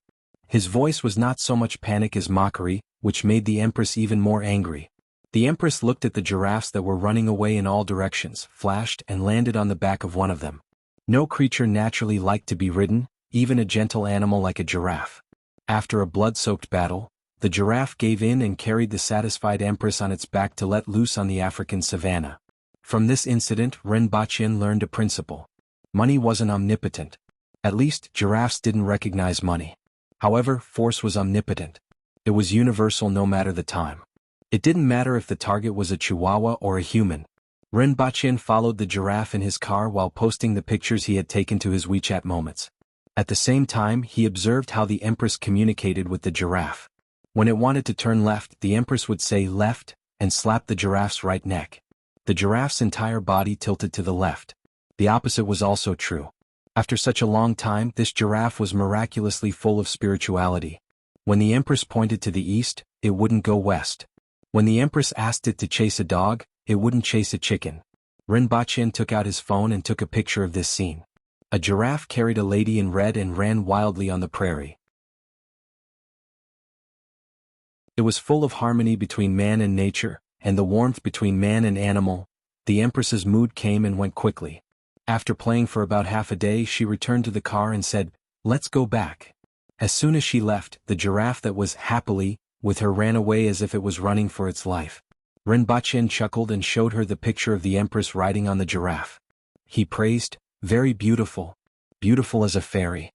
His voice was not so much panic as mockery, which made the Empress even more angry. The Empress looked at the giraffes that were running away in all directions, flashed, and landed on the back of one of them. No creature naturally liked to be ridden, even a gentle animal like a giraffe. After a blood-soaked battle, the giraffe gave in and carried the satisfied Empress on its back to let loose on the African savanna. From this incident, Rinpoche learned a principle. Money wasn't omnipotent. At least, giraffes didn't recognize money. However, force was omnipotent. It was universal no matter the time. It didn't matter if the target was a chihuahua or a human. Rinpoche followed the giraffe in his car while posting the pictures he had taken to his WeChat moments. At the same time, he observed how the Empress communicated with the giraffe. When it wanted to turn left, the Empress would say left, and slap the giraffe's right neck. The giraffe's entire body tilted to the left. The opposite was also true. After such a long time, this giraffe was miraculously full of spirituality. When the Empress pointed to the east, it wouldn't go west. When the Empress asked it to chase a dog, it wouldn't chase a chicken. Rinpoche took out his phone and took a picture of this scene. A giraffe carried a lady in red and ran wildly on the prairie. It was full of harmony between man and nature, and the warmth between man and animal. The Empress's mood came and went quickly. After playing for about half a day, she returned to the car and said, "Let's go back." As soon as she left, the giraffe that was happily with her ran away as if it was running for its life. Rinpoche chuckled and showed her the picture of the Empress riding on the giraffe. He praised, "Very beautiful. Beautiful as a fairy."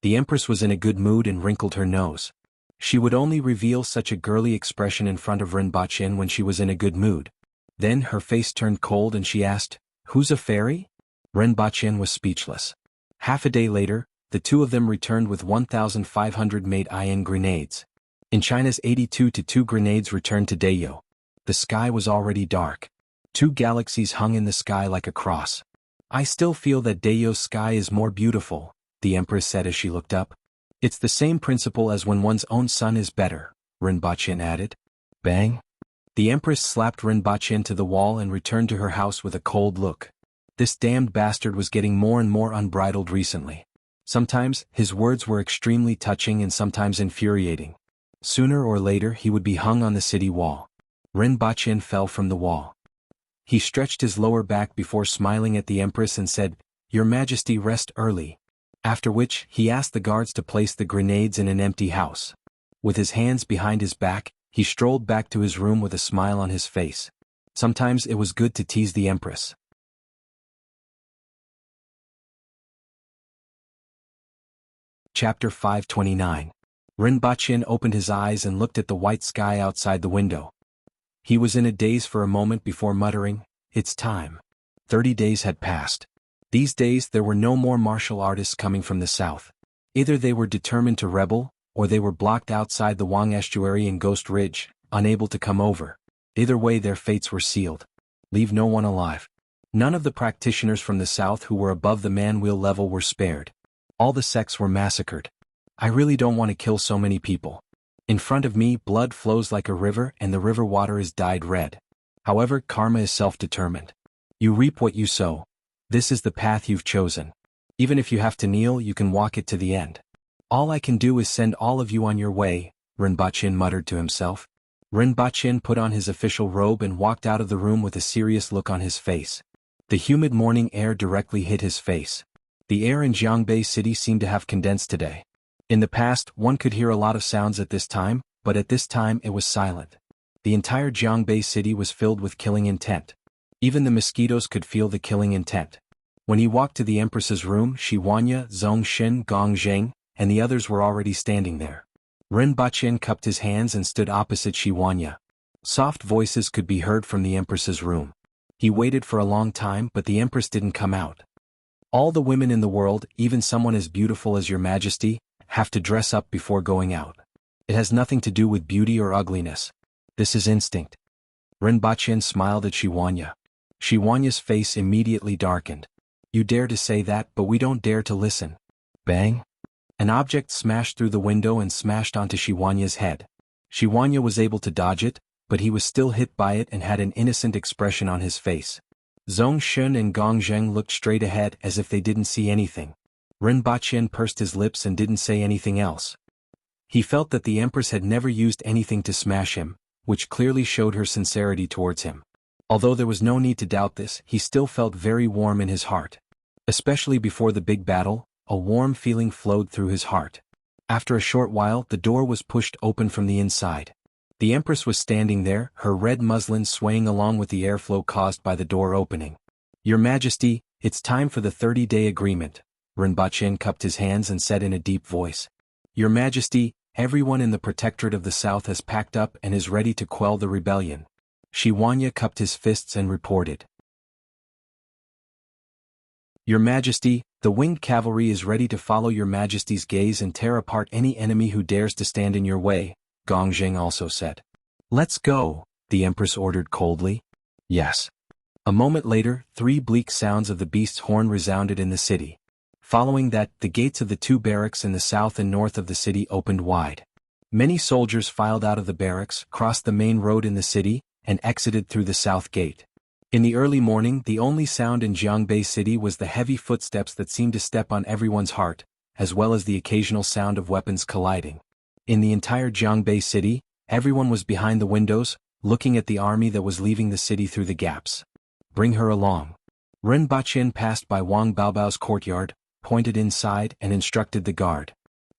The Empress was in a good mood and wrinkled her nose. She would only reveal such a girly expression in front of Rinpoche when she was in a good mood. Then her face turned cold and she asked, "Who's a fairy?" Rinpoche was speechless. Half a day later, the two of them returned with 1,500 made iron grenades. In China's 82-2 grenades returned to Dayo. The sky was already dark. Two galaxies hung in the sky like a cross. "I still feel that Dayo's sky is more beautiful," the Empress said as she looked up. "It's the same principle as when one's own sun is better," Rinpoche added. Bang! The Empress slapped Rinpoche to the wall and returned to her house with a cold look. This damned bastard was getting more and more unbridled recently. Sometimes, his words were extremely touching and sometimes infuriating. Sooner or later he would be hung on the city wall. Rinpoche fell from the wall. He stretched his lower back before smiling at the Empress and said, "Your Majesty, rest early." After which, he asked the guards to place the grenades in an empty house. With his hands behind his back, he strolled back to his room with a smile on his face. Sometimes it was good to tease the Empress. Chapter 529. Rinpoche opened his eyes and looked at the white sky outside the window. He was in a daze for a moment before muttering, "It's time." 30 days had passed. These days there were no more martial artists coming from the south. Either they were determined to rebel, or they were blocked outside the Wang estuary in Ghost Ridge, unable to come over. Either way their fates were sealed. Leave no one alive. None of the practitioners from the south who were above the man-wheel level were spared. All the sects were massacred. I really don't want to kill so many people. In front of me blood flows like a river and the river water is dyed red. However, karma is self-determined. You reap what you sow. This is the path you've chosen. Even if you have to kneel, you can walk it to the end. All I can do is send all of you on your way, Rinpoche muttered to himself. Rinpoche put on his official robe and walked out of the room with a serious look on his face. The humid morning air directly hit his face. The air in Jianghu city seemed to have condensed today. In the past, one could hear a lot of sounds at this time, but at this time it was silent. The entire Jianghu city was filled with killing intent. Even the mosquitoes could feel the killing intent. When he walked to the Empress's room, Shi Huanya, Zhongxin, Gongzheng, and the others were already standing there. Rinpoche cupped his hands and stood opposite Shi Huanya. Soft voices could be heard from the Empress's room. He waited for a long time, but the Empress didn't come out. All the women in the world, even someone as beautiful as your Majesty, have to dress up before going out. It has nothing to do with beauty or ugliness. This is instinct. Rinpoche smiled at Shi Huanya. Shi Huanya's face immediately darkened. You dare to say that, but we don't dare to listen. Bang! An object smashed through the window and smashed onto Shi Huanya's head. Shi Huanya was able to dodge it, but he was still hit by it and had an innocent expression on his face. Zhongxin and Gongzheng looked straight ahead as if they didn't see anything. Rinpoche pursed his lips and didn't say anything else. He felt that the Empress had never used anything to smash him, which clearly showed her sincerity towards him. Although there was no need to doubt this, he still felt very warm in his heart. Especially before the big battle, a warm feeling flowed through his heart. After a short while, the door was pushed open from the inside. The Empress was standing there, her red muslin swaying along with the airflow caused by the door opening. Your Majesty, it's time for the 30-day agreement. Rinpoche cupped his hands and said in a deep voice. Your Majesty, everyone in the Protectorate of the South has packed up and is ready to quell the rebellion. Shi Huanya cupped his fists and reported. Your Majesty, the winged cavalry is ready to follow your Majesty's gaze and tear apart any enemy who dares to stand in your way, Gongzheng also said. Let's go, the Empress ordered coldly. Yes. A moment later, 3 bleak sounds of the beast's horn resounded in the city. Following that, the gates of the 2 barracks in the south and north of the city opened wide. Many soldiers filed out of the barracks, crossed the main road in the city, and exited through the south gate. In the early morning, the only sound in Jianghu city was the heavy footsteps that seemed to step on everyone's heart, as well as the occasional sound of weapons colliding. In the entire Jianghu city, everyone was behind the windows, looking at the army that was leaving the city through the gaps. Bring her along. Rinpoche passed by Wang Baobao's courtyard, pointed inside and instructed the guard.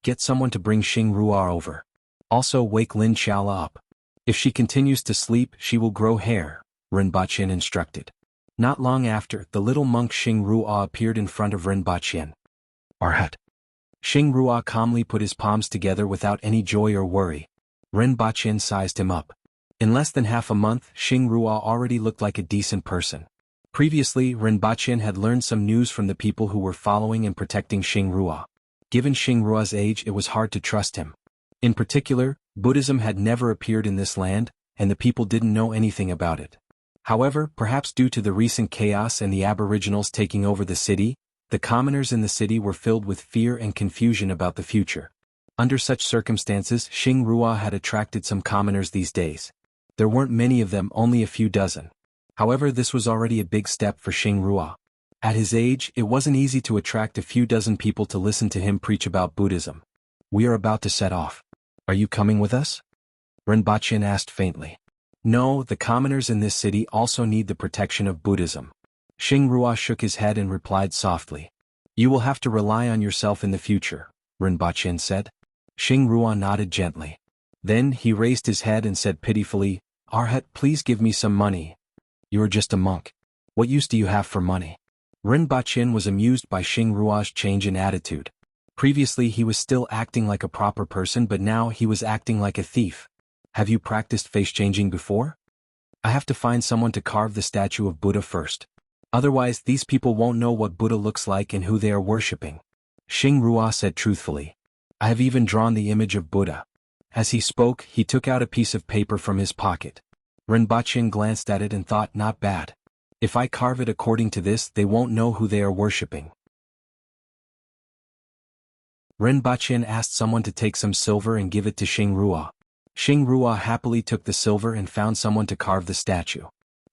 Get someone to bring Xing Ruo over. Also wake Lin Xiaola up. If she continues to sleep, she will grow hair, Rinpoche instructed. Not long after, the little monk Xing Ruo appeared in front of Rinpoche. Arhat. Xing Ruo calmly put his palms together without any joy or worry. Rinpoche sized him up. In less than half a month, Xing Ruo already looked like a decent person. Previously, Rinpoche had learned some news from the people who were following and protecting Xing Ruo. Given Xing Ruo's age, it was hard to trust him. In particular, Buddhism had never appeared in this land, and the people didn't know anything about it. However, perhaps due to the recent chaos and the aboriginals taking over the city, the commoners in the city were filled with fear and confusion about the future. Under such circumstances, Xing Ruo had attracted some commoners these days. There weren't many of them, only a few dozen. However, this was already a big step for Xing Ruo. At his age, it wasn't easy to attract a few dozen people to listen to him preach about Buddhism. We are about to set off. Are you coming with us? Rinpoche asked faintly. No, the commoners in this city also need the protection of Buddhism. Xing Ruo shook his head and replied softly. You will have to rely on yourself in the future, Rinpoche said. Xing Ruo nodded gently. Then he raised his head and said pitifully, "Arhat, please give me some money. You are just a monk. What use do you have for money?" Rinpoche was amused by Xing Rua's change in attitude. Previously he was still acting like a proper person, but now he was acting like a thief. "Have you practiced face changing before? I have to find someone to carve the statue of Buddha first. Otherwise these people won't know what Buddha looks like and who they are worshipping." Xing Rua said truthfully, "I have even drawn the image of Buddha." As he spoke, he took out a piece of paper from his pocket. Rinpoche glanced at it and thought, "Not bad. If I carve it according to this, they won't know who they are worshipping." Rinpoche asked someone to take some silver and give it to Xing Rua. Xing Rua happily took the silver and found someone to carve the statue.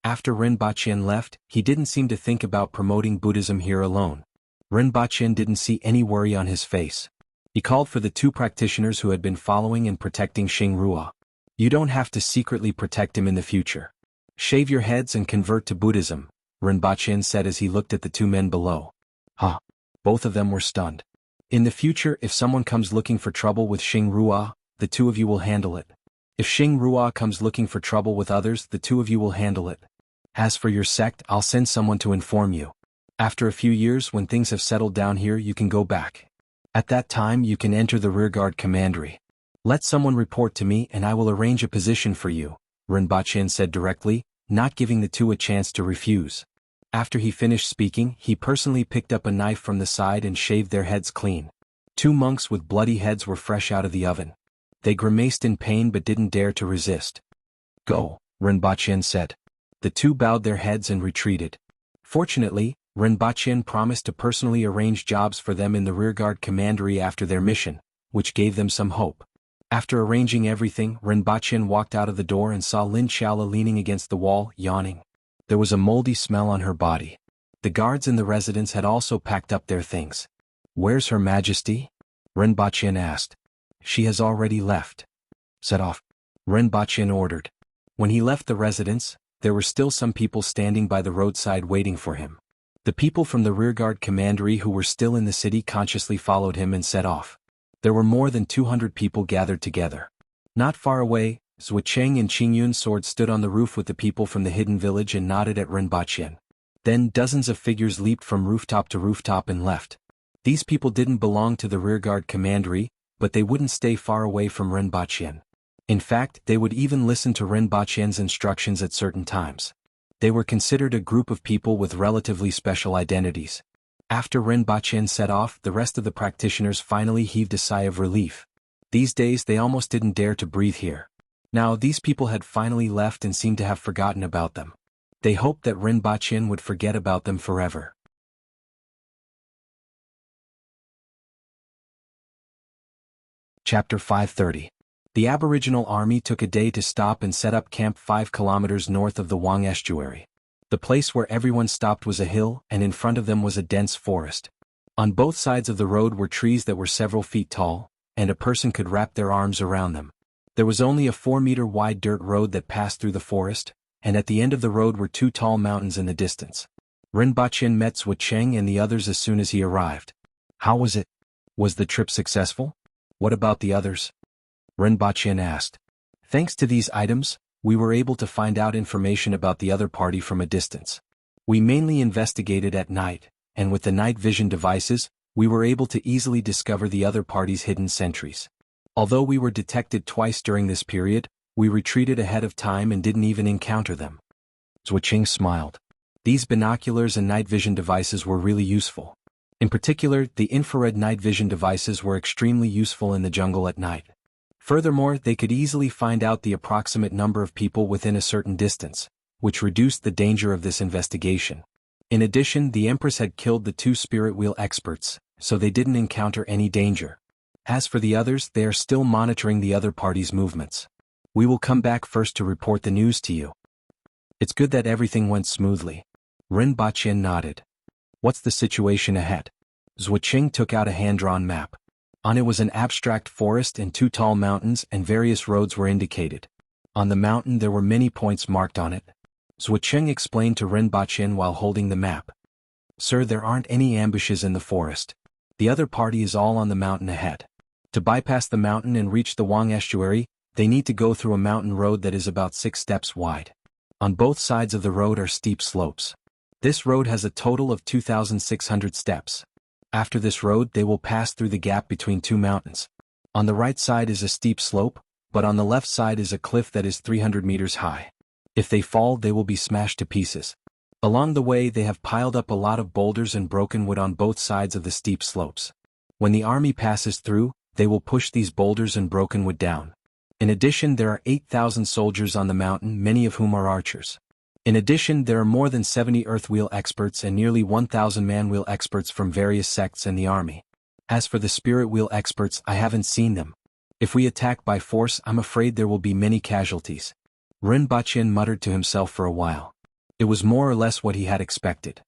After Rinpoche left, he didn't seem to think about promoting Buddhism here alone. Rinpoche didn't see any worry on his face. He called for the two practitioners who had been following and protecting Xing Rua. "You don't have to secretly protect him in the future. Shave your heads and convert to Buddhism," Rinpoche said as he looked at the two men below. Huh. Both of them were stunned. "In the future, if someone comes looking for trouble with Xing Rua, the two of you will handle it. If Xing Rua comes looking for trouble with others, the two of you will handle it. As for your sect, I'll send someone to inform you. After a few years, when things have settled down here, you can go back. At that time you can enter the rearguard commandery. Let someone report to me and I will arrange a position for you," Rinpoche said directly, not giving the two a chance to refuse. After he finished speaking, he personally picked up a knife from the side and shaved their heads clean. Two monks with bloody heads were fresh out of the oven. They grimaced in pain but didn't dare to resist. "Go," Rinpoche said. The two bowed their heads and retreated. Fortunately, Rinpoche promised to personally arrange jobs for them in the rearguard commandery after their mission, which gave them some hope. After arranging everything, Rinpoche walked out of the door and saw Lin Shaola leaning against the wall, yawning. There was a moldy smell on her body. The guards in the residence had also packed up their things. "Where's Her Majesty?" Rinpoche asked. "She has already left." "Set off," Rinpoche ordered. When he left the residence, there were still some people standing by the roadside waiting for him. The people from the rearguard commandery who were still in the city consciously followed him and set off. There were more than 200 people gathered together. Not far away, Zhucheng and Qingyun's sword stood on the roof with the people from the hidden village and nodded at Rinpoche. Then dozens of figures leaped from rooftop to rooftop and left. These people didn't belong to the rearguard commandery, but they wouldn't stay far away from Rinpoche. In fact, they would even listen to Rinpoche's instructions at certain times. They were considered a group of people with relatively special identities. After Rinpoche set off, the rest of the practitioners finally heaved a sigh of relief. These days they almost didn't dare to breathe here. Now these people had finally left and seemed to have forgotten about them. They hoped that Rinpoche would forget about them forever. Chapter 530. The Aboriginal army took a day to stop and set up camp 5 kilometers north of the Wang estuary. The place where everyone stopped was a hill, and in front of them was a dense forest. On both sides of the road were trees that were several feet tall, and a person could wrap their arms around them. There was only a 4-meter-wide dirt road that passed through the forest, and at the end of the road were 2 tall mountains in the distance. Rinpoche met Zhucheng and the others as soon as he arrived. "How was it? Was the trip successful? What about the others?" Rinpoche asked. "Thanks to these items, we were able to find out information about the other party from a distance. We mainly investigated at night, and with the night vision devices, we were able to easily discover the other party's hidden sentries. Although we were detected twice during this period, we retreated ahead of time and didn't even encounter them." Zhucheng smiled. These binoculars and night vision devices were really useful. In particular, the infrared night vision devices were extremely useful in the jungle at night. Furthermore, they could easily find out the approximate number of people within a certain distance, which reduced the danger of this investigation. In addition, the Empress had killed the 2 spirit wheel experts, so they didn't encounter any danger. As for the others, they are still monitoring the other party's movements. We will come back first to report the news to you. It's good that everything went smoothly. Rinpoche nodded. What's the situation ahead? Zhucheng took out a hand-drawn map. On it was an abstract forest and 2 tall mountains, and various roads were indicated. On the mountain there were many points marked on it. Zhucheng explained to Rinpoche while holding the map. "Sir, there aren't any ambushes in the forest. The other party is all on the mountain ahead. To bypass the mountain and reach the Wang estuary, They need to go through a mountain road that is about 6 steps wide. On both sides of the road are steep slopes. This road has a total of 2,600 steps. After this road they will pass through the gap between two mountains. On the right side is a steep slope, but on the left side is a cliff that is 300 meters high. If they fall, they will be smashed to pieces. Along the way they have piled up a lot of boulders and broken wood on both sides of the steep slopes. When the army passes through, they will push these boulders and broken wood down. In addition, there are 8,000 soldiers on the mountain, many of whom are archers. In addition, there are more than 70 earth wheel experts and nearly 1,000 man wheel experts from various sects in the army. As for the spirit wheel experts, I haven't seen them. If we attack by force, I'm afraid there will be many casualties. Rinpoche muttered to himself for a while. It was more or less what he had expected.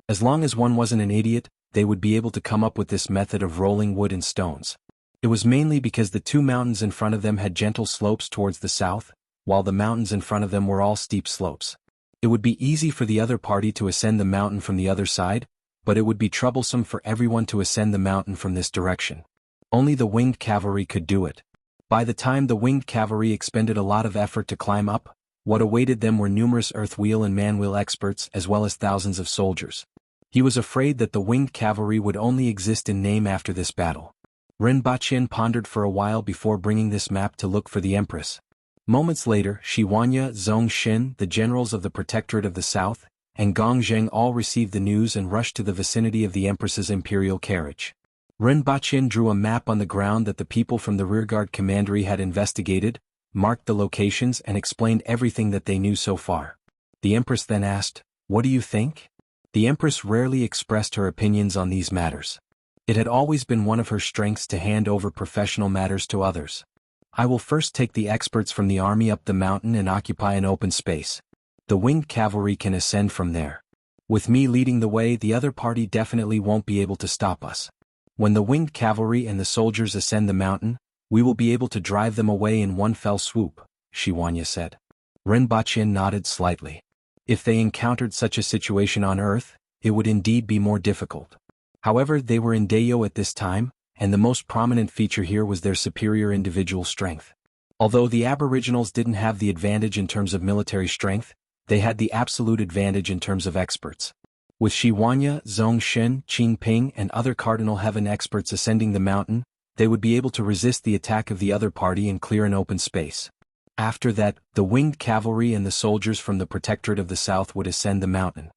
As long as one wasn't an idiot, they would be able to come up with this method of rolling wood and stones. It was mainly because the two mountains in front of them had gentle slopes towards the south, while the mountains in front of them were all steep slopes. It would be easy for the other party to ascend the mountain from the other side, but it would be troublesome for everyone to ascend the mountain from this direction. Only the winged cavalry could do it. By the time the winged cavalry expended a lot of effort to climb up, what awaited them were numerous earth wheel and man wheel experts as well as thousands of soldiers. He was afraid that the winged cavalry would only exist in name after this battle. Rinpoche pondered for a while before bringing this map to look for the Empress. Moments later, Shiwanya, Zhongshin, the generals of the Protectorate of the South, and Gongzheng all received the news and rushed to the vicinity of the Empress's imperial carriage. Rinpoche drew a map on the ground that the people from the rearguard commandery had investigated, marked the locations and explained everything that they knew so far. The Empress then asked, "What do you think?" The Empress rarely expressed her opinions on these matters. It had always been one of her strengths to hand over professional matters to others. "I will first take the experts from the army up the mountain and occupy an open space. The winged cavalry can ascend from there. With me leading the way, the other party definitely won't be able to stop us. When the winged cavalry and the soldiers ascend the mountain, we will be able to drive them away in one fell swoop," Shiwanya said. Rinpoche nodded slightly. If they encountered such a situation on Earth, it would indeed be more difficult. However, they were in Dayo at this time, and the most prominent feature here was their superior individual strength. Although the Aboriginals didn't have the advantage in terms of military strength, they had the absolute advantage in terms of experts. With Shiwanya, Zhongshin, Qingping and other Cardinal Heaven experts ascending the mountain, they would be able to resist the attack of the other party and clear an open space. After that, the winged cavalry and the soldiers from the Protectorate of the South would ascend the mountain.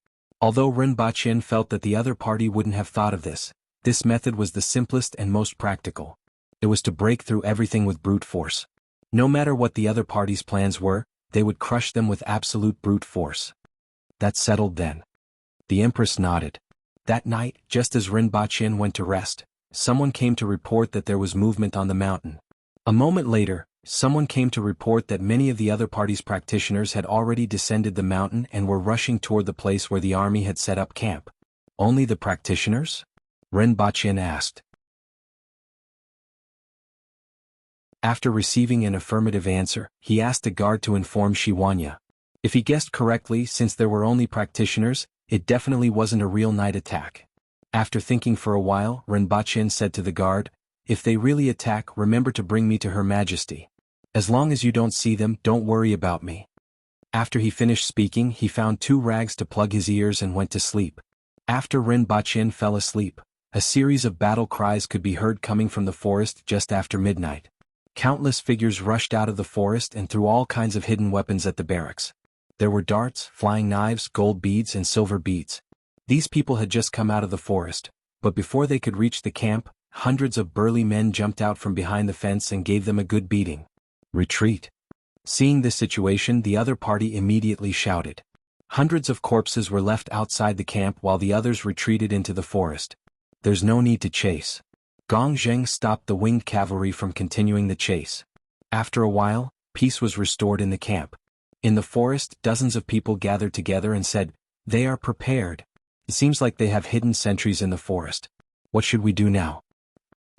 Although Rinpoche felt that the other party wouldn't have thought of this method was the simplest and most practical. It was to break through everything with brute force. No matter what the other party's plans were, they would crush them with absolute brute force. That settled then. The Empress nodded. That night, just as Rinpoche went to rest, someone came to report that there was movement on the mountain. A moment later, someone came to report that many of the other party's practitioners had already descended the mountain and were rushing toward the place where the army had set up camp. Only the practitioners? Rinpoche asked. After receiving an affirmative answer, he asked a guard to inform Shiwanya. If he guessed correctly, since there were only practitioners, it definitely wasn't a real night attack. After thinking for a while, Rinpoche said to the guard, "If they really attack, remember to bring me to Her Majesty. As long as you don't see them, don't worry about me." After he finished speaking, he found 2 rags to plug his ears and went to sleep. After Rinpoche fell asleep, a series of battle cries could be heard coming from the forest just after midnight. Countless figures rushed out of the forest and threw all kinds of hidden weapons at the barracks. There were darts, flying knives, gold beads and silver beads. These people had just come out of the forest, but before they could reach the camp, hundreds of burly men jumped out from behind the fence and gave them a good beating. "Retreat." Seeing this situation, the other party immediately shouted. Hundreds of corpses were left outside the camp while the others retreated into the forest. "There's no need to chase." Gongzheng stopped the winged cavalry from continuing the chase. After a while, peace was restored in the camp. In the forest, dozens of people gathered together and said, "They are prepared. It seems like they have hidden sentries in the forest. What should we do now?"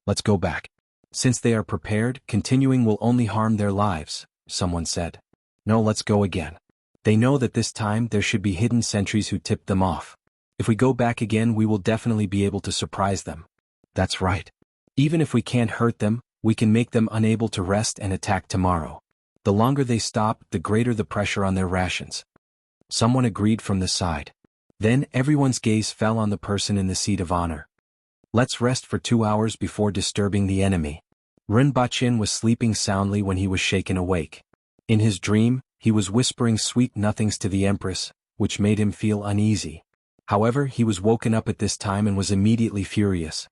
"Let's go back. Since they are prepared, continuing will only harm their lives," someone said. "No, let's go again. They know that this time there should be hidden sentries who tipped them off. If we go back again, we will definitely be able to surprise them." "That's right. Even if we can't hurt them, We can make them unable to rest and attack tomorrow. The longer they stop, the greater the pressure on their rations. Someone agreed from the side. Then everyone's gaze fell on the person in the seat of honor. Let's rest for 2 hours before disturbing the enemy. Rinpoche was sleeping soundly when he was shaken awake. In his dream, he was whispering sweet nothings to the Empress, which made him feel uneasy. However, he was woken up at this time and was immediately furious.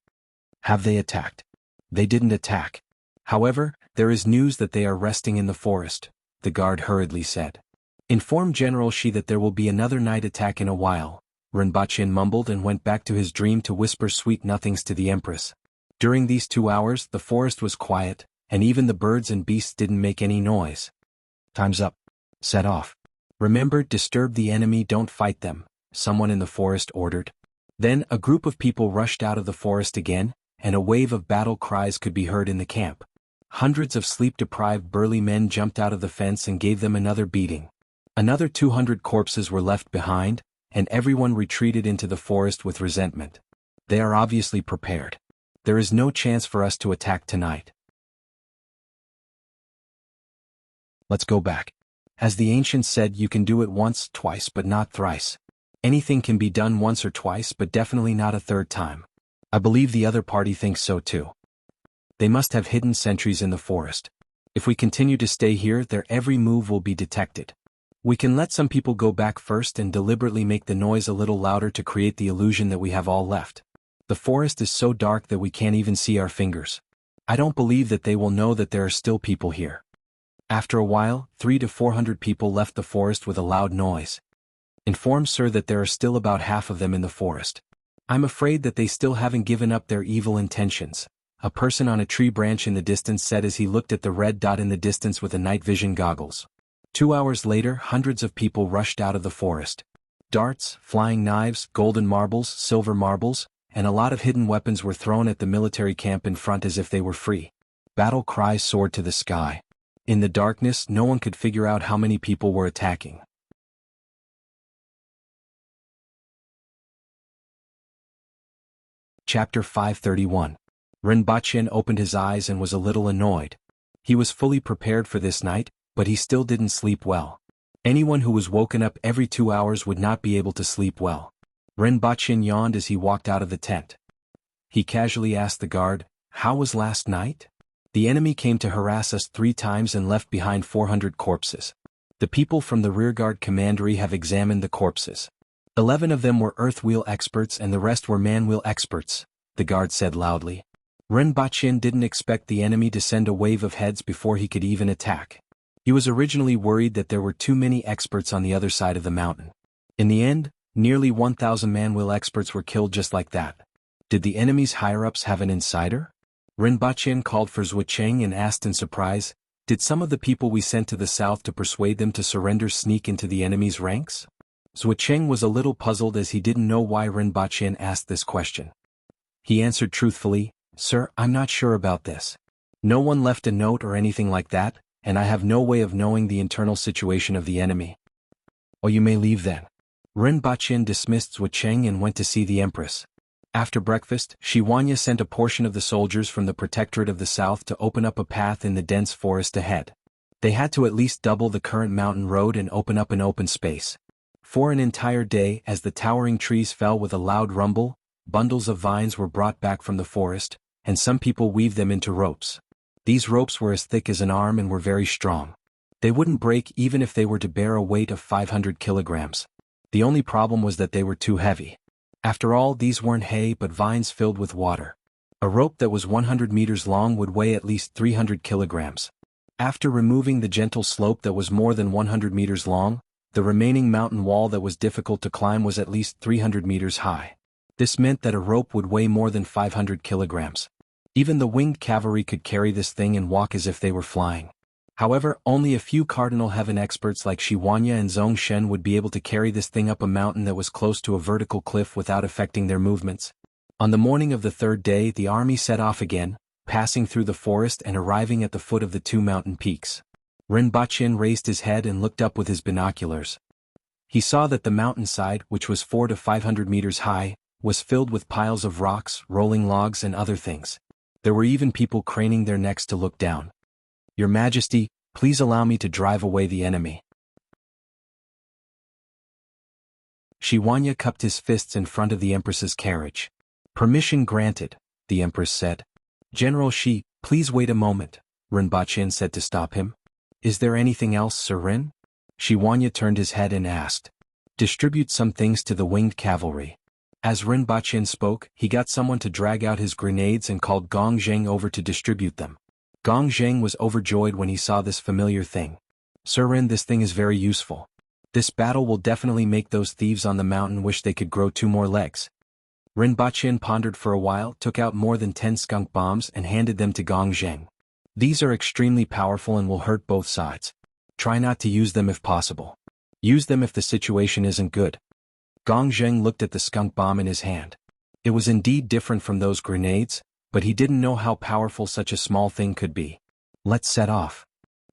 Have they attacked? They didn't attack. However, there is news that they are resting in the forest, the guard hurriedly said. Inform General Shi that there will be another night attack in a while. Rinpoche mumbled and went back to his dream to whisper sweet nothings to the Empress. During these 2 hours, the forest was quiet, and even the birds and beasts didn't make any noise. Time's up. Set off. Remember, disturb the enemy, don't fight them, someone in the forest ordered. Then a group of people rushed out of the forest again, and a wave of battle cries could be heard in the camp. Hundreds of sleep-deprived burly men jumped out of the fence and gave them another beating. Another 200 corpses were left behind, and everyone retreated into the forest with resentment. They are obviously prepared. There is no chance for us to attack tonight. Let's go back. As the ancients said, you can do it once, twice, but not thrice. Anything can be done once or twice, but definitely not a third time. I believe the other party thinks so too. They must have hidden sentries in the forest. If we continue to stay here, their every move will be detected. We can let some people go back first and deliberately make the noise a little louder to create the illusion that we have all left. The forest is so dark that we can't even see our fingers. I don't believe that they will know that there are still people here. After a while, 300 to 400 people left the forest with a loud noise. Inform Sir that there are still about half of them in the forest. I'm afraid that they still haven't given up their evil intentions, a person on a tree branch in the distance said as he looked at the red dot in the distance with the night vision goggles. 2 hours later, hundreds of people rushed out of the forest. Darts, flying knives, golden marbles, silver marbles, and a lot of hidden weapons were thrown at the military camp in front as if they were free. Battle cries soared to the sky. In the darkness, no one could figure out how many people were attacking. Chapter 531. Rinpoche opened his eyes and was a little annoyed. He was fully prepared for this night, but he still didn't sleep well. Anyone who was woken up every 2 hours would not be able to sleep well. Rinpoche yawned as he walked out of the tent. He casually asked the guard, "How was last night?" "The enemy came to harass us 3 times and left behind 400 corpses. The people from the rearguard commandery have examined the corpses. 11 of them were earth wheel experts and the rest were man wheel experts," the guard said loudly. Rinpoche didn't expect the enemy to send a wave of heads before he could even attack. He was originally worried that there were too many experts on the other side of the mountain. In the end, nearly 1,000 man-wheel experts were killed just like that. Did the enemy's higher-ups have an insider? Rinpoche called for Zhucheng and asked in surprise, "Did some of the people we sent to the south to persuade them to surrender sneak into the enemy's ranks?" Zhucheng was a little puzzled as he didn't know why Rinpoche asked this question. He answered truthfully, "Sir, I'm not sure about this. No one left a note or anything like that, and I have no way of knowing the internal situation of the enemy." "Well, you may leave then." Rinpoche dismissed Zhucheng and went to see the Empress. After breakfast, Shiwanya sent a portion of the soldiers from the Protectorate of the South to open up a path in the dense forest ahead. They had to at least double the current mountain road and open up an open space. For an entire day, as the towering trees fell with a loud rumble, bundles of vines were brought back from the forest, and some people weaved them into ropes. These ropes were as thick as an arm and were very strong. They wouldn't break even if they were to bear a weight of 500 kilograms. The only problem was that they were too heavy. After all, these weren't hay but vines filled with water. A rope that was 100 meters long would weigh at least 300 kilograms. After removing the gentle slope that was more than 100 meters long, the remaining mountain wall that was difficult to climb was at least 300 meters high. This meant that a rope would weigh more than 500 kilograms. Even the winged cavalry could carry this thing and walk as if they were flying. However, only a few cardinal heaven experts like Shiwanya and Zongshen would be able to carry this thing up a mountain that was close to a vertical cliff without affecting their movements. On the morning of the third day, the army set off again, passing through the forest and arriving at the foot of the 2 mountain peaks. Rinpoche raised his head and looked up with his binoculars. He saw that the mountainside, which was 400 to 500 meters high, was filled with piles of rocks, rolling logs and other things. There were even people craning their necks to look down. "Your Majesty, please allow me to drive away the enemy." Shiwanya cupped his fists in front of the Empress's carriage. "Permission granted," the Empress said. "General Shi, please wait a moment," Rinpochen said to stop him. "Is there anything else, Sir Rin?" Shiwanya turned his head and asked. "Distribute some things to the winged cavalry." As Rinpochen spoke, he got someone to drag out his grenades and called Gong Zheng over to distribute them. Gong Zheng was overjoyed when he saw this familiar thing. "Sir Rin, this thing is very useful. This battle will definitely make those thieves on the mountain wish they could grow 2 more legs." Rinpochen pondered for a while, took out more than 10 skunk bombs and handed them to Gong Zheng. "These are extremely powerful and will hurt both sides. Try not to use them if possible. Use them if the situation isn't good." Gong Zheng looked at the skunk bomb in his hand. It was indeed different from those grenades, but he didn't know how powerful such a small thing could be. "Let's set off."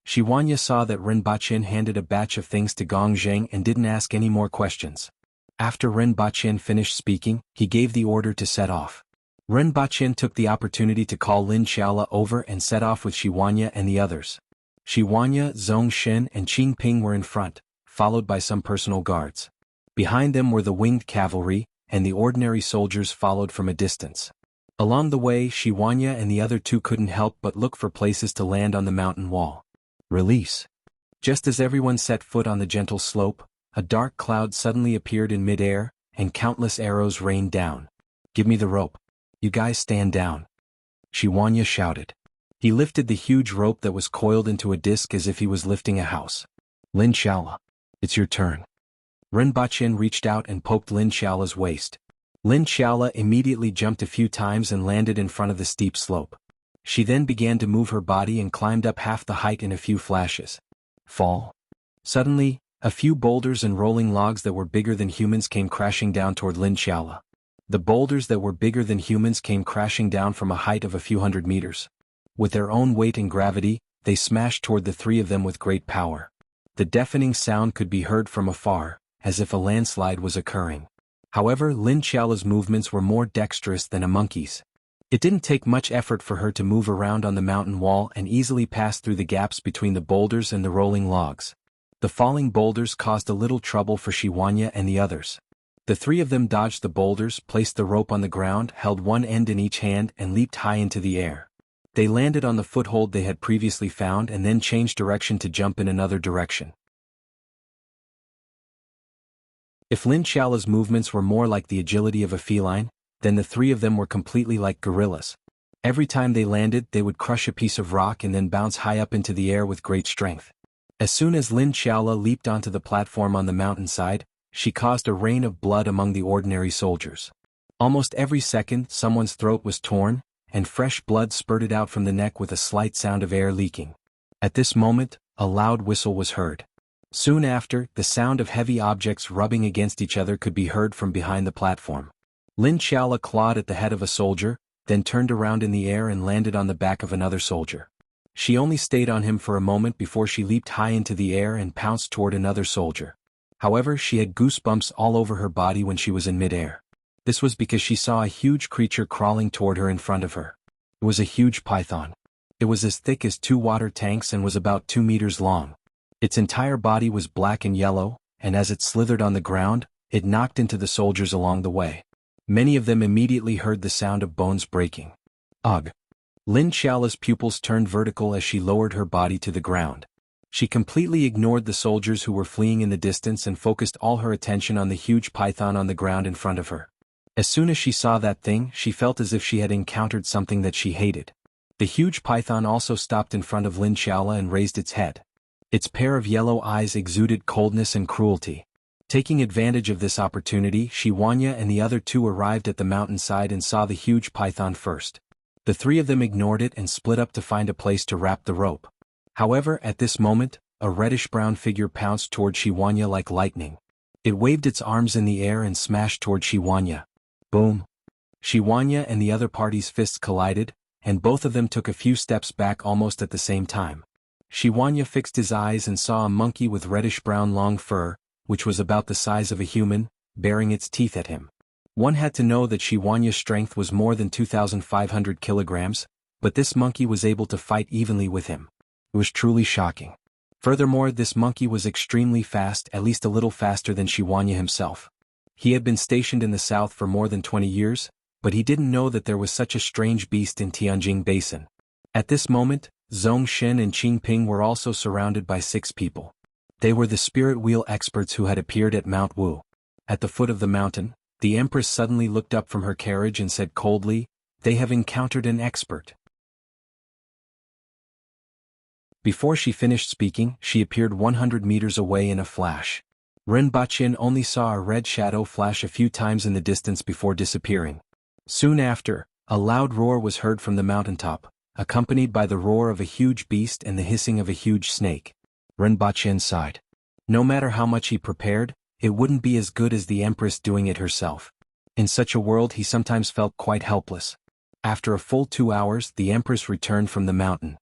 Shiwanya saw that Rinpochen handed a batch of things to Gong Zheng and didn't ask any more questions. After Rinpochen finished speaking, he gave the order to set off. Rinpochen took the opportunity to call Lin Xiaola over and set off with Shiwanya and the others. Shiwanya, Zhong Shen and Qing Ping were in front, followed by some personal guards. Behind them were the winged cavalry, and the ordinary soldiers followed from a distance. Along the way, Shiwanya and the other 2 couldn't help but look for places to land on the mountain wall. Release. Just as everyone set foot on the gentle slope, a dark cloud suddenly appeared in midair, and countless arrows rained down. "Give me the rope. You guys stand down," Shiwanya shouted. He lifted the huge rope that was coiled into a disc as if he was lifting a house. "Lin Xiaola, it's your turn." Rinpochen reached out and poked Lin Xiaola's waist. Lin Xiaola immediately jumped a few times and landed in front of the steep slope. She then began to move her body and climbed up half the height in a few flashes. Fall. Suddenly, a few boulders and rolling logs that were bigger than humans came crashing down toward Lin Xiaola. The boulders that were bigger than humans came crashing down from a height of a few hundred meters. With their own weight and gravity, they smashed toward the 3 of them with great power. The deafening sound could be heard from afar, as if a landslide was occurring. However, Lin Xiaola's movements were more dexterous than a monkey's. It didn't take much effort for her to move around on the mountain wall and easily pass through the gaps between the boulders and the rolling logs. The falling boulders caused a little trouble for Shiwanya and the others. The 3 of them dodged the boulders, placed the rope on the ground, held one end in each hand and leaped high into the air. They landed on the foothold they had previously found and then changed direction to jump in another direction. If Lin Xiaola's movements were more like the agility of a feline, then the 3 of them were completely like gorillas. Every time they landed, they would crush a piece of rock and then bounce high up into the air with great strength. As soon as Lin Xiaola leaped onto the platform on the mountainside, she caused a rain of blood among the ordinary soldiers. Almost every second, someone's throat was torn, and fresh blood spurted out from the neck with a slight sound of air leaking. At this moment, a loud whistle was heard. Soon after, the sound of heavy objects rubbing against each other could be heard from behind the platform. Lin Xiaola clawed at the head of a soldier, then turned around in the air and landed on the back of another soldier. She only stayed on him for a moment before she leaped high into the air and pounced toward another soldier. However, she had goosebumps all over her body when she was in midair. This was because she saw a huge creature crawling toward her in front of her. It was a huge python. It was as thick as 2 water tanks and was about 2 meters long. Its entire body was black and yellow, and as it slithered on the ground, it knocked into the soldiers along the way. Many of them immediately heard the sound of bones breaking. Ugh! Lin Xiaola's pupils turned vertical as she lowered her body to the ground. She completely ignored the soldiers who were fleeing in the distance and focused all her attention on the huge python on the ground in front of her. As soon as she saw that thing, she felt as if she had encountered something that she hated. The huge python also stopped in front of Lin Xiaola and raised its head. Its pair of yellow eyes exuded coldness and cruelty. Taking advantage of this opportunity, Shiwanya and the other 2 arrived at the mountainside and saw the huge python first. The 3 of them ignored it and split up to find a place to wrap the rope. However, at this moment, a reddish-brown figure pounced toward Shiwanya like lightning. It waved its arms in the air and smashed toward Shiwanya. Boom! Shiwanya and the other party's fists collided, and both of them took a few steps back almost at the same time. Shiwanya fixed his eyes and saw a monkey with reddish-brown long fur, which was about the size of a human, baring its teeth at him. One had to know that Shiwanya's strength was more than 2,500 kilograms, but this monkey was able to fight evenly with him. It was truly shocking. Furthermore, this monkey was extremely fast, at least a little faster than Shiwanya himself. He had been stationed in the south for more than 20 years, but he didn't know that there was such a strange beast in Tianjin Basin. At this moment, Zongshen and Qingping were also surrounded by 6 people. They were the spirit wheel experts who had appeared at Mount Wu. At the foot of the mountain, the Empress suddenly looked up from her carriage and said coldly, "They have encountered an expert." Before she finished speaking, she appeared 100 meters away in a flash. Ren Baqin only saw a red shadow flash a few times in the distance before disappearing. Soon after, a loud roar was heard from the mountaintop, accompanied by the roar of a huge beast and the hissing of a huge snake. Ren Baqin sighed. No matter how much he prepared, it wouldn't be as good as the Empress doing it herself. In such a world he sometimes felt quite helpless. After a full 2 hours, the Empress returned from the mountain.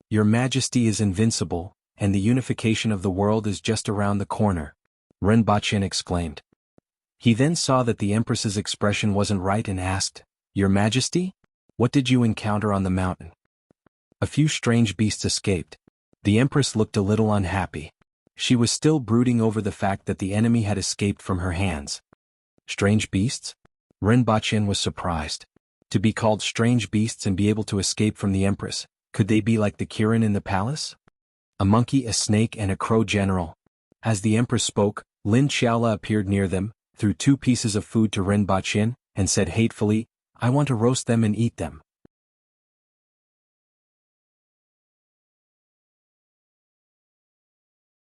"Your Majesty is invincible, and the unification of the world is just around the corner," Ren Baqin exclaimed. He then saw that the Empress's expression wasn't right and asked, "Your Majesty? What did you encounter on the mountain?" "A few strange beasts escaped." The Empress looked a little unhappy. She was still brooding over the fact that the enemy had escaped from her hands. Strange beasts? Ren Baqin was surprised. To be called strange beasts and be able to escape from the Empress, could they be like the Kirin in the palace? A monkey, a snake, and a crow general. As the Empress spoke, Lin Xiaola appeared near them, threw 2 pieces of food to Ren Baqin, and said hatefully, "I want to roast them and eat them."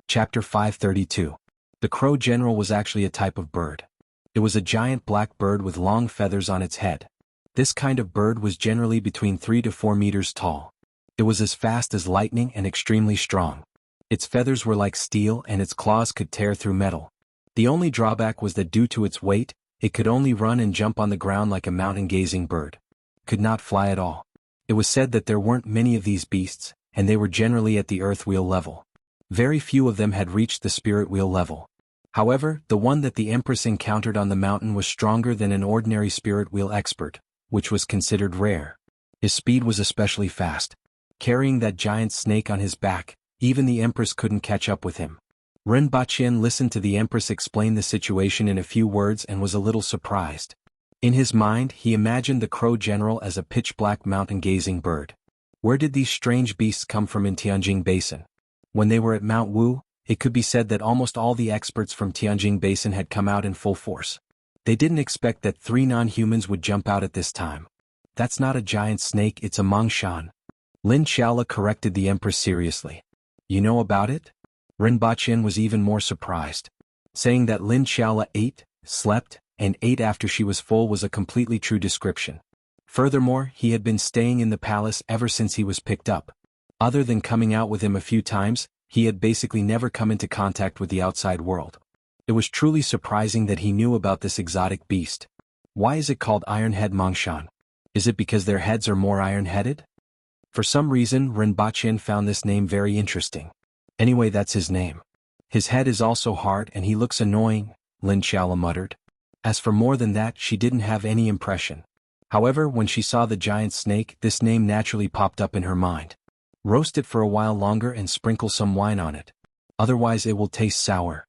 Chapter 532. The crow general was actually a type of bird. It was a giant black bird with long feathers on its head. This kind of bird was generally between 3 to 4 meters tall. It was as fast as lightning and extremely strong. Its feathers were like steel and its claws could tear through metal. The only drawback was that due to its weight, it could only run and jump on the ground like a mountain-gazing bird. Could not fly at all. It was said that there weren't many of these beasts, and they were generally at the earth wheel level. Very few of them had reached the spirit wheel level. However, the one that the Empress encountered on the mountain was stronger than an ordinary spirit wheel expert, which was considered rare. His speed was especially fast. Carrying that giant snake on his back, even the Empress couldn't catch up with him. Ren Baqin listened to the Empress explain the situation in a few words and was a little surprised. In his mind, he imagined the crow general as a pitch-black mountain-gazing bird. Where did these strange beasts come from in Tianjin Basin? When they were at Mount Wu, it could be said that almost all the experts from Tianjin Basin had come out in full force. They didn't expect that 3 non-humans would jump out at this time. "That's not a giant snake, it's a Mongshan." Lin Xiaola corrected the Empress seriously. "You know about it?" Ren Baqin was even more surprised. Saying that Lin Xiaola ate, slept, and ate after she was full was a completely true description. Furthermore, he had been staying in the palace ever since he was picked up. Other than coming out with him a few times, he had basically never come into contact with the outside world. It was truly surprising that he knew about this exotic beast. Why is it called Iron-Head Mongshan? Is it because their heads are more iron-headed? For some reason, Ren Baqin found this name very interesting. Anyway, that's his name. His head is also hard and he looks annoying, Lin Xiaola muttered. As for more than that, she didn't have any impression. However, when she saw the giant snake, this name naturally popped up in her mind. Roast it for a while longer and sprinkle some wine on it. Otherwise it will taste sour.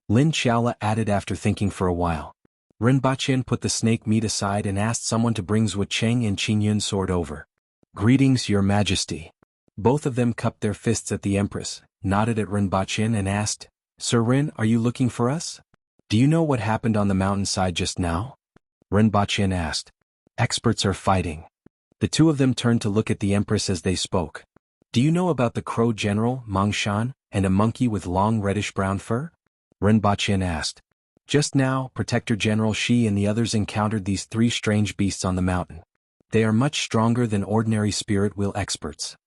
Lin Xiaola added after thinking for a while. Ren Baqin put the snake meat aside and asked someone to bring Zhuo Cheng and Qin Yun's sword over. "Greetings, Your Majesty." Both of them cupped their fists at the Empress, nodded at Ren Baqin and asked, "Sir Ren, are you looking for us? Do you know what happened on the mountainside just now?" Ren Baqin asked. "Experts are fighting." The 2 of them turned to look at the Empress as they spoke. "Do you know about the crow general, Mongshan, and a monkey with long reddish-brown fur?" Ren Baqin asked. Just now, Protector General Shi and the others encountered these 3 strange beasts on the mountain. They are much stronger than ordinary spirit wheel experts.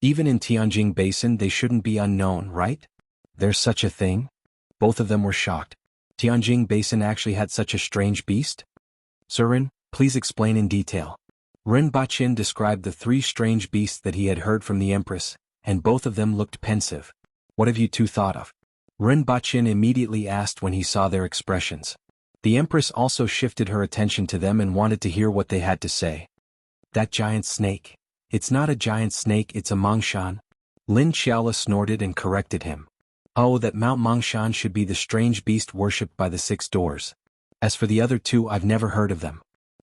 Even in Tianjin Basin they shouldn't be unknown, right? There's such a thing? Both of them were shocked. Tianjin Basin actually had such a strange beast? "Sir Ren, please explain in detail." Ren Baqin described the 3 strange beasts that he had heard from the Empress, and both of them looked pensive. "What have you 2 thought of?" Ren Baqin immediately asked when he saw their expressions. The Empress also shifted her attention to them and wanted to hear what they had to say. That giant snake. It's not a giant snake, it's a Mongshan. Lin Xiaola snorted and corrected him. Oh, that Mount Mongshan should be the strange beast worshipped by the six doors. As for the other two, I've never heard of them.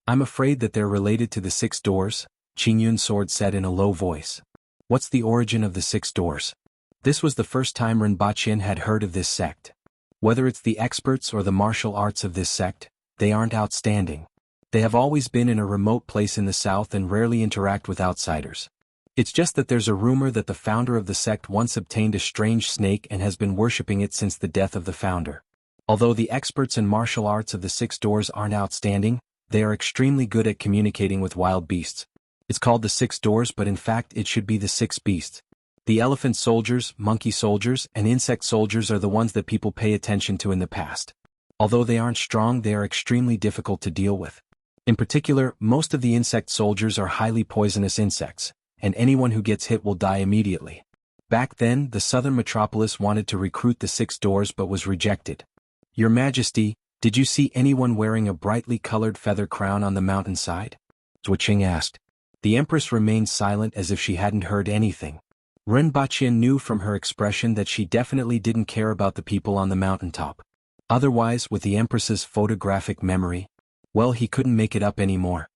I'm afraid that they're related to the six doors, Qingyun's sword said in a low voice. What's the origin of the six doors? This was the first time Rinpoche had heard of this sect. Whether it's the experts or the martial arts of this sect, they aren't outstanding. They have always been in a remote place in the south and rarely interact with outsiders. It's just that there's a rumor that the founder of the sect once obtained a strange snake and has been worshipping it since the death of the founder. Although the experts in martial arts of the six doors aren't outstanding, they are extremely good at communicating with wild beasts. It's called the six doors, but in fact it should be the six beasts. The elephant soldiers, monkey soldiers, and insect soldiers are the ones that people pay attention to in the past. Although they aren't strong, they are extremely difficult to deal with. In particular, most of the insect soldiers are highly poisonous insects, and anyone who gets hit will die immediately. Back then, the southern metropolis wanted to recruit the six doors but was rejected. Your Majesty, did you see anyone wearing a brightly colored feather crown on the mountainside? Zhuoqing asked. The Empress remained silent as if she hadn't heard anything. Rinpoche knew from her expression that she definitely didn't care about the people on the mountaintop. Otherwise, with the Empress's photographic memory, well, he couldn't make it up anymore.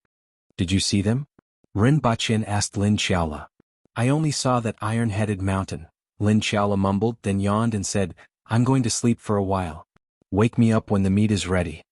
Did you see them? Rinpoche asked Lin Xiaola. I only saw that iron-headed mountain, Lin Xiaola mumbled, then yawned and said, I'm going to sleep for a while. Wake me up when the meat is ready.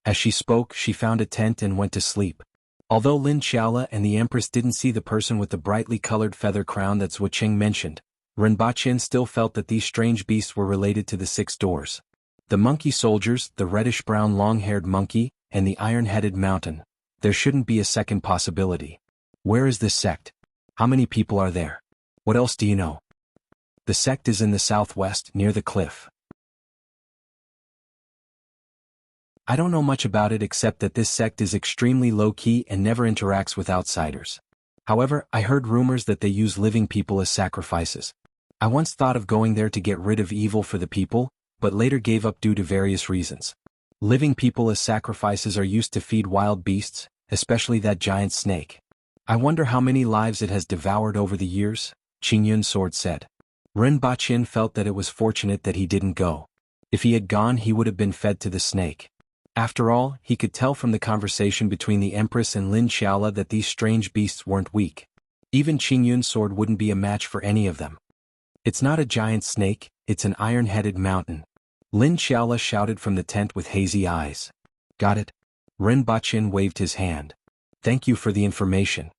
As she spoke, she found a tent and went to sleep. Although Lin Xiaola and the Empress didn't see the person with the brightly colored feather crown that Zhuoqing mentioned, Rinpoche still felt that these strange beasts were related to the six doors. The monkey soldiers, the reddish-brown long-haired monkey, and the iron-headed mountain. There shouldn't be a second possibility. Where is this sect? How many people are there? What else do you know? The sect is in the southwest, near the cliff. I don't know much about it except that this sect is extremely low-key and never interacts with outsiders. However, I heard rumors that they use living people as sacrifices. I once thought of going there to get rid of evil for the people, but later gave up due to various reasons. Living people as sacrifices are used to feed wild beasts, especially that giant snake. I wonder how many lives it has devoured over the years, Qingyun's sword said. Rinpoche felt that it was fortunate that he didn't go. If he had gone, he would have been fed to the snake. After all, he could tell from the conversation between the Empress and Lin Xiaola that these strange beasts weren't weak. Even Qingyun's sword wouldn't be a match for any of them. It's not a giant snake, it's an iron-headed mountain. Lin Xiaola shouted from the tent with hazy eyes. Got it? Rinpoche waved his hand. Thank you for the information.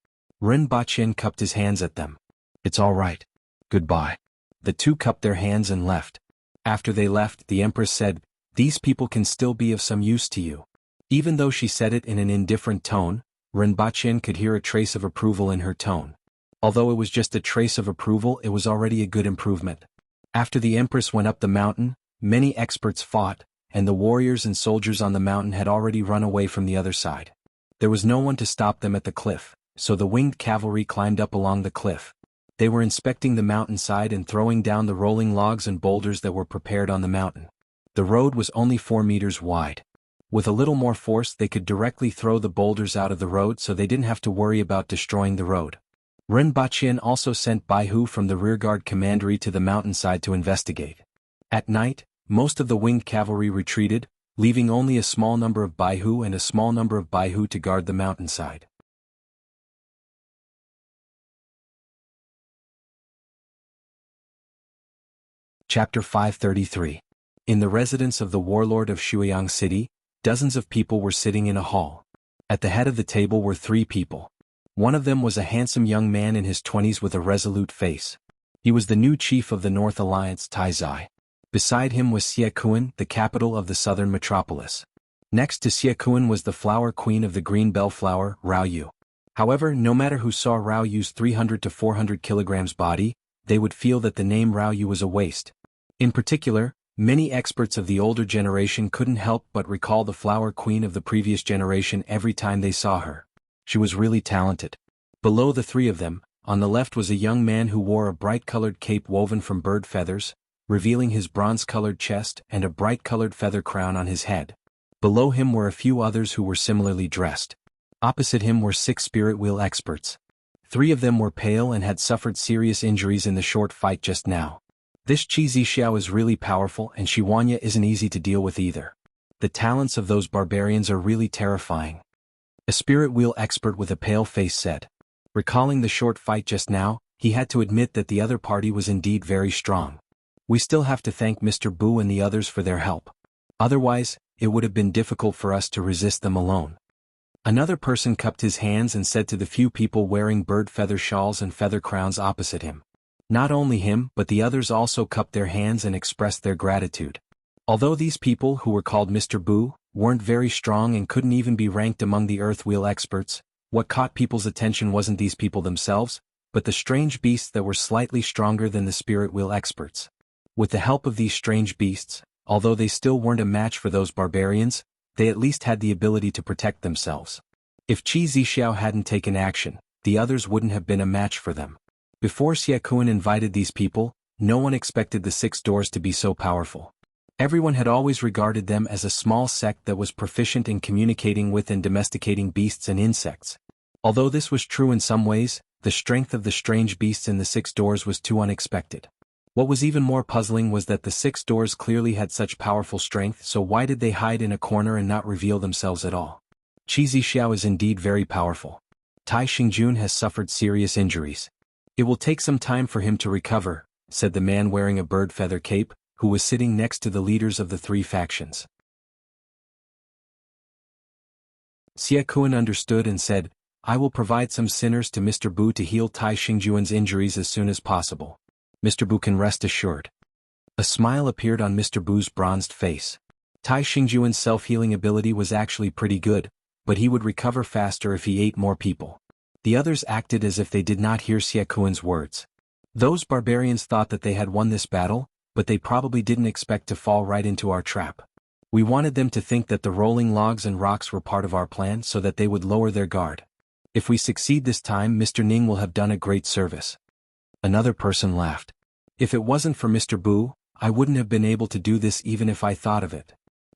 Rinpoche cupped his hands at them. It's all right. Goodbye. The two cupped their hands and left. After they left, the Empress said, These people can still be of some use to you. Even though she said it in an indifferent tone, Rinpoche could hear a trace of approval in her tone. Although it was just a trace of approval, it was already a good improvement. After the Empress went up the mountain, many experts fought, and the warriors and soldiers on the mountain had already run away from the other side. There was no one to stop them at the cliff, so the winged cavalry climbed up along the cliff. They were inspecting the mountainside and throwing down the rolling logs and boulders that were prepared on the mountain. The road was only 4 meters wide. With a little more force, they could directly throw the boulders out of the road so they didn't have to worry about destroying the road. Rinpoche also sent Baihu from the rearguard commandery to the mountainside to investigate. At night, most of the winged cavalry retreated, leaving only a small number of Baihu and a small number of Baihu to guard the mountainside. Chapter 533. In the residence of the warlord of Shuiyang City, dozens of people were sitting in a hall. At the head of the table were 3 people. One of them was a handsome young man in his 20s with a resolute face. He was the new chief of the North Alliance, Taizai. Beside him was Xiekuan, the capital of the southern metropolis. Next to Xiekuan was the flower queen of the green bellflower, Raoyu. However, no matter who saw Raoyu's 300 to 400 kilograms body, they would feel that the name Raoyu was a waste. In particular, many experts of the older generation couldn't help but recall the flower queen of the previous generation every time they saw her. She was really talented. Below the 3 of them, on the left was a young man who wore a bright-colored cape woven from bird feathers, revealing his bronze-colored chest and a bright-colored feather crown on his head. Below him were a few others who were similarly dressed. Opposite him were 6 spirit wheel experts. 3 of them were pale and had suffered serious injuries in the short fight just now. This Qi Zixiao is really powerful and Xiwanya isn't easy to deal with either. The talents of those barbarians are really terrifying. A spirit wheel expert with a pale face said. Recalling the short fight just now, he had to admit that the other party was indeed very strong. We still have to thank Mr. Bu and the others for their help. Otherwise, it would have been difficult for us to resist them alone. Another person cupped his hands and said to the few people wearing bird feather shawls and feather crowns opposite him. Not only him but the others also cupped their hands and expressed their gratitude. Although these people who were called Mr. Bu weren't very strong and couldn't even be ranked among the earth wheel experts, what caught people's attention wasn't these people themselves, but the strange beasts that were slightly stronger than the spirit wheel experts. With the help of these strange beasts, although they still weren't a match for those barbarians, they at least had the ability to protect themselves. If Qi Zixiao hadn't taken action, the others wouldn't have been a match for them. Before Xie Kun invited these people, no one expected the 6 doors to be so powerful. Everyone had always regarded them as a small sect that was proficient in communicating with and domesticating beasts and insects. Although this was true in some ways, the strength of the strange beasts in the 6 doors was too unexpected. What was even more puzzling was that the 6 doors clearly had such powerful strength, so why did they hide in a corner and not reveal themselves at all? Qi Zixiao is indeed very powerful. Tai Xingjun has suffered serious injuries. It will take some time for him to recover, said the man wearing a bird feather cape, who was sitting next to the leaders of the 3 factions. Xie Kun understood and said, I will provide some sinners to Mr. Bu to heal Tai Xingjun's injuries as soon as possible. Mr. Bu can rest assured. A smile appeared on Mr. Bu's bronzed face. Tai Xingjun's self-healing ability was actually pretty good, but he would recover faster if he ate more people. The others acted as if they did not hear Xie Kun's words. Those barbarians thought that they had won this battle, but they probably didn't expect to fall right into our trap. We wanted them to think that the rolling logs and rocks were part of our plan so that they would lower their guard. If we succeed this time, Mr. Ning will have done a great service. Another person laughed. If it wasn't for Mr. Bu, I wouldn't have been able to do this even if I thought of it.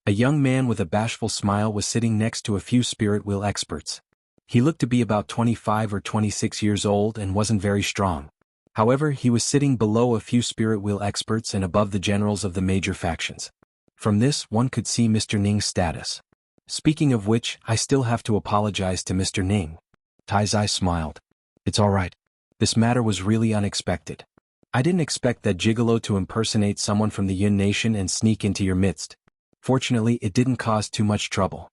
A young man with a bashful smile was sitting next to a few spirit wheel experts. He looked to be about 25 or 26 years old and wasn't very strong. However, he was sitting below a few spirit wheel experts and above the generals of the major factions. From this, one could see Mr. Ning's status. Speaking of which, I still have to apologize to Mr. Ning. Tai Zai smiled. It's alright. This matter was really unexpected. I didn't expect that gigolo to impersonate someone from the Yun Nation and sneak into your midst. Fortunately, it didn't cause too much trouble.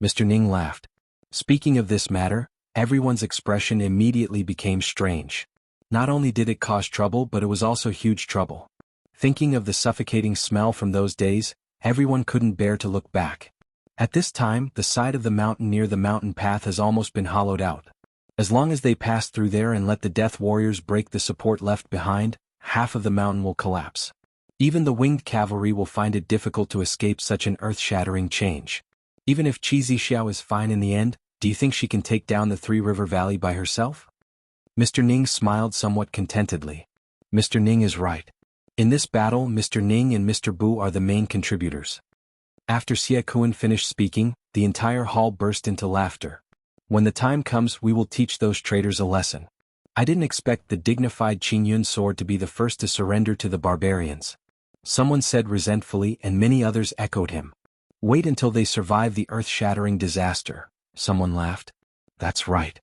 Mr. Ning laughed. Speaking of this matter, everyone's expression immediately became strange. Not only did it cause trouble, but it was also huge trouble. Thinking of the suffocating smell from those days, everyone couldn't bear to look back. At this time, the side of the mountain near the mountain path has almost been hollowed out. As long as they pass through there and let the death warriors break the support left behind, half of the mountain will collapse. Even the winged cavalry will find it difficult to escape such an earth-shattering change. Even if Qi Zixiao is fine in the end, do you think she can take down the 3 River Valley by herself? Mr. Ning smiled somewhat contentedly. Mr. Ning is right. In this battle, Mr. Ning and Mr. Bu are the main contributors. After Xie Kun finished speaking, the entire hall burst into laughter. When the time comes, we will teach those traitors a lesson. I didn't expect the dignified Qingyun sword to be the first to surrender to the barbarians. Someone said resentfully and many others echoed him. Wait until they survive the earth-shattering disaster, someone laughed. That's right.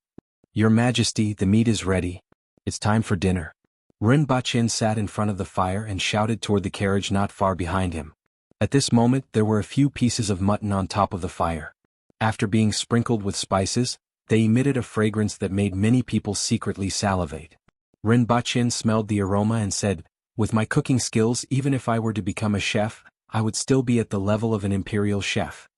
Your Majesty, the meat is ready. It's time for dinner. Ren Baqin sat in front of the fire and shouted toward the carriage not far behind him. At this moment there were a few pieces of mutton on top of the fire. After being sprinkled with spices, they emitted a fragrance that made many people secretly salivate. Ren Baqin smelled the aroma and said, with my cooking skills, even if I were to become a chef, I would still be at the level of an imperial chef.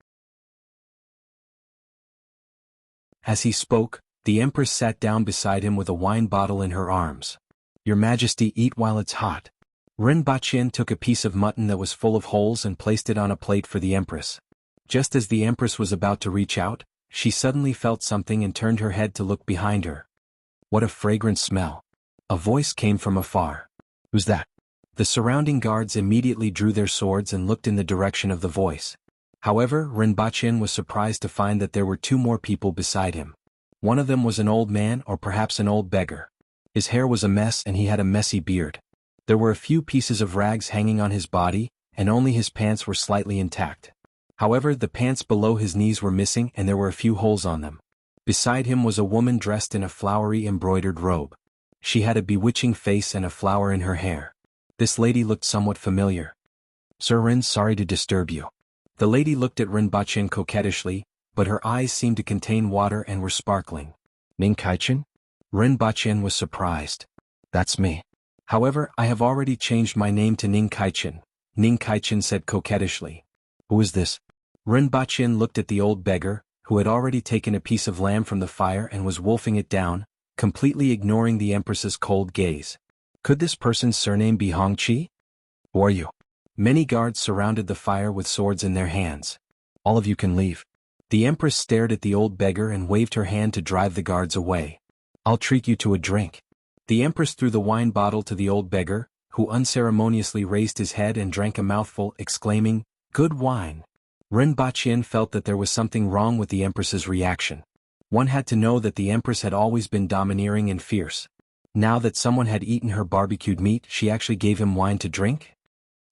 As he spoke, the Empress sat down beside him with a wine bottle in her arms. Your Majesty, eat while it's hot. Ren Baqin took a piece of mutton that was full of holes and placed it on a plate for the Empress. Just as the Empress was about to reach out, she suddenly felt something and turned her head to look behind her. What a fragrant smell. A voice came from afar. Who's that? The surrounding guards immediately drew their swords and looked in the direction of the voice. However, Rinpoche was surprised to find that there were two more people beside him. One of them was an old man or perhaps an old beggar. His hair was a mess and he had a messy beard. There were a few pieces of rags hanging on his body, and only his pants were slightly intact. However, the pants below his knees were missing and there were a few holes on them. Beside him was a woman dressed in a flowery embroidered robe. She had a bewitching face and a flower in her hair. This lady looked somewhat familiar. "Sir Rin, sorry to disturb you." The lady looked at Rinpoche coquettishly, but her eyes seemed to contain water and were sparkling. "Ning Kaichen?" Rinpoche was surprised. "That's me. However, I have already changed my name to Ning Kaichen," Ning Kaichen said coquettishly. "Who is this?" Rinpoche looked at the old beggar, who had already taken a piece of lamb from the fire and was wolfing it down, completely ignoring the Empress's cold gaze. Could this person's surname be Hongqi? "Who are you?" Many guards surrounded the fire with swords in their hands. "All of you can leave." The Empress stared at the old beggar and waved her hand to drive the guards away. "I'll treat you to a drink." The Empress threw the wine bottle to the old beggar, who unceremoniously raised his head and drank a mouthful, exclaiming, "Good wine." Rinpoche felt that there was something wrong with the Empress's reaction. One had to know that the Empress had always been domineering and fierce. Now that someone had eaten her barbecued meat, she actually gave him wine to drink?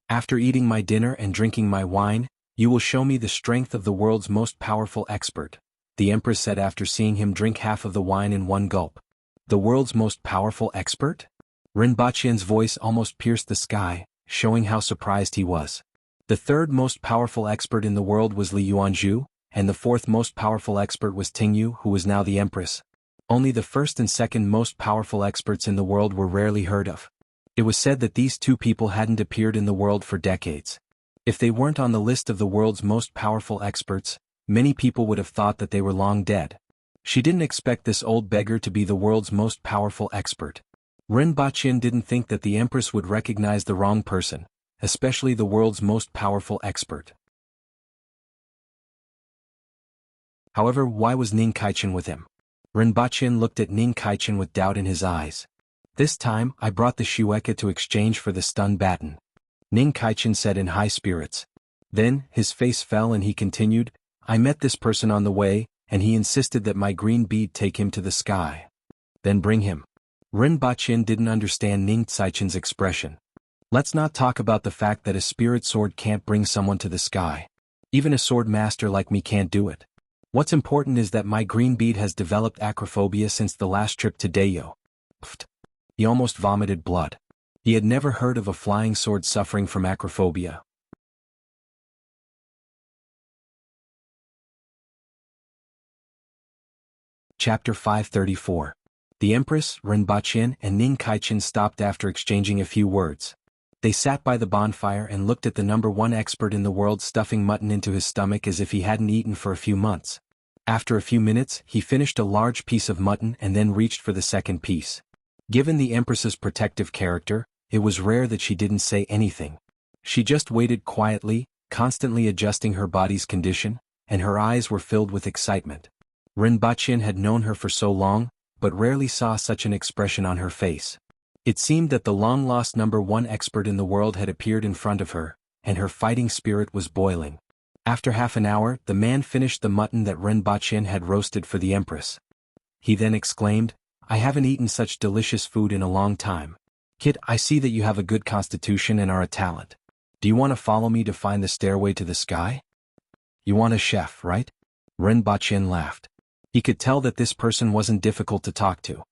"After eating my dinner and drinking my wine, you will show me the strength of the world's most powerful expert," the Empress said after seeing him drink half of the wine in one gulp. "The world's most powerful expert?" Rinpoche's voice almost pierced the sky, showing how surprised he was. The third most powerful expert in the world was Li Yuanzhu, and the fourth most powerful expert was Tingyu, who was now the Empress. Only the first and second most powerful experts in the world were rarely heard of. It was said that these two people hadn't appeared in the world for decades. If they weren't on the list of the world's most powerful experts, many people would have thought that they were long dead. She didn't expect this old beggar to be the world's most powerful expert. Rinpoche didn't think that the Empress would recognize the wrong person, especially the world's most powerful expert. However, why was Ning Kaichen with him? Rinpoche looked at Ning Kaichen with doubt in his eyes. "This time, I brought the Shueka to exchange for the stun baton," Ning Kaichen said in high spirits. Then, his face fell and he continued, "I met this person on the way, and he insisted that my green bead take him to the sky." "Then bring him." Rinpoche didn't understand Ning Kaichen's expression. "Let's not talk about the fact that a spirit sword can't bring someone to the sky. Even a sword master like me can't do it. What's important is that my green bead has developed acrophobia since the last trip to Dayo." Pfft. He almost vomited blood. He had never heard of a flying sword suffering from acrophobia. Chapter 534. The Empress, Rinpoche, and Ning Kaichen stopped after exchanging a few words. They sat by the bonfire and looked at the number one expert in the world stuffing mutton into his stomach as if he hadn't eaten for a few months. After a few minutes, he finished a large piece of mutton and then reached for the second piece. Given the Empress's protective character, it was rare that she didn't say anything. She just waited quietly, constantly adjusting her body's condition, and her eyes were filled with excitement. Rinpoche had known her for so long, but rarely saw such an expression on her face. It seemed that the long-lost number one expert in the world had appeared in front of her, and her fighting spirit was boiling. After half an hour, the man finished the mutton that Rinpoche had roasted for the Empress. He then exclaimed, "I haven't eaten such delicious food in a long time. Kid, I see that you have a good constitution and are a talent. Do you want to follow me to find the stairway to the sky?" "You want a chef, right?" Rinpoche laughed. He could tell that this person wasn't difficult to talk to.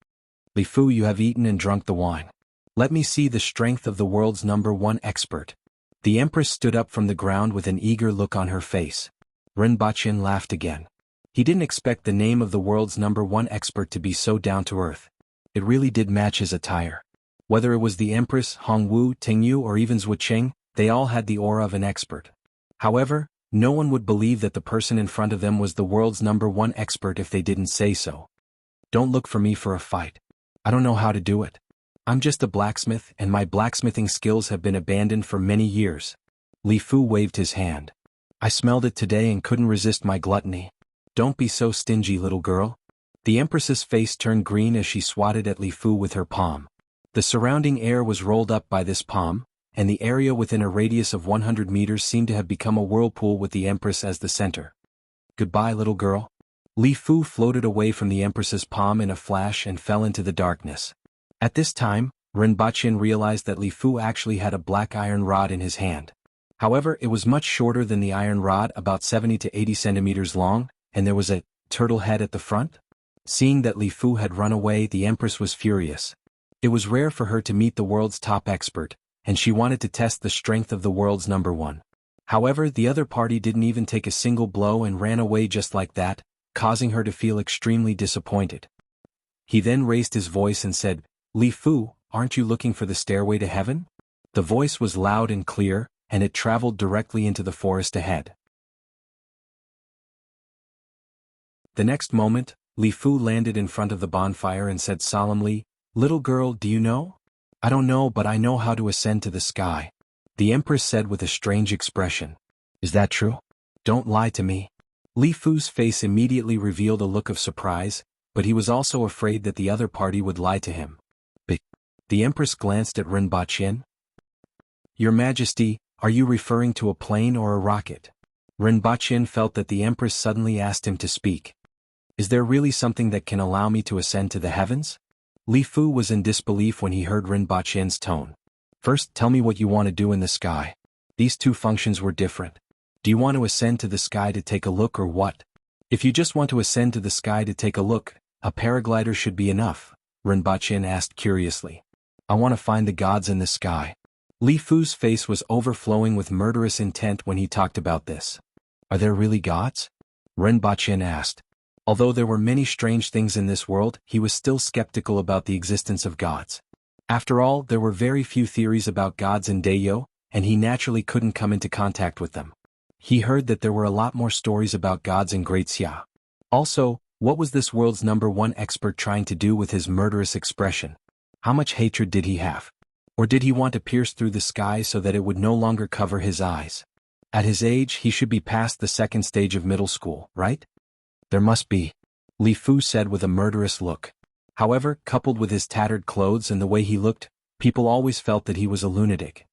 "Li Fu, you have eaten and drunk the wine. Let me see the strength of the world's number one expert." The Empress stood up from the ground with an eager look on her face. Rinpoche laughed again. He didn't expect the name of the world's number one expert to be so down-to-earth. It really did match his attire. Whether it was the Empress, Hongwu, Tingyu, or even Zhucheng, they all had the aura of an expert. However, no one would believe that the person in front of them was the world's number one expert if they didn't say so. "Don't look for me for a fight. I don't know how to do it. I'm just a blacksmith and my blacksmithing skills have been abandoned for many years." Li Fu waved his hand. "I smelled it today and couldn't resist my gluttony. Don't be so stingy, little girl." The Empress's face turned green as she swatted at Li Fu with her palm. The surrounding air was rolled up by this palm, and the area within a radius of 100 meters seemed to have become a whirlpool with the Empress as the center. "Goodbye, little girl." Li Fu floated away from the Empress's palm in a flash and fell into the darkness. At this time, Rinpoche realized that Li Fu actually had a black iron rod in his hand. However, it was much shorter than the iron rod, about 70 to 80 centimeters long, and there was a turtle head at the front. Seeing that Li Fu had run away, the Empress was furious. It was rare for her to meet the world's top expert, and she wanted to test the strength of the world's #1. However, the other party didn't even take a single blow and ran away just like that, causing her to feel extremely disappointed. He then raised his voice and said, "Li Fu, aren't you looking for the stairway to heaven?" The voice was loud and clear, and it traveled directly into the forest ahead. The next moment, Li Fu landed in front of the bonfire and said solemnly, "Little girl, do you know?" "I don't know, but I know how to ascend to the sky," the Empress said with a strange expression. "Is that true? Don't lie to me." Li Fu's face immediately revealed a look of surprise, but he was also afraid that the other party would lie to him. The Empress glanced at Rinpoche. "Your Majesty, are you referring to a plane or a rocket?" Rinpoche felt that the Empress suddenly asked him to speak. "Is there really something that can allow me to ascend to the heavens?" Li Fu was in disbelief when he heard Rinpoche's tone. "First, tell me what you want to do in the sky." These two functions were different. Do you want to ascend to the sky to take a look, or what? If you just want to ascend to the sky to take a look, a paraglider should be enough, Rinpoche asked curiously. "I want to find the gods in the sky." Li Fu's face was overflowing with murderous intent when he talked about this. "Are there really gods?" Rinpoche asked. Although there were many strange things in this world, he was still skeptical about the existence of gods. After all, there were very few theories about gods in Dayo, and he naturally couldn't come into contact with them. He heard that there were a lot more stories about gods in Great Xia. Also, what was this world's #1 expert trying to do with his murderous expression? How much hatred did he have? Or did he want to pierce through the sky so that it would no longer cover his eyes? At his age, he should be past the second stage of middle school, right? "There must be," Li Fu said with a murderous look. However, coupled with his tattered clothes and the way he looked, people always felt that he was a lunatic.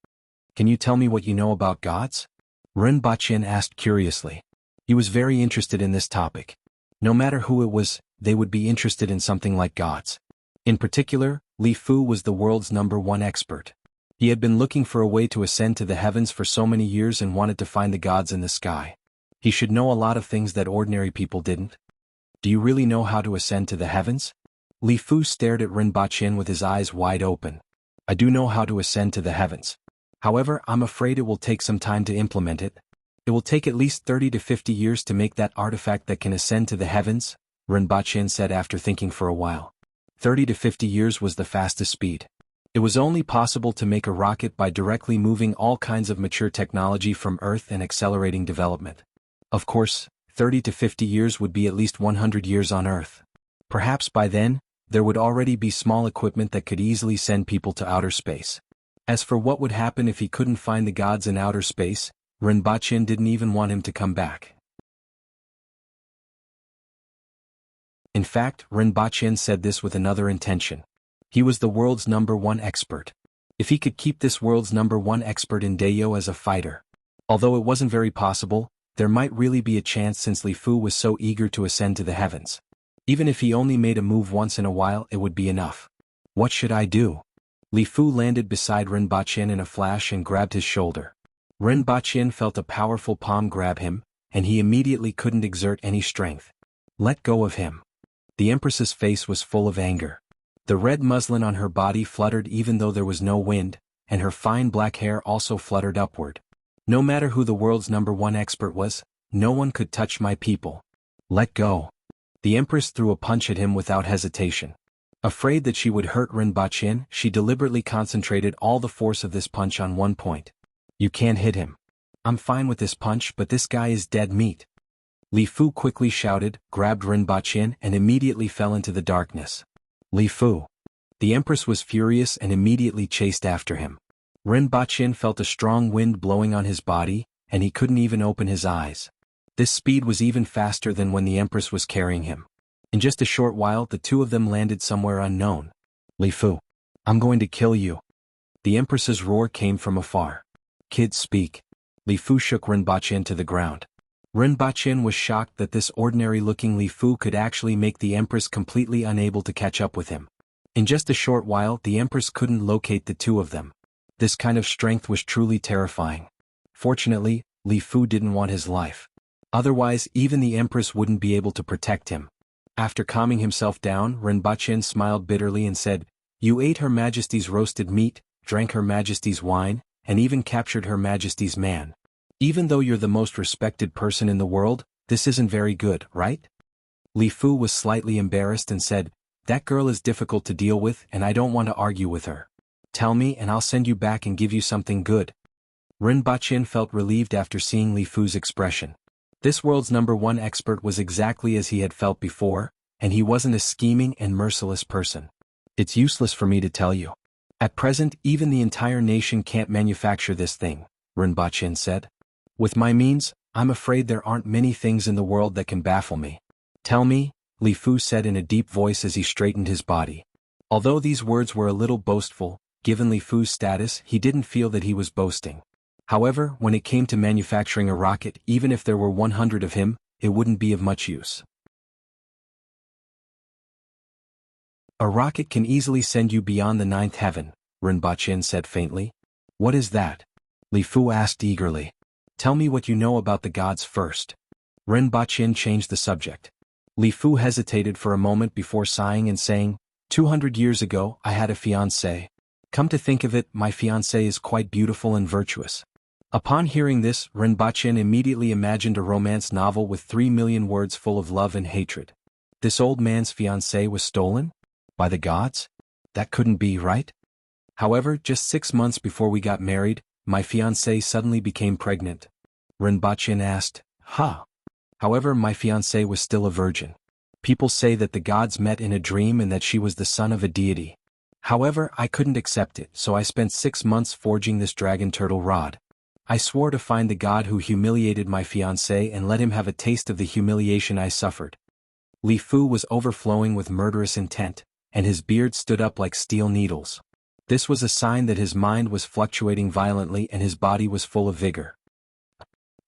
"Can you tell me what you know about gods?" Rinpoche asked curiously. He was very interested in this topic. No matter who it was, they would be interested in something like gods. In particular, Li Fu was the world's #1 expert. He had been looking for a way to ascend to the heavens for so many years and wanted to find the gods in the sky. He should know a lot of things that ordinary people didn't. "Do you really know how to ascend to the heavens?" Li Fu stared at Rinpoche with his eyes wide open. "I do know how to ascend to the heavens. However, I'm afraid it will take some time to implement it. It will take at least 30 to 50 years to make that artifact that can ascend to the heavens," Rinpoche said after thinking for a while. 30 to 50 years was the fastest speed. It was only possible to make a rocket by directly moving all kinds of mature technology from Earth and accelerating development. Of course, 30 to 50 years would be at least 100 years on Earth. Perhaps by then, there would already be small equipment that could easily send people to outer space. As for what would happen if he couldn't find the gods in outer space, Rinpoche didn't even want him to come back. In fact, Rinpoche said this with another intention. He was the world's #1 expert. If he could keep this world's #1 expert in Dayo as a fighter. Although it wasn't very possible, there might really be a chance since Li Fu was so eager to ascend to the heavens. Even if he only made a move once in a while, it would be enough. "What should I do?" Li Fu landed beside Rinpoche in a flash and grabbed his shoulder. Rinpoche felt a powerful palm grab him, and he immediately couldn't exert any strength. "Let go of him." The Empress's face was full of anger. The red muslin on her body fluttered even though there was no wind, and her fine black hair also fluttered upward. "No matter who the world's #1 expert was, no one could touch my people. Let go." The Empress threw a punch at him without hesitation. Afraid that she would hurt Rinpoche, she deliberately concentrated all the force of this punch on one point. "You can't hit him. I'm fine with this punch, but this guy is dead meat." Li Fu quickly shouted, grabbed Rinpoche, and immediately fell into the darkness. "Li Fu." The Empress was furious and immediately chased after him. Rinpoche felt a strong wind blowing on his body, and he couldn't even open his eyes. This speed was even faster than when the Empress was carrying him. In just a short while, the two of them landed somewhere unknown. "Li Fu, I'm going to kill you." The Empress's roar came from afar. "Kids, speak." Li Fu shook Rinpochen to the ground. Rinpochen was shocked that this ordinary-looking Li Fu could actually make the Empress completely unable to catch up with him. In just a short while, the Empress couldn't locate the two of them. This kind of strength was truly terrifying. Fortunately, Li Fu didn't want his life. Otherwise, even the Empress wouldn't be able to protect him. After calming himself down, Rinpochen smiled bitterly and said, "You ate Her Majesty's roasted meat, drank Her Majesty's wine, and even captured Her Majesty's man. Even though you're the most respected person in the world, this isn't very good, right?" Li Fu was slightly embarrassed and said, "That girl is difficult to deal with and I don't want to argue with her. Tell me and I'll send you back and give you something good." Rinpochen felt relieved after seeing Li Fu's expression. This world's #1 expert was exactly as he had felt before, and he wasn't a scheming and merciless person. "It's useless for me to tell you. At present, even the entire nation can't manufacture this thing," Rinpochen said. "With my means, I'm afraid there aren't many things in the world that can baffle me." "Tell me," Li Fu said in a deep voice as he straightened his body. Although these words were a little boastful, given Li Fu's status, he didn't feel that he was boasting. However, when it came to manufacturing a rocket, even if there were 100 of him, it wouldn't be of much use. "A rocket can easily send you beyond the 9th heaven," Rinpochen said faintly. "What is that?" Li Fu asked eagerly. "Tell me what you know about the gods first." Rinpochen changed the subject. Li Fu hesitated for a moment before sighing and saying, 200 years ago, I had a fiancée. Come to think of it, my fiancée is quite beautiful and virtuous." Upon hearing this, Rinpochen immediately imagined a romance novel with 3 million words full of love and hatred. This old man's fiancée was stolen? By the gods? That couldn't be, right? However, just 6 months before we got married, my fiancée suddenly became pregnant. Rinpochen asked, "Huh?" However, my fiancée was still a virgin. People say that the gods met in a dream and that she was the son of a deity. However, I couldn't accept it, so I spent 6 months forging this dragon turtle rod. I swore to find the god who humiliated my fiancée and let him have a taste of the humiliation I suffered. Li Fu was overflowing with murderous intent, and his beard stood up like steel needles. This was a sign that his mind was fluctuating violently and his body was full of vigor.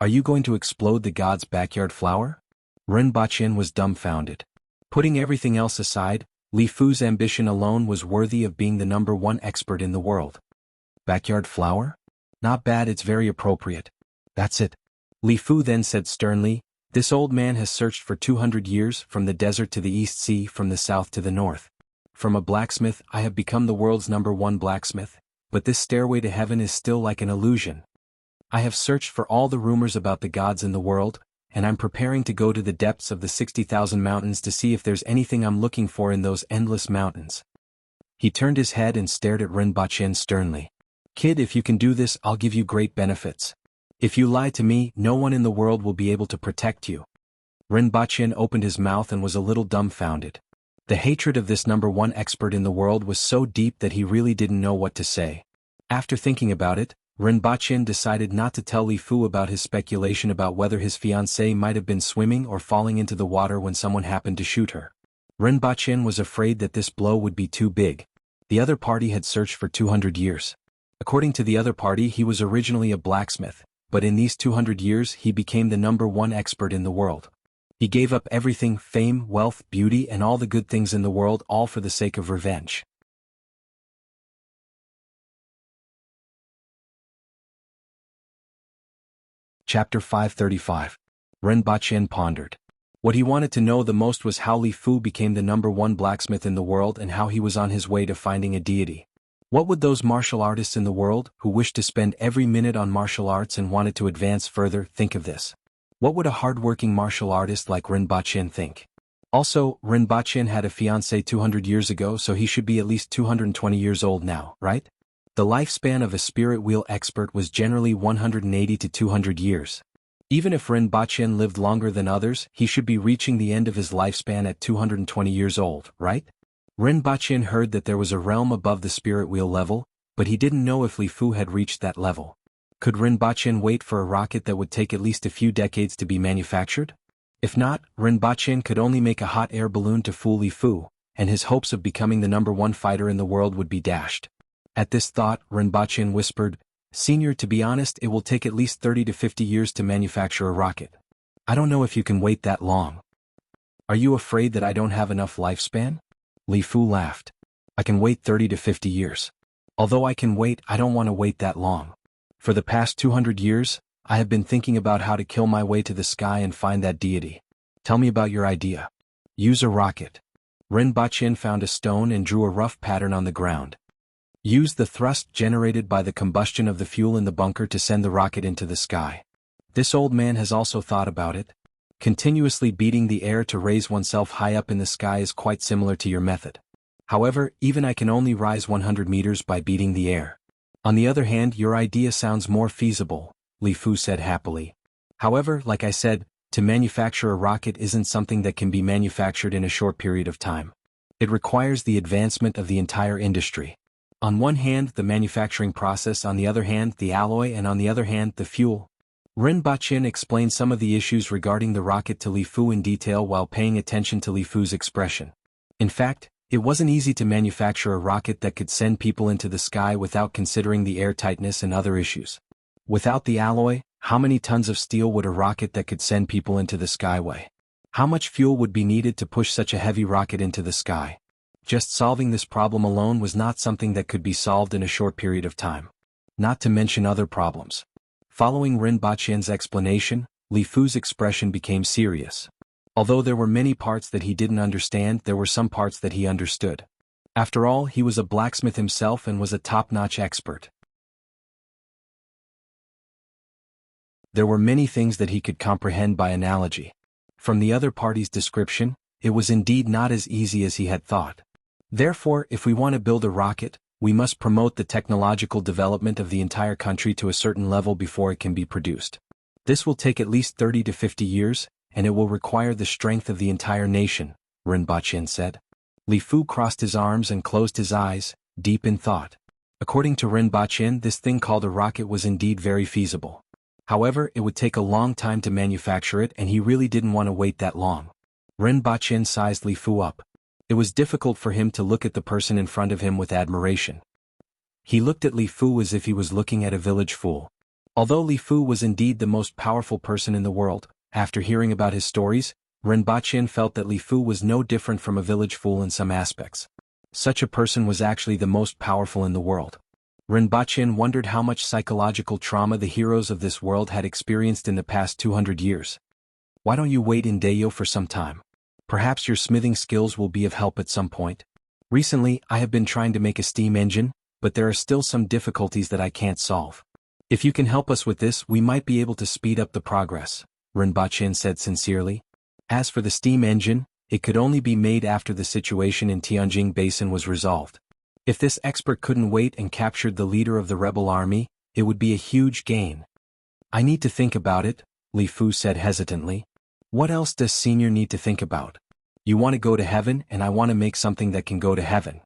"Are you going to explode the god's backyard flower?" Rinpochen was dumbfounded. Putting everything else aside, Li Fu's ambition alone was worthy of being the #1 expert in the world. "Backyard flower? Not bad, it's very appropriate. That's it." Li Fu then said sternly, "This old man has searched for 200 years, from the desert to the East Sea, from the south to the north. From a blacksmith, I have become the world's #1 blacksmith, but this stairway to heaven is still like an illusion. I have searched for all the rumors about the gods in the world, and I'm preparing to go to the depths of the 60,000 mountains to see if there's anything I'm looking for in those endless mountains." He turned his head and stared at Rinpochen sternly. "Kid, if you can do this, I'll give you great benefits. If you lie to me, no one in the world will be able to protect you." Rinpochen opened his mouth and was a little dumbfounded. The hatred of this #1 expert in the world was so deep that he really didn't know what to say. After thinking about it, Rinpochen decided not to tell Li Fu about his speculation about whether his fiancée might have been swimming or falling into the water when someone happened to shoot her. Rinpochen was afraid that this blow would be too big. The other party had searched for 200 years. According to the other party, he was originally a blacksmith, but in these 200 years he became the #1 expert in the world. He gave up everything, fame, wealth, beauty, and all the good things in the world, all for the sake of revenge. Chapter 535. Rinpochen pondered. What he wanted to know the most was how Li Fu became the #1 blacksmith in the world and how he was on his way to finding a deity. What would those martial artists in the world, who wished to spend every minute on martial arts and wanted to advance further, think of this? What would a hard-working martial artist like Rinpochen think? Also, Rinpochen had a fiancée 200 years ago, so he should be at least 220 years old now, right? The lifespan of a spirit wheel expert was generally 180 to 200 years. Even if Rinpochen lived longer than others, he should be reaching the end of his lifespan at 220 years old, right? Rinpochen heard that there was a realm above the spirit wheel level, but he didn't know if Li Fu had reached that level. Could Rinpochen wait for a rocket that would take at least a few decades to be manufactured? If not, Rinpochen could only make a hot air balloon to fool Li Fu, and his hopes of becoming the #1 fighter in the world would be dashed. At this thought, Rinpoche whispered, "Senior, to be honest, it will take at least 30 to 50 years to manufacture a rocket. I don't know if you can wait that long." "Are you afraid that I don't have enough lifespan?" Li Fu laughed. "I can wait 30 to 50 years. Although I can wait, I don't want to wait that long. For the past 200 years, I have been thinking about how to kill my way to the sky and find that deity. Tell me about your idea." "Use a rocket." Rinpoche found a stone and drew a rough pattern on the ground. "Use the thrust generated by the combustion of the fuel in the bunker to send the rocket into the sky." This old man has also thought about it. Continuously beating the air to raise oneself high up in the sky is quite similar to your method. However, even I can only rise 100 meters by beating the air. On the other hand, your idea sounds more feasible, Li Fu said happily. However, like I said, to manufacture a rocket isn't something that can be manufactured in a short period of time. It requires the advancement of the entire industry. On one hand, the manufacturing process, on the other hand, the alloy, and on the other hand, the fuel. Rinpoche explained some of the issues regarding the rocket to Li Fu in detail while paying attention to Li Fu's expression. In fact, it wasn't easy to manufacture a rocket that could send people into the sky without considering the air tightness and other issues. Without the alloy, how many tons of steel would a rocket that could send people into the sky weigh? How much fuel would be needed to push such a heavy rocket into the sky? Just solving this problem alone was not something that could be solved in a short period of time. Not to mention other problems. Following Rinpoche's explanation, Li Fu's expression became serious. Although there were many parts that he didn't understand, there were some parts that he understood. After all, he was a blacksmith himself and was a top-notch expert. There were many things that he could comprehend by analogy. From the other party's description, it was indeed not as easy as he had thought. Therefore, if we want to build a rocket, we must promote the technological development of the entire country to a certain level before it can be produced. This will take at least 30 to 50 years, and it will require the strength of the entire nation, Rinpoche said. Li Fu crossed his arms and closed his eyes, deep in thought. According to Rinpoche, this thing called a rocket was indeed very feasible. However, it would take a long time to manufacture it, and he really didn't want to wait that long. Rinpoche sized Li Fu up. It was difficult for him to look at the person in front of him with admiration. He looked at Li Fu as if he was looking at a village fool. Although Li Fu was indeed the most powerful person in the world, after hearing about his stories, Rinpoche felt that Li Fu was no different from a village fool in some aspects. Such a person was actually the most powerful in the world. Rinpoche wondered how much psychological trauma the heroes of this world had experienced in the past 200 years. "Why don't you wait in Dayo for some time? Perhaps your smithing skills will be of help at some point. Recently, I have been trying to make a steam engine, but there are still some difficulties that I can't solve. If you can help us with this, we might be able to speed up the progress," Rinpoche said sincerely. As for the steam engine, it could only be made after the situation in Tianjin Basin was resolved. If this expert couldn't wait and captured the leader of the rebel army, it would be a huge gain. "I need to think about it," Li Fu said hesitantly. "What else does Senior need to think about? You want to go to heaven, and I want to make something that can go to heaven.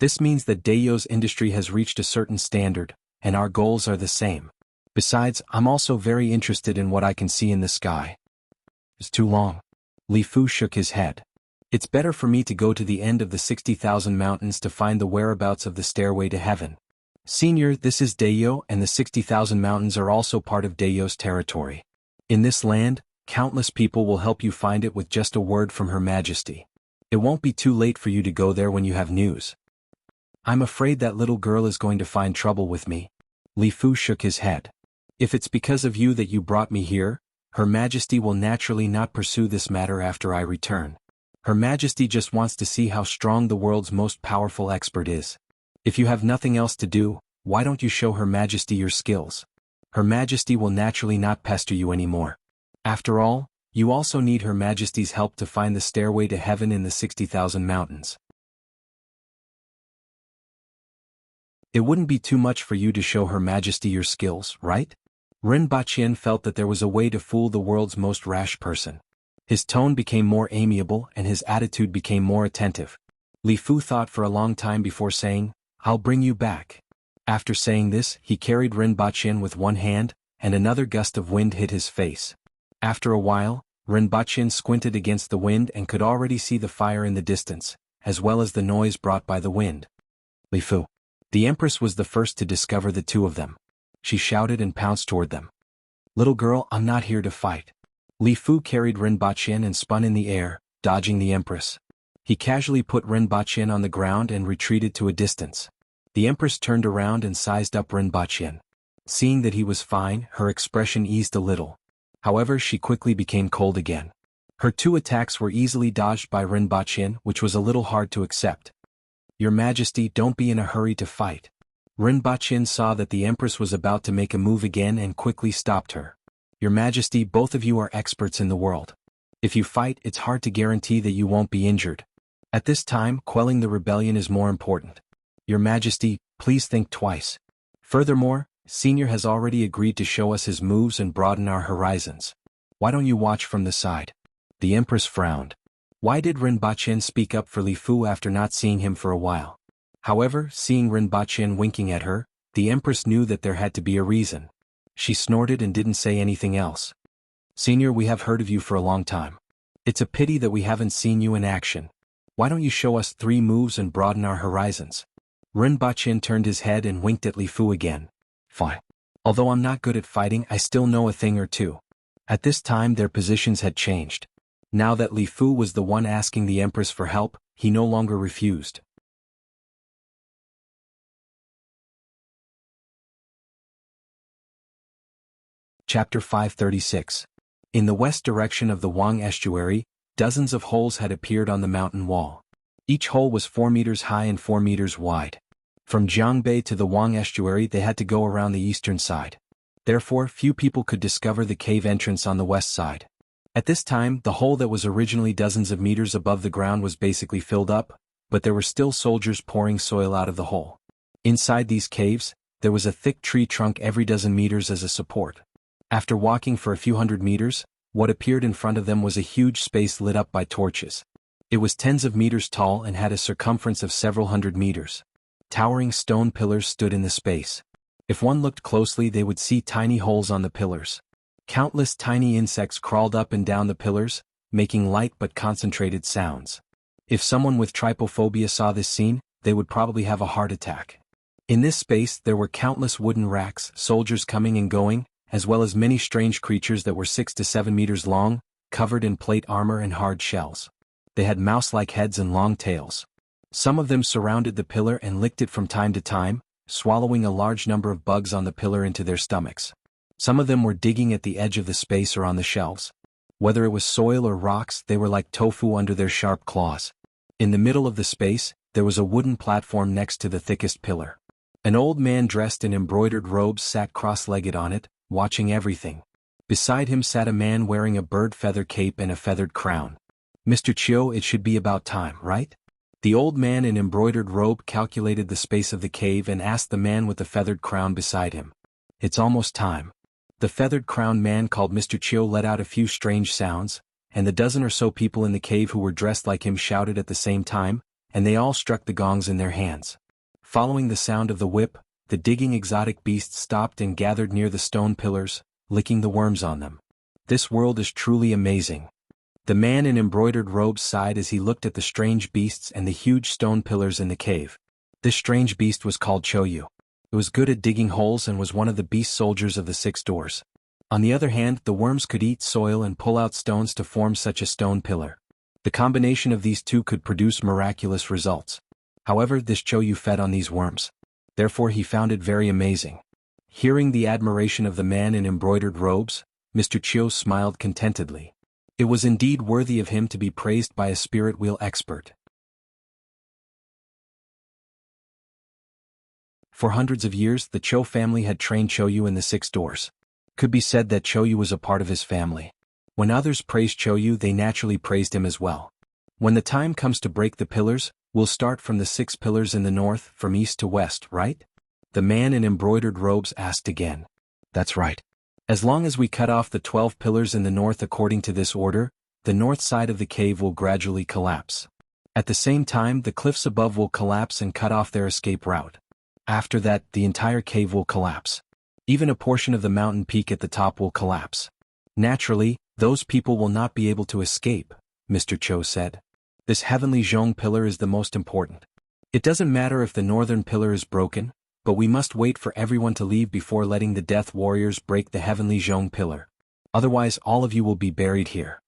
This means that Dayo's industry has reached a certain standard, and our goals are the same. Besides, I'm also very interested in what I can see in the sky." "It's too long." Li Fu shook his head. "It's better for me to go to the end of the 60,000 mountains to find the whereabouts of the stairway to heaven. Senior, this is Dayo, and the 60,000 mountains are also part of Dayo's territory. In this land, countless people will help you find it with just a word from Her Majesty. It won't be too late for you to go there when you have news." "I'm afraid that little girl is going to find trouble with me." Li Fu shook his head. "If it's because of you that you brought me here, Her Majesty will naturally not pursue this matter after I return. Her Majesty just wants to see how strong the world's most powerful expert is. If you have nothing else to do, why don't you show Her Majesty your skills? Her Majesty will naturally not pester you anymore. After all, you also need Her Majesty's help to find the stairway to heaven in the 60,000 mountains. It wouldn't be too much for you to show Her Majesty your skills, right?" Rinpoche felt that there was a way to fool the world's most rash person. His tone became more amiable and his attitude became more attentive. Li Fu thought for a long time before saying, "I'll bring you back." After saying this, he carried Rinpoche with one hand, and another gust of wind hit his face. After a while, Rinpoche squinted against the wind and could already see the fire in the distance, as well as the noise brought by the wind. "Li Fu, The Empress was the first to discover the two of them. She shouted and pounced toward them. "Little girl, I'm not here to fight." Li Fu carried Rinpochen and spun in the air, dodging the Empress. He casually put Rinpochen on the ground and retreated to a distance. The Empress turned around and sized up Rinpochen. Seeing that he was fine, her expression eased a little. However, she quickly became cold again. Her two attacks were easily dodged by Rinpochen, which was a little hard to accept. "Your Majesty, don't be in a hurry to fight." Rinpochen saw that the Empress was about to make a move again and quickly stopped her. "Your Majesty, both of you are experts in the world. If you fight, it's hard to guarantee that you won't be injured. At this time, quelling the rebellion is more important. Your Majesty, please think twice. Furthermore, Senior has already agreed to show us his moves and broaden our horizons. Why don't you watch from the side?" The Empress frowned. Why did Rinpochen speak up for Li Fu after not seeing him for a while? However, seeing Rinpochen winking at her, the Empress knew that there had to be a reason. She snorted and didn't say anything else. "Senior, we have heard of you for a long time. It's a pity that we haven't seen you in action. Why don't you show us 3 moves and broaden our horizons?" Rinpochen turned his head and winked at Li Fu again. "Fine. Although I'm not good at fighting, I still know a thing or two." At this time their positions had changed. Now that Li Fu was the one asking the Empress for help, he no longer refused. Chapter 536. In the west direction of the Wang estuary, dozens of holes had appeared on the mountain wall. Each hole was 4 meters high and 4 meters wide. From Jianghu to the Wang estuary they had to go around the eastern side. Therefore, few people could discover the cave entrance on the west side. At this time, the hole that was originally dozens of meters above the ground was basically filled up, but there were still soldiers pouring soil out of the hole. Inside these caves, there was a thick tree trunk every dozen meters as a support. After walking for a few hundred meters, what appeared in front of them was a huge space lit up by torches. It was tens of meters tall and had a circumference of several hundred meters. Towering stone pillars stood in the space. If one looked closely, they would see tiny holes on the pillars. Countless tiny insects crawled up and down the pillars, making light but concentrated sounds. If someone with trypophobia saw this scene, they would probably have a heart attack. In this space there were countless wooden racks, soldiers coming and going, as well as many strange creatures that were 6 to 7 meters long, covered in plate armor and hard shells. They had mouse-like heads and long tails. Some of them surrounded the pillar and licked it from time to time, swallowing a large number of bugs on the pillar into their stomachs. Some of them were digging at the edge of the space or on the shelves. Whether it was soil or rocks, they were like tofu under their sharp claws. In the middle of the space, there was a wooden platform next to the thickest pillar. An old man dressed in embroidered robes sat cross-legged on it, watching everything. Beside him sat a man wearing a bird feather cape and a feathered crown. "Mr. Chiu, it should be about time, right?" The old man in embroidered robe calculated the space of the cave and asked the man with the feathered crown beside him. "It's almost time." The feathered crowned man called Mr. Chiu let out a few strange sounds, and the dozen or so people in the cave who were dressed like him shouted at the same time, and they all struck the gongs in their hands. Following the sound of the whip, the digging exotic beasts stopped and gathered near the stone pillars, licking the worms on them. "This world is truly amazing." The man in embroidered robes sighed as he looked at the strange beasts and the huge stone pillars in the cave. This strange beast was called Choyu. It was good at digging holes and was one of the beast soldiers of the 6 doors. On the other hand, the worms could eat soil and pull out stones to form such a stone pillar. The combination of these two could produce miraculous results. However, this Choyu fed on these worms. Therefore he found it very amazing. Hearing the admiration of the man in embroidered robes, Mr. Chiu smiled contentedly. It was indeed worthy of him to be praised by a spirit wheel expert. For hundreds of years, the Cho family had trained Choyu in the 6 doors. Could be said that Choyu was a part of his family. When others praised Choyu, they naturally praised him as well. When the time comes to break the pillars, we'll start from the 6 pillars in the north, from east to west, right? The man in embroidered robes asked again. "That's right. As long as we cut off the 12 pillars in the north according to this order, the north side of the cave will gradually collapse. At the same time, the cliffs above will collapse and cut off their escape route. After that, the entire cave will collapse. Even a portion of the mountain peak at the top will collapse. Naturally, those people will not be able to escape," Mr. Cho said. "This heavenly Zhong pillar is the most important. It doesn't matter if the northern pillar is broken, but we must wait for everyone to leave before letting the death warriors break the heavenly Zhong pillar. Otherwise all of you will be buried here.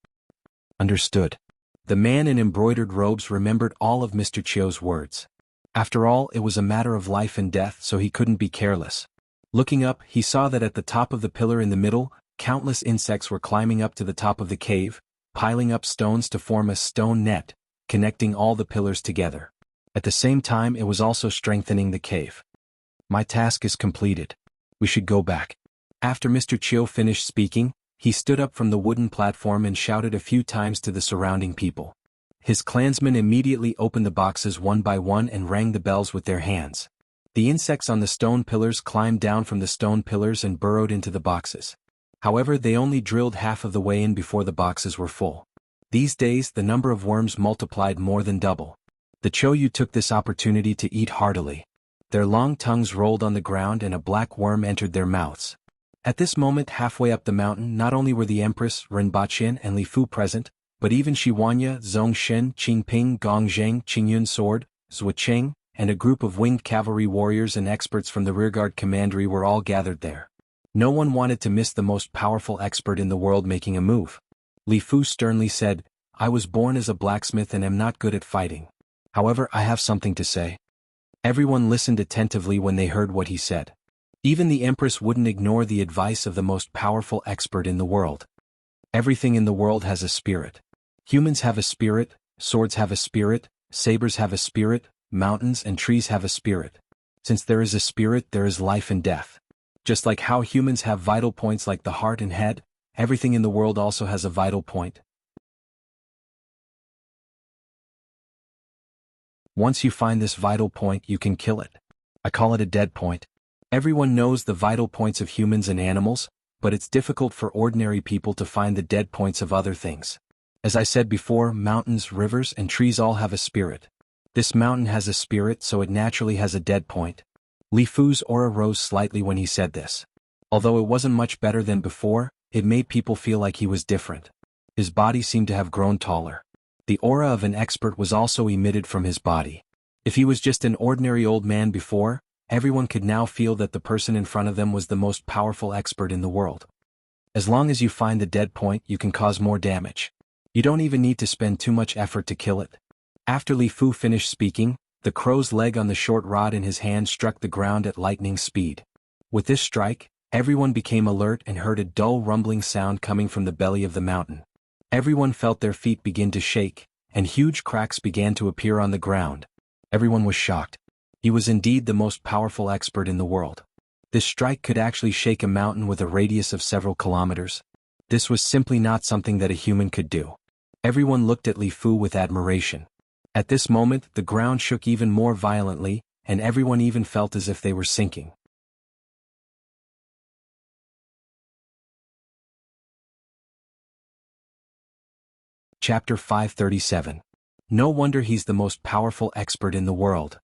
Understood. The man in embroidered robes remembered all of Mr. Chiu's words. After all, it was a matter of life and death, so he couldn't be careless. Looking up, he saw that at the top of the pillar in the middle, countless insects were climbing up to the top of the cave, piling up stones to form a stone net, connecting all the pillars together. At the same time, it was also strengthening the cave. My task is completed. We should go back. After Mr. Chiu finished speaking, he stood up from the wooden platform and shouted a few times to the surrounding people. His clansmen immediately opened the boxes one by one and rang the bells with their hands. The insects on the stone pillars climbed down from the stone pillars and burrowed into the boxes. However, they only drilled half of the way in before the boxes were full. These days, the number of worms multiplied more than double. The Choyu took this opportunity to eat heartily. Their long tongues rolled on the ground and a black worm entered their mouths. At this moment, halfway up the mountain, not only were the Empress, Renbaqin and Li Fu present, but even Shiwanya, Zongshen, Qingping, Gongzheng, Qingyun Sword, Zuocheng, and a group of winged cavalry warriors and experts from the rearguard commandery were all gathered there. No one wanted to miss the most powerful expert in the world making a move. Li Fu sternly said, "I was born as a blacksmith and am not good at fighting. However, I have something to say." Everyone listened attentively when they heard what he said. Even the Empress wouldn't ignore the advice of the most powerful expert in the world. Everything in the world has a spirit. Humans have a spirit, swords have a spirit, sabers have a spirit, mountains and trees have a spirit. Since there is a spirit, there is life and death. Just like how humans have vital points like the heart and head, everything in the world also has a vital point. Once you find this vital point, you can kill it. I call it a dead point. Everyone knows the vital points of humans and animals, but it's difficult for ordinary people to find the dead points of other things. As I said before, mountains, rivers, and trees all have a spirit. This mountain has a spirit, so it naturally has a dead point. Li Fu's aura rose slightly when he said this. Although it wasn't much better than before, it made people feel like he was different. His body seemed to have grown taller. The aura of an expert was also emitted from his body. If he was just an ordinary old man before, everyone could now feel that the person in front of them was the most powerful expert in the world. As long as you find the dead point, you can cause more damage. You don't even need to spend too much effort to kill it. After Li Fu finished speaking, the crow's leg on the short rod in his hand struck the ground at lightning speed. With this strike, everyone became alert and heard a dull rumbling sound coming from the belly of the mountain. Everyone felt their feet begin to shake, and huge cracks began to appear on the ground. Everyone was shocked. He was indeed the most powerful expert in the world. This strike could actually shake a mountain with a radius of several kilometers. This was simply not something that a human could do. Everyone looked at Li Fu with admiration. At this moment, the ground shook even more violently, and everyone even felt as if they were sinking. Chapter 537. No wonder he's the most powerful expert in the world.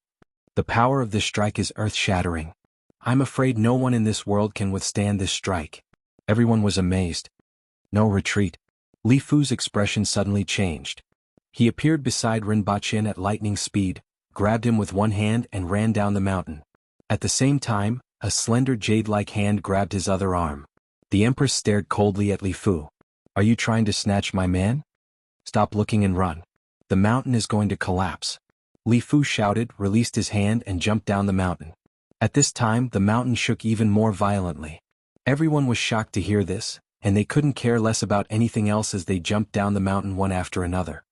The power of this strike is earth-shattering. I'm afraid no one in this world can withstand this strike. Everyone was amazed. No retreat. Li Fu's expression suddenly changed. He appeared beside Rinbaqin at lightning speed, grabbed him with one hand and ran down the mountain. At the same time, a slender jade-like hand grabbed his other arm. The Empress stared coldly at Li Fu. "Are you trying to snatch my man? Stop looking and run. The mountain is going to collapse." Li Fu shouted, released his hand and jumped down the mountain. At this time, the mountain shook even more violently. Everyone was shocked to hear this, and they couldn't care less about anything else as they jumped down the mountain one after another.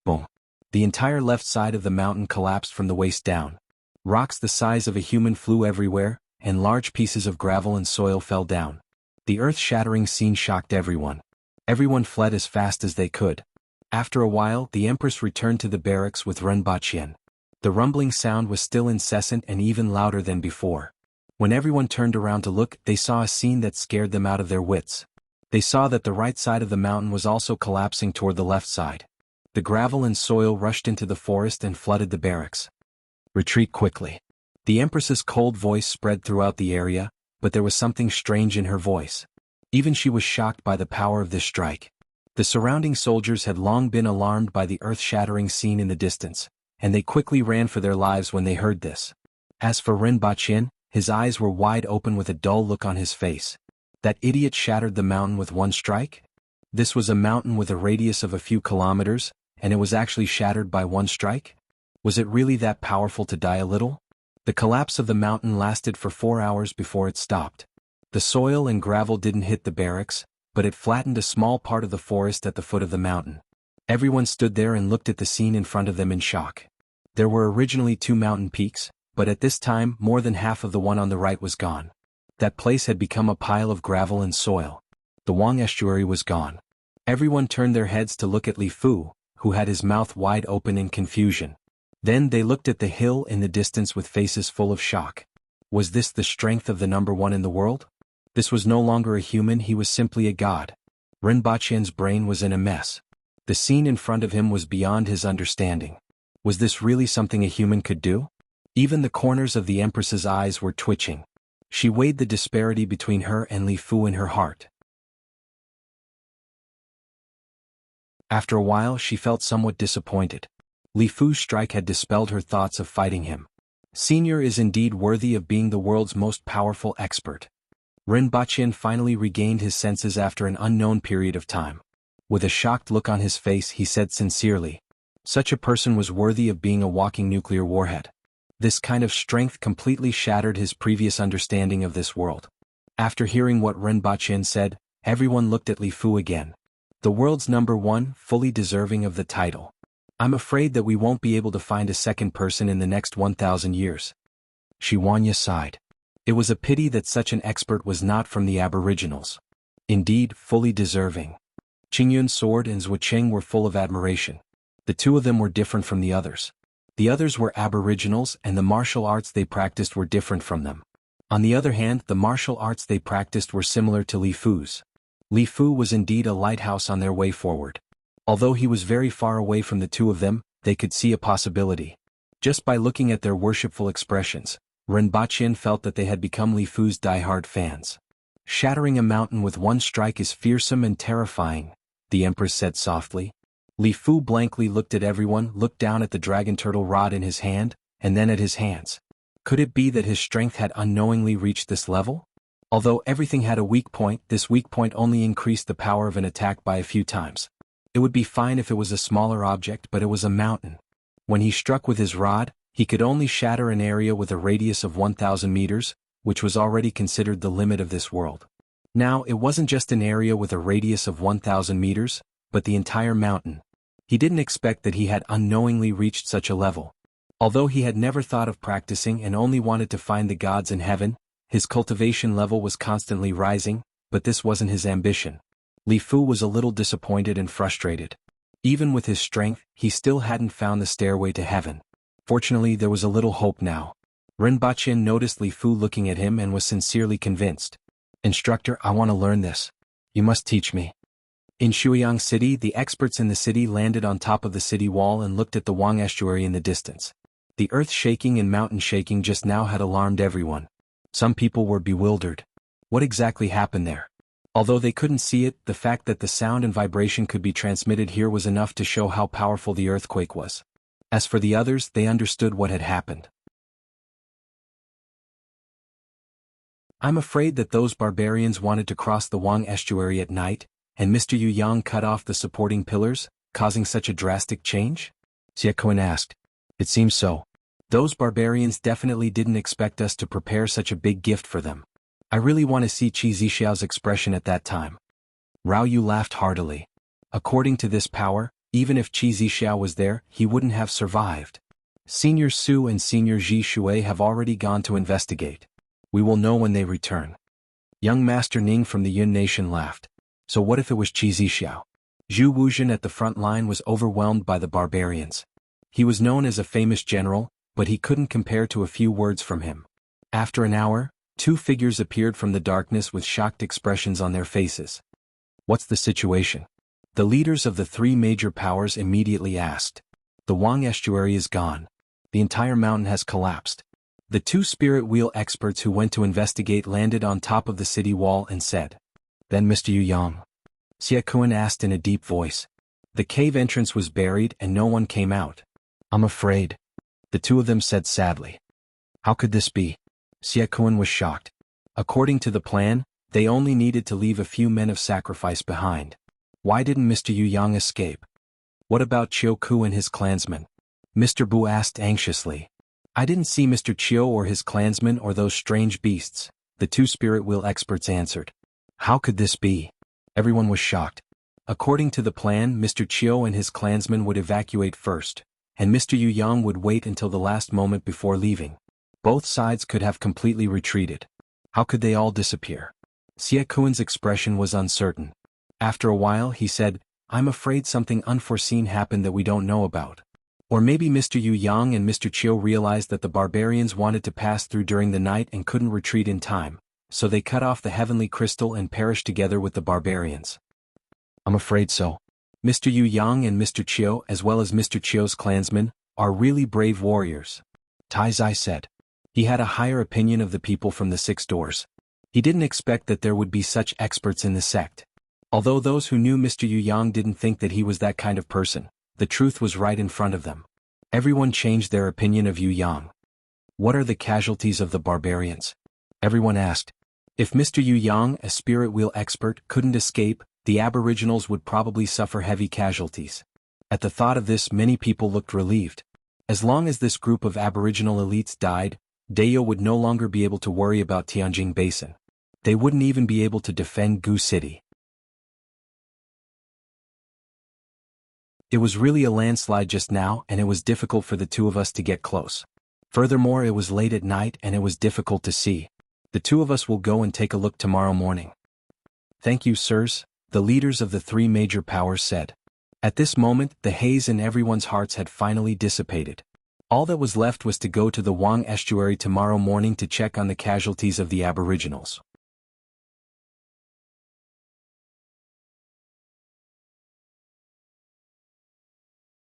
Boom. The entire left side of the mountain collapsed from the waist down. Rocks the size of a human flew everywhere, and large pieces of gravel and soil fell down. The earth-shattering scene shocked everyone. Everyone fled as fast as they could. After a while, the Empress returned to the barracks with Renbaqin. The rumbling sound was still incessant and even louder than before. When everyone turned around to look, they saw a scene that scared them out of their wits. They saw that the right side of the mountain was also collapsing toward the left side. The gravel and soil rushed into the forest and flooded the barracks. "Retreat quickly." The Empress's cold voice spread throughout the area, but there was something strange in her voice. Even she was shocked by the power of this strike. The surrounding soldiers had long been alarmed by the earth-shattering scene in the distance, and they quickly ran for their lives when they heard this. As for Rinpoche, his eyes were wide open with a dull look on his face. That idiot shattered the mountain with one strike? This was a mountain with a radius of a few kilometers, and it was actually shattered by one strike? Was it really that powerful to die a little? The collapse of the mountain lasted for 4 hours before it stopped. The soil and gravel didn't hit the barracks, but it flattened a small part of the forest at the foot of the mountain. Everyone stood there and looked at the scene in front of them in shock. There were originally 2 mountain peaks, but at this time more than half of the one on the right was gone. That place had become a pile of gravel and soil. The Wang estuary was gone. Everyone turned their heads to look at Li Fu, who had his mouth wide open in confusion. Then they looked at the hill in the distance with faces full of shock. Was this the strength of the number one in the world? This was no longer a human, he was simply a god. Rinpoche's brain was in a mess. The scene in front of him was beyond his understanding. Was this really something a human could do? Even the corners of the Empress's eyes were twitching. She weighed the disparity between her and Li Fu in her heart. After a while she felt somewhat disappointed. Li Fu's strike had dispelled her thoughts of fighting him. Senior is indeed worthy of being the world's most powerful expert. Rinpoche finally regained his senses after an unknown period of time. With a shocked look on his face he said sincerely, such a person was worthy of being a walking nuclear warhead. This kind of strength completely shattered his previous understanding of this world. After hearing what Rinpoche said, everyone looked at Li Fu again. The world's number one, fully deserving of the title. I'm afraid that we won't be able to find a second person in the next 1,000 years. Shiwanya sighed. It was a pity that such an expert was not from the aboriginals. Indeed, fully deserving. Qingyun's sword and Zhucheng were full of admiration. The 2 of them were different from the others. The others were aboriginals and the martial arts they practiced were different from them. On the other hand, the martial arts they practiced were similar to Li Fu's. Li Fu was indeed a lighthouse on their way forward. Although he was very far away from the 2 of them, they could see a possibility. Just by looking at their worshipful expressions, Rinpoche felt that they had become Li Fu's diehard fans. Shattering a mountain with one strike is fearsome and terrifying, the Empress said softly. Li Fu blankly looked at everyone, looked down at the dragon turtle rod in his hand, and then at his hands. Could it be that his strength had unknowingly reached this level? Although everything had a weak point, this weak point only increased the power of an attack by a few times. It would be fine if it was a smaller object, but it was a mountain. When he struck with his rod, he could only shatter an area with a radius of 1,000 meters, which was already considered the limit of this world. Now, it wasn't just an area with a radius of 1,000 meters, but the entire mountain. He didn't expect that he had unknowingly reached such a level. Although he had never thought of practicing and only wanted to find the gods in heaven, his cultivation level was constantly rising, but this wasn't his ambition. Li Fu was a little disappointed and frustrated. Even with his strength, he still hadn't found the stairway to heaven. Fortunately, there was a little hope now. Rinpoche noticed Li Fu looking at him and was sincerely convinced. Instructor, I want to learn this. You must teach me. In Shuiyang City, the experts in the city landed on top of the city wall and looked at the Wang estuary in the distance. The earth shaking and mountain shaking just now had alarmed everyone. Some people were bewildered. What exactly happened there? Although they couldn't see it, the fact that the sound and vibration could be transmitted here was enough to show how powerful the earthquake was. As for the others, they understood what had happened. I'm afraid that those barbarians wanted to cross the Wang estuary at night, and Mr. Yu Yang cut off the supporting pillars, causing such a drastic change? Xie Kuan asked. It seems so. Those barbarians definitely didn't expect us to prepare such a big gift for them. I really want to see Qi Zixiao's expression at that time. Rao Yu laughed heartily. According to this power, even if Qi Zixiao was there, he wouldn't have survived. Senior Su and Senior Ji Shui have already gone to investigate. We will know when they return. Young Master Ning from the Yun Nation laughed. So what if it was Qi Zixiao? Zhu Wuzhen at the front line was overwhelmed by the barbarians. He was known as a famous general, but he couldn't compare to a few words from him. After an hour, 2 figures appeared from the darkness with shocked expressions on their faces. What's the situation? The leaders of the 3 major powers immediately asked. The Wang estuary is gone. The entire mountain has collapsed. The 2 spirit wheel experts who went to investigate landed on top of the city wall and said. Then Mr. Yu Yang? Xie Kuan asked in a deep voice. The cave entrance was buried and no one came out. I'm afraid, the two of them said sadly. How could this be? Xiekuan was shocked. According to the plan, they only needed to leave a few men of sacrifice behind. Why didn't Mr. Yu Yang escape? What about Chiu Ku and his clansmen? Mr. Bu asked anxiously. I didn't see Mr. Chiu or his clansmen or those strange beasts, the two spirit wheel experts answered. How could this be? Everyone was shocked. According to the plan, Mr. Chiu and his clansmen would evacuate first, and Mr. Yu Yang would wait until the last moment before leaving. Both sides could have completely retreated. How could they all disappear? Xiekuan's expression was uncertain. After a while he said, I'm afraid something unforeseen happened that we don't know about. Or maybe Mr. Yu Yang and Mr. Chiu realized that the barbarians wanted to pass through during the night and couldn't retreat in time, so they cut off the heavenly crystal and perished together with the barbarians. I'm afraid so. Mr. Yu Yang and Mr. Chiu, as well as Mr. Chiu's clansmen, are really brave warriors, Tai Zai said. He had a higher opinion of the people from the 6 doors. He didn't expect that there would be such experts in the sect. Although those who knew Mr. Yu Yang didn't think that he was that kind of person, the truth was right in front of them. Everyone changed their opinion of Yu Yang. What are the casualties of the barbarians? Everyone asked. If Mr. Yu Yang, a spirit wheel expert, couldn't escape, the aboriginals would probably suffer heavy casualties. At the thought of this, many people looked relieved. As long as this group of aboriginal elites died, Dayo would no longer be able to worry about Tianjin Basin. They wouldn't even be able to defend Gu City. It was really a landslide just now, and it was difficult for the two of us to get close. Furthermore, it was late at night and it was difficult to see. The two of us will go and take a look tomorrow morning. Thank you, sirs, the leaders of the 3 major powers said. At this moment, the haze in everyone's hearts had finally dissipated. All that was left was to go to the Wang estuary tomorrow morning to check on the casualties of the aboriginals.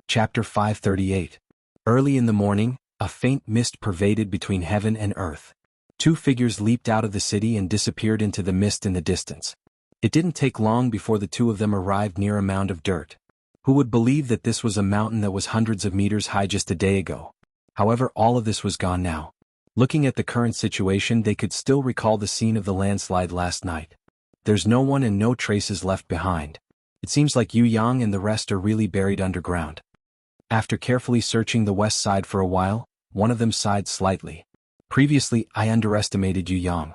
Chapter 538. Early in the morning, a faint mist pervaded between heaven and earth. 2 figures leaped out of the city and disappeared into the mist in the distance. It didn't take long before the two of them arrived near a mound of dirt. Who would believe that this was a mountain that was hundreds of meters high just a day ago? However, all of this was gone now. Looking at the current situation, they could still recall the scene of the landslide last night. There's no one and no traces left behind. It seems like Yu Yang and the rest are really buried underground. After carefully searching the west side for a while, one of them sighed slightly. Previously, I underestimated Yu Yang.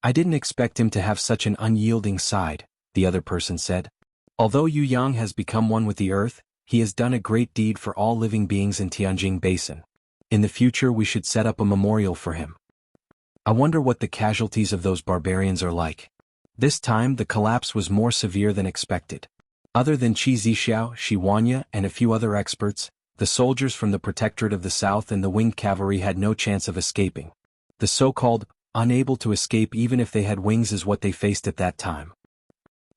I didn't expect him to have such an unyielding side, the other person said. Although Yu Yang has become one with the earth, he has done a great deed for all living beings in Tianjin Basin. In the future we should set up a memorial for him. I wonder what the casualties of those barbarians are like. This time the collapse was more severe than expected. Other than Qi Zixiao, Shi Wanya, and a few other experts, the soldiers from the Protectorate of the South and the winged cavalry had no chance of escaping. The so-called unable to escape even if they had wings is what they faced at that time.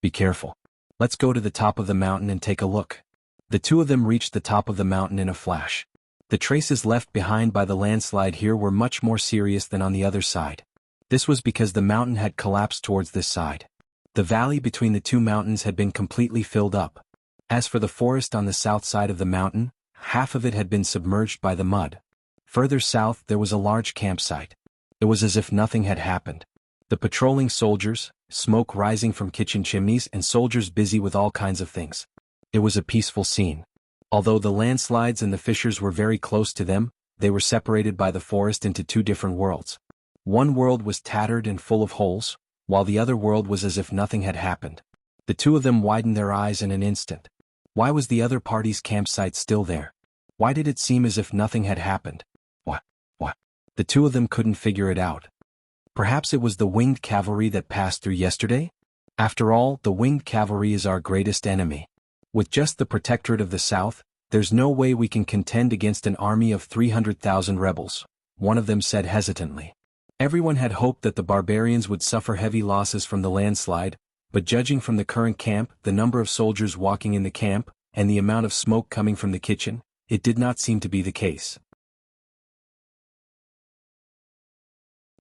Be careful. Let's go to the top of the mountain and take a look. The two of them reached the top of the mountain in a flash. The traces left behind by the landslide here were much more serious than on the other side. This was because the mountain had collapsed towards this side. The valley between the 2 mountains had been completely filled up. As for the forest on the south side of the mountain, half of it had been submerged by the mud. Further south there was a large campsite. It was as if nothing had happened. The patrolling soldiers, smoke rising from kitchen chimneys and soldiers busy with all kinds of things. It was a peaceful scene. Although the landslides and the fissures were very close to them, they were separated by the forest into 2 different worlds. One world was tattered and full of holes, while the other world was as if nothing had happened. The two of them widened their eyes in an instant. Why was the other party's campsite still there? Why did it seem as if nothing had happened? What? The two of them couldn't figure it out. Perhaps it was the winged cavalry that passed through yesterday? After all, the winged cavalry is our greatest enemy. With just the Protectorate of the South, there's no way we can contend against an army of 300,000 rebels, one of them said hesitantly. Everyone had hoped that the barbarians would suffer heavy losses from the landslide, but judging from the current camp, the number of soldiers walking in the camp, and the amount of smoke coming from the kitchen, it did not seem to be the case.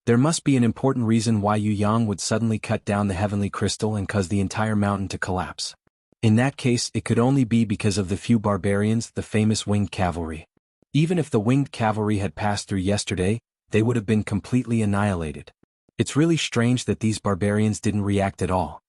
There must be an important reason why Yu Yang would suddenly cut down the heavenly crystal and cause the entire mountain to collapse. In that case, it could only be because of the few barbarians, the famous winged cavalry. Even if the winged cavalry had passed through yesterday, they would have been completely annihilated. It's really strange that these barbarians didn't react at all.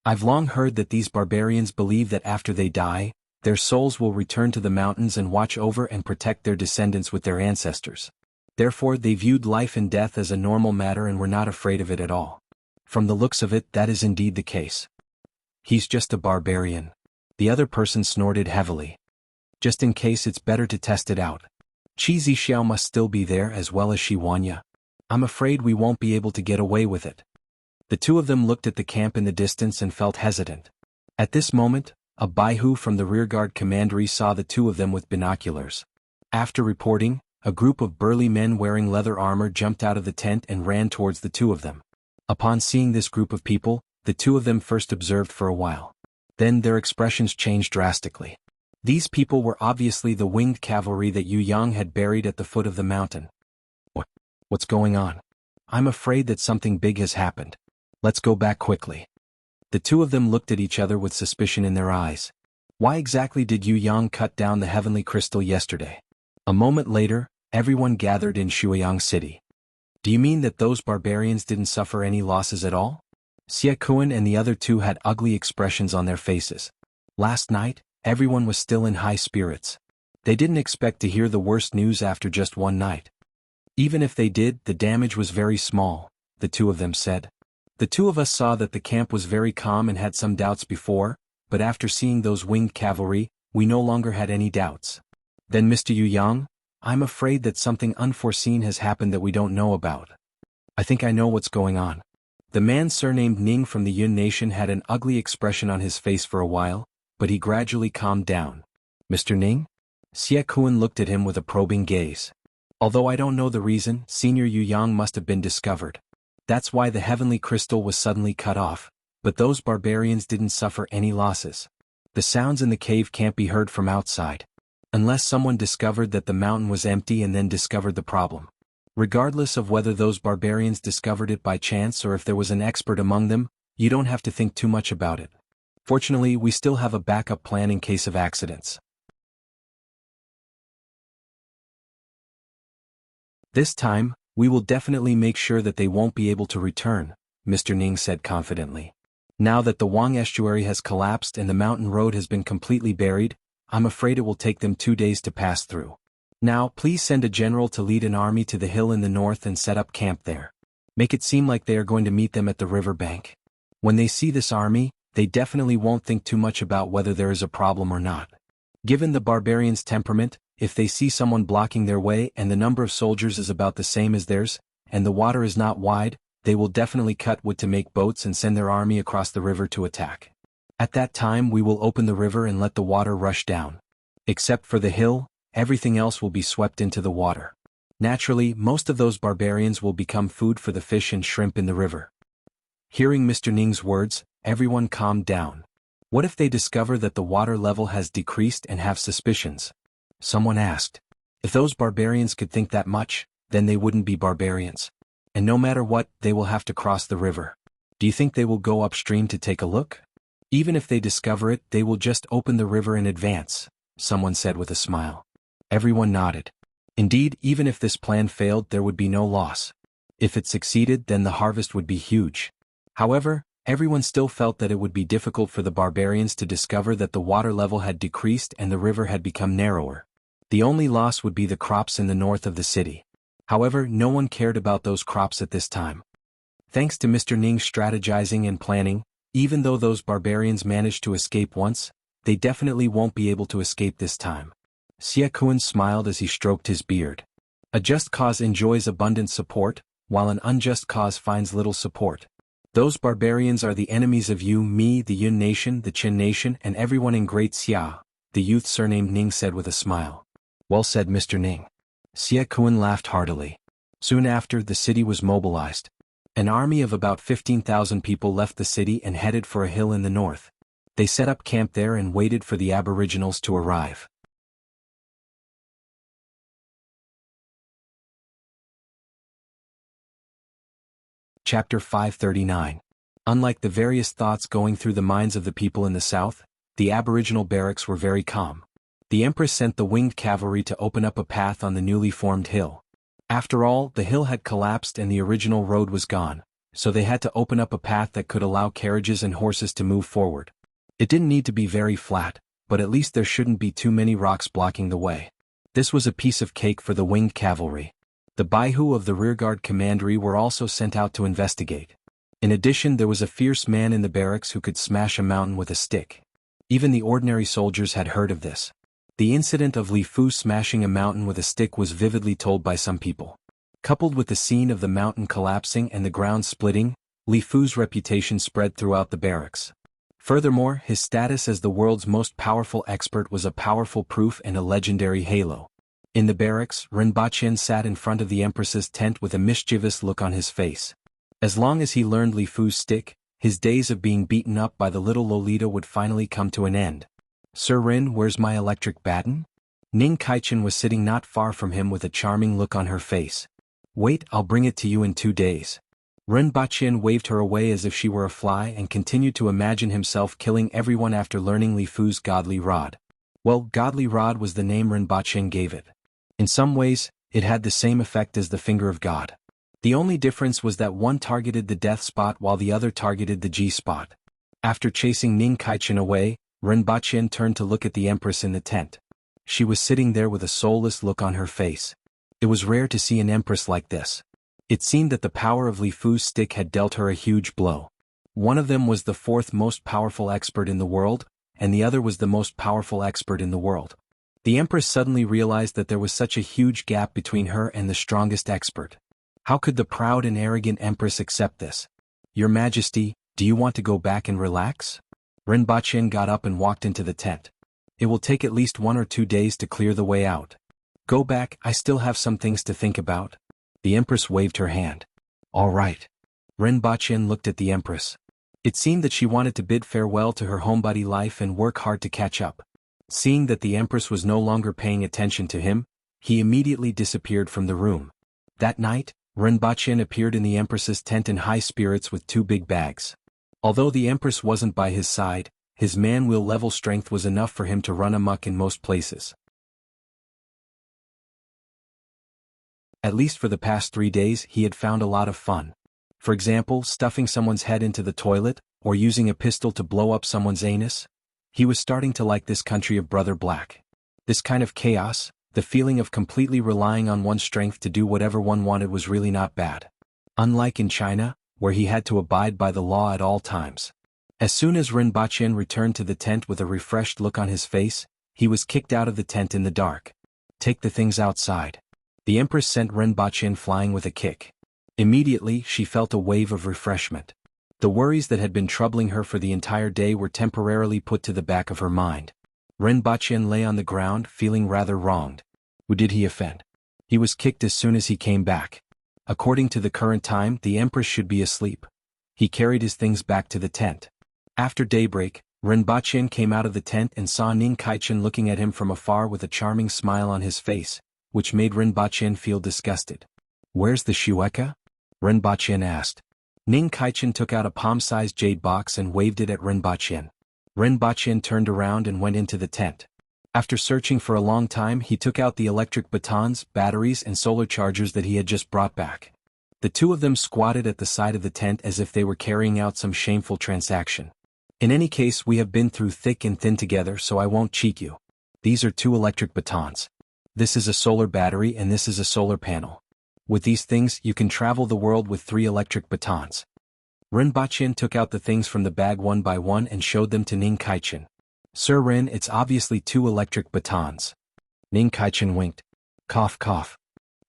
I've long heard that these barbarians believe that after they die, their souls will return to the mountains and watch over and protect their descendants with their ancestors. Therefore they viewed life and death as a normal matter and were not afraid of it at all. From the looks of it, that is indeed the case. He's just a barbarian. The other person snorted heavily. Just in case, it's better to test it out. Qi Zixiao must still be there as well as Shi Wanya. I'm afraid we won't be able to get away with it. The two of them looked at the camp in the distance and felt hesitant. At this moment, a Baihu from the rearguard commandery saw the two of them with binoculars. After reporting, a group of burly men wearing leather armor jumped out of the tent and ran towards the two of them. Upon seeing this group of people, the two of them first observed for a while. Then their expressions changed drastically. These people were obviously the winged cavalry that Yu Yang had buried at the foot of the mountain. What's going on? I'm afraid that something big has happened. Let's go back quickly. The two of them looked at each other with suspicion in their eyes. Why exactly did Yu Yang cut down the heavenly crystal yesterday? A moment later, everyone gathered in Shuiyang City. Do you mean that those barbarians didn't suffer any losses at all? Xie Kuan and the other two had ugly expressions on their faces. Last night, everyone was still in high spirits. They didn't expect to hear the worst news after just one night. Even if they did, the damage was very small, the two of them said. The two of us saw that the camp was very calm and had some doubts before, but after seeing those winged cavalry, we no longer had any doubts. Then Mr. Yu Yang, I'm afraid that something unforeseen has happened that we don't know about. I think I know what's going on. The man surnamed Ning from the Yun Nation had an ugly expression on his face for a while, but he gradually calmed down. Mr. Ning? Xie Kuan looked at him with a probing gaze. Although I don't know the reason, Senior Yu Yang must have been discovered. That's why the heavenly crystal was suddenly cut off, but those barbarians didn't suffer any losses. The sounds in the cave can't be heard from outside. Unless someone discovered that the mountain was empty and then discovered the problem. Regardless of whether those barbarians discovered it by chance or if there was an expert among them, you don't have to think too much about it. Fortunately, we still have a backup plan in case of accidents. This time, we will definitely make sure that they won't be able to return, Mr. Ning said confidently. Now that the Wang estuary has collapsed and the mountain road has been completely buried, I'm afraid it will take them 2 days to pass through. Now, please send a general to lead an army to the hill in the north and set up camp there. Make it seem like they are going to meet them at the river bank. When they see this army, they definitely won't think too much about whether there is a problem or not. Given the barbarians' temperament, if they see someone blocking their way and the number of soldiers is about the same as theirs, and the water is not wide, they will definitely cut wood to make boats and send their army across the river to attack. At that time we will open the river and let the water rush down. Except for the hill, everything else will be swept into the water. Naturally, most of those barbarians will become food for the fish and shrimp in the river. Hearing Mr. Ning's words, everyone calmed down. What if they discover that the water level has decreased and have suspicions? Someone asked. If those barbarians could think that much, then they wouldn't be barbarians. And no matter what, they will have to cross the river. Do you think they will go upstream to take a look? Even if they discover it, they will just open the river in advance, someone said with a smile. Everyone nodded. Indeed, even if this plan failed, there would be no loss. If it succeeded, then the harvest would be huge. However, everyone still felt that it would be difficult for the barbarians to discover that the water level had decreased and the river had become narrower. The only loss would be the crops in the north of the city. However, no one cared about those crops at this time. Thanks to Mr. Ning's strategizing and planning, even though those barbarians managed to escape once, they definitely won't be able to escape this time. Xie Kuan smiled as he stroked his beard. A just cause enjoys abundant support, while an unjust cause finds little support. Those barbarians are the enemies of you, me, the Yun Nation, the Qin Nation, and everyone in Great Xia, the youth surnamed Ning said with a smile. Well said, Mr. Ning. Xie Kuan laughed heartily. Soon after, the city was mobilized. An army of about 15,000 people left the city and headed for a hill in the north. They set up camp there and waited for the aboriginals to arrive. Chapter 539. Unlike the various thoughts going through the minds of the people in the south, the aboriginal barracks were very calm. The Empress sent the winged cavalry to open up a path on the newly formed hill. After all, the hill had collapsed and the original road was gone, so they had to open up a path that could allow carriages and horses to move forward. It didn't need to be very flat, but at least there shouldn't be too many rocks blocking the way. This was a piece of cake for the winged cavalry. The Baihu of the rearguard commandery were also sent out to investigate. In addition, there was a fierce man in the barracks who could smash a mountain with a stick. Even the ordinary soldiers had heard of this. The incident of Li Fu smashing a mountain with a stick was vividly told by some people. Coupled with the scene of the mountain collapsing and the ground splitting, Li Fu's reputation spread throughout the barracks. Furthermore, his status as the world's most powerful expert was a powerful proof and a legendary halo. In the barracks, Rinpochen sat in front of the Empress's tent with a mischievous look on his face. As long as he learned Li Fu's stick, his days of being beaten up by the little Lolita would finally come to an end. "Sir Rin, where's my electric baton?" Ning Kaichen was sitting not far from him with a charming look on her face. "Wait, I'll bring it to you in 2 days." Rinpochen waved her away as if she were a fly and continued to imagine himself killing everyone after learning Li Fu's godly rod. Well, godly rod was the name Rinpochen gave it. In some ways, it had the same effect as the finger of God. The only difference was that one targeted the death spot while the other targeted the G spot. After chasing Ning Kaichen away, Rinpochen turned to look at the Empress in the tent. She was sitting there with a soulless look on her face. It was rare to see an Empress like this. It seemed that the power of Li Fu's stick had dealt her a huge blow. One of them was the 4th most powerful expert in the world, and the other was the most powerful expert in the world. The Empress suddenly realized that there was such a huge gap between her and the strongest expert. How could the proud and arrogant Empress accept this? "Your Majesty, do you want to go back and relax?" Rinpochen got up and walked into the tent. "It will take at least 1 or 2 days to clear the way out." "Go back, I still have some things to think about." The Empress waved her hand. "All right." Rinpochen looked at the Empress. It seemed that she wanted to bid farewell to her homebody life and work hard to catch up. Seeing that the Empress was no longer paying attention to him, he immediately disappeared from the room. That night, Rinpochen appeared in the Empress's tent in high spirits with 2 big bags. Although the Empress wasn't by his side, his man-will level strength was enough for him to run amok in most places. At least for the past 3 days he had found a lot of fun. For example, stuffing someone's head into the toilet, or using a pistol to blow up someone's anus. He was starting to like this country of Brother Black. This kind of chaos, the feeling of completely relying on one's strength to do whatever one wanted, was really not bad. Unlike in China, where he had to abide by the law at all times. As soon as Rinpochen returned to the tent with a refreshed look on his face, he was kicked out of the tent in the dark. "Take the things outside." The Empress sent Rinpochen flying with a kick. Immediately, she felt a wave of refreshment. The worries that had been troubling her for the entire day were temporarily put to the back of her mind. Rinpochen lay on the ground, feeling rather wronged. Who did he offend? He was kicked as soon as he came back. According to the current time, the Empress should be asleep. He carried his things back to the tent. After daybreak, Rinpochen came out of the tent and saw Ning Kaichen looking at him from afar with a charming smile on his face, which made Rinpochen feel disgusted. "Where's the Shueka?" Rinpochen asked. Ning Kaichen took out a palm-sized jade box and waved it at Rinpochen. Rinpochen turned around and went into the tent. After searching for a long time, he took out the electric batons, batteries and solar chargers that he had just brought back. The 2 of them squatted at the side of the tent as if they were carrying out some shameful transaction. "In any case, we have been through thick and thin together, so I won't cheat you. These are 2 electric batons. This is a solar battery and this is a solar panel. With these things, you can travel the world with 3 electric batons." Rinpochen took out the things from the bag one by one and showed them to Ning Kaichen. "Sir Rin, it's obviously 2 electric batons." Ning Kaichen winked. Cough cough.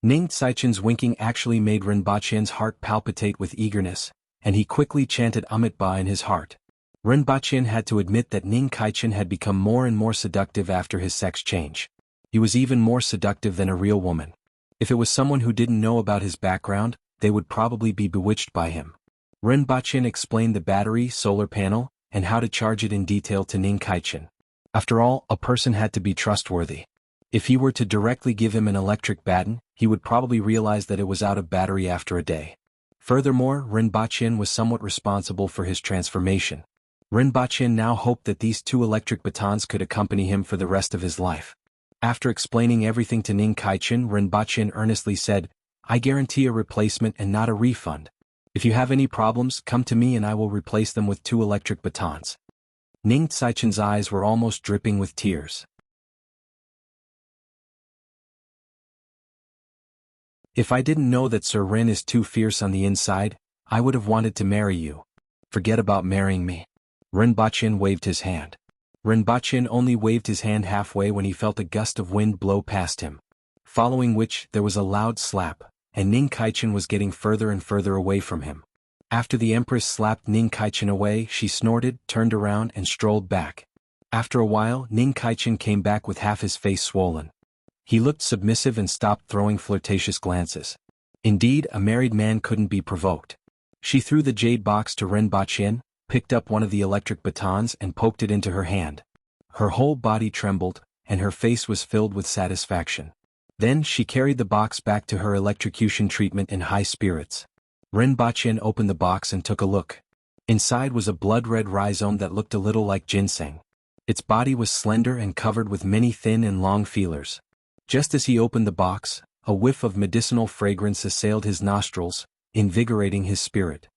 Ning Kaichen's winking actually made Rinpochen's heart palpitate with eagerness, and he quickly chanted Amitabha in his heart. Rinpochen had to admit that Ning Kaichen had become more and more seductive after his sex change. He was even more seductive than a real woman. If it was someone who didn't know about his background, they would probably be bewitched by him. Rinpochen explained the battery, solar panel, and how to charge it in detail to Ning Kaichen. After all, a person had to be trustworthy. If he were to directly give him an electric baton, he would probably realize that it was out of battery after a day. Furthermore, Rinpochen was somewhat responsible for his transformation. Rinpoche now hoped that these 2 electric batons could accompany him for the rest of his life. After explaining everything to Ning Kaichen, Rinpoche earnestly said, "I guarantee a replacement and not a refund. If you have any problems, come to me and I will replace them with 2 electric batons." Ning Kaichen's eyes were almost dripping with tears. "If I didn't know that Sir Rin is too fierce on the inside, I would have wanted to marry you. Forget about marrying me." Rinpoche waved his hand. Rinpoche only waved his hand halfway when he felt a gust of wind blow past him. Following which, there was a loud slap, and Ning Kaichen was getting further and further away from him. After the Empress slapped Ning Kaichen away, she snorted, turned around and strolled back. After a while, Ning Kaichen came back with half his face swollen. He looked submissive and stopped throwing flirtatious glances. Indeed, a married man couldn't be provoked. She threw the jade box to Rinpoche, picked up one of the electric batons and poked it into her hand. Her whole body trembled, and her face was filled with satisfaction. Then she carried the box back to her electrocution treatment in high spirits. Rinpoche opened the box and took a look. Inside was a blood-red rhizome that looked a little like ginseng. Its body was slender and covered with many thin and long feelers. Just as he opened the box, a whiff of medicinal fragrance assailed his nostrils, invigorating his spirit.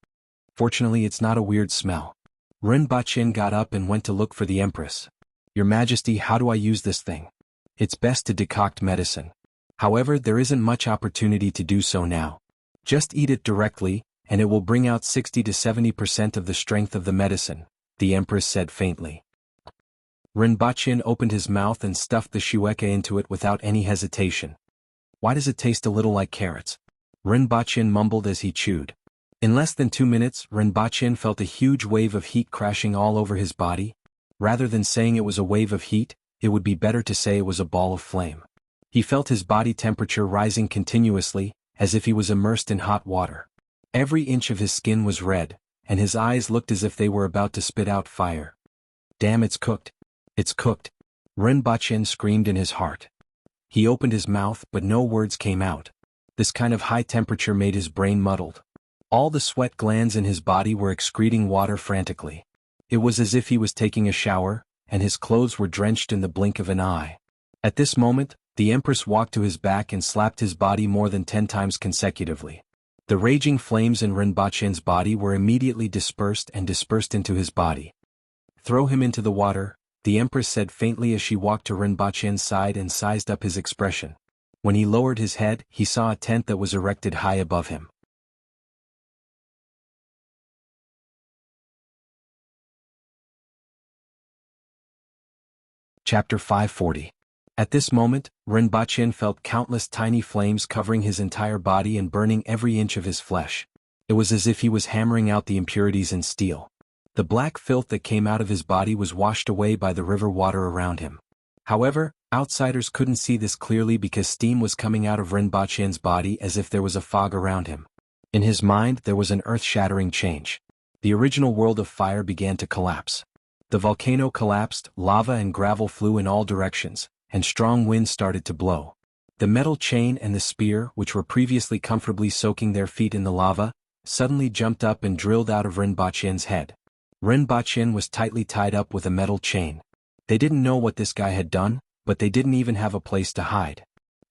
Fortunately, it's not a weird smell. Rinpoche got up and went to look for the Empress. "Your Majesty, how do I use this thing?" "It's best to decoct medicine. However, there isn't much opportunity to do so now. Just eat it directly, and it will bring out 60 to 70% of the strength of the medicine," the Empress said faintly. Rinpoche opened his mouth and stuffed the shueka into it without any hesitation. "Why does it taste a little like carrots?" Rinpoche mumbled as he chewed. In less than 2 minutes, Rinpoche felt a huge wave of heat crashing all over his body. Rather than saying it was a wave of heat, it would be better to say it was a ball of flame. He felt his body temperature rising continuously, as if he was immersed in hot water. Every inch of his skin was red, and his eyes looked as if they were about to spit out fire. "Damn, it's cooked. It's cooked," Rinpoche screamed in his heart. He opened his mouth, but no words came out. This kind of high temperature made his brain muddled. All the sweat glands in his body were excreting water frantically. It was as if he was taking a shower, and his clothes were drenched in the blink of an eye. At this moment, the Empress walked to his back and slapped his body more than 10 times consecutively. The raging flames in Rinpoche's body were immediately dispersed into his body. "Throw him into the water," the Empress said faintly as she walked to Rinpoche's side and sized up his expression. When he lowered his head, he saw a tent that was erected high above him. Chapter 540. At this moment, Rinpoche felt countless tiny flames covering his entire body and burning every inch of his flesh. It was as if he was hammering out the impurities in steel. The black filth that came out of his body was washed away by the river water around him. However, outsiders couldn't see this clearly because steam was coming out of Rinpoche's body as if there was a fog around him. In his mind, there was an earth-shattering change. The original world of fire began to collapse. The volcano collapsed, lava and gravel flew in all directions, and strong winds started to blow. The metal chain and the spear, which were previously comfortably soaking their feet in the lava, suddenly jumped up and drilled out of Rinpoche's head. Rinpoche was tightly tied up with a metal chain. They didn't know what this guy had done, but they didn't even have a place to hide.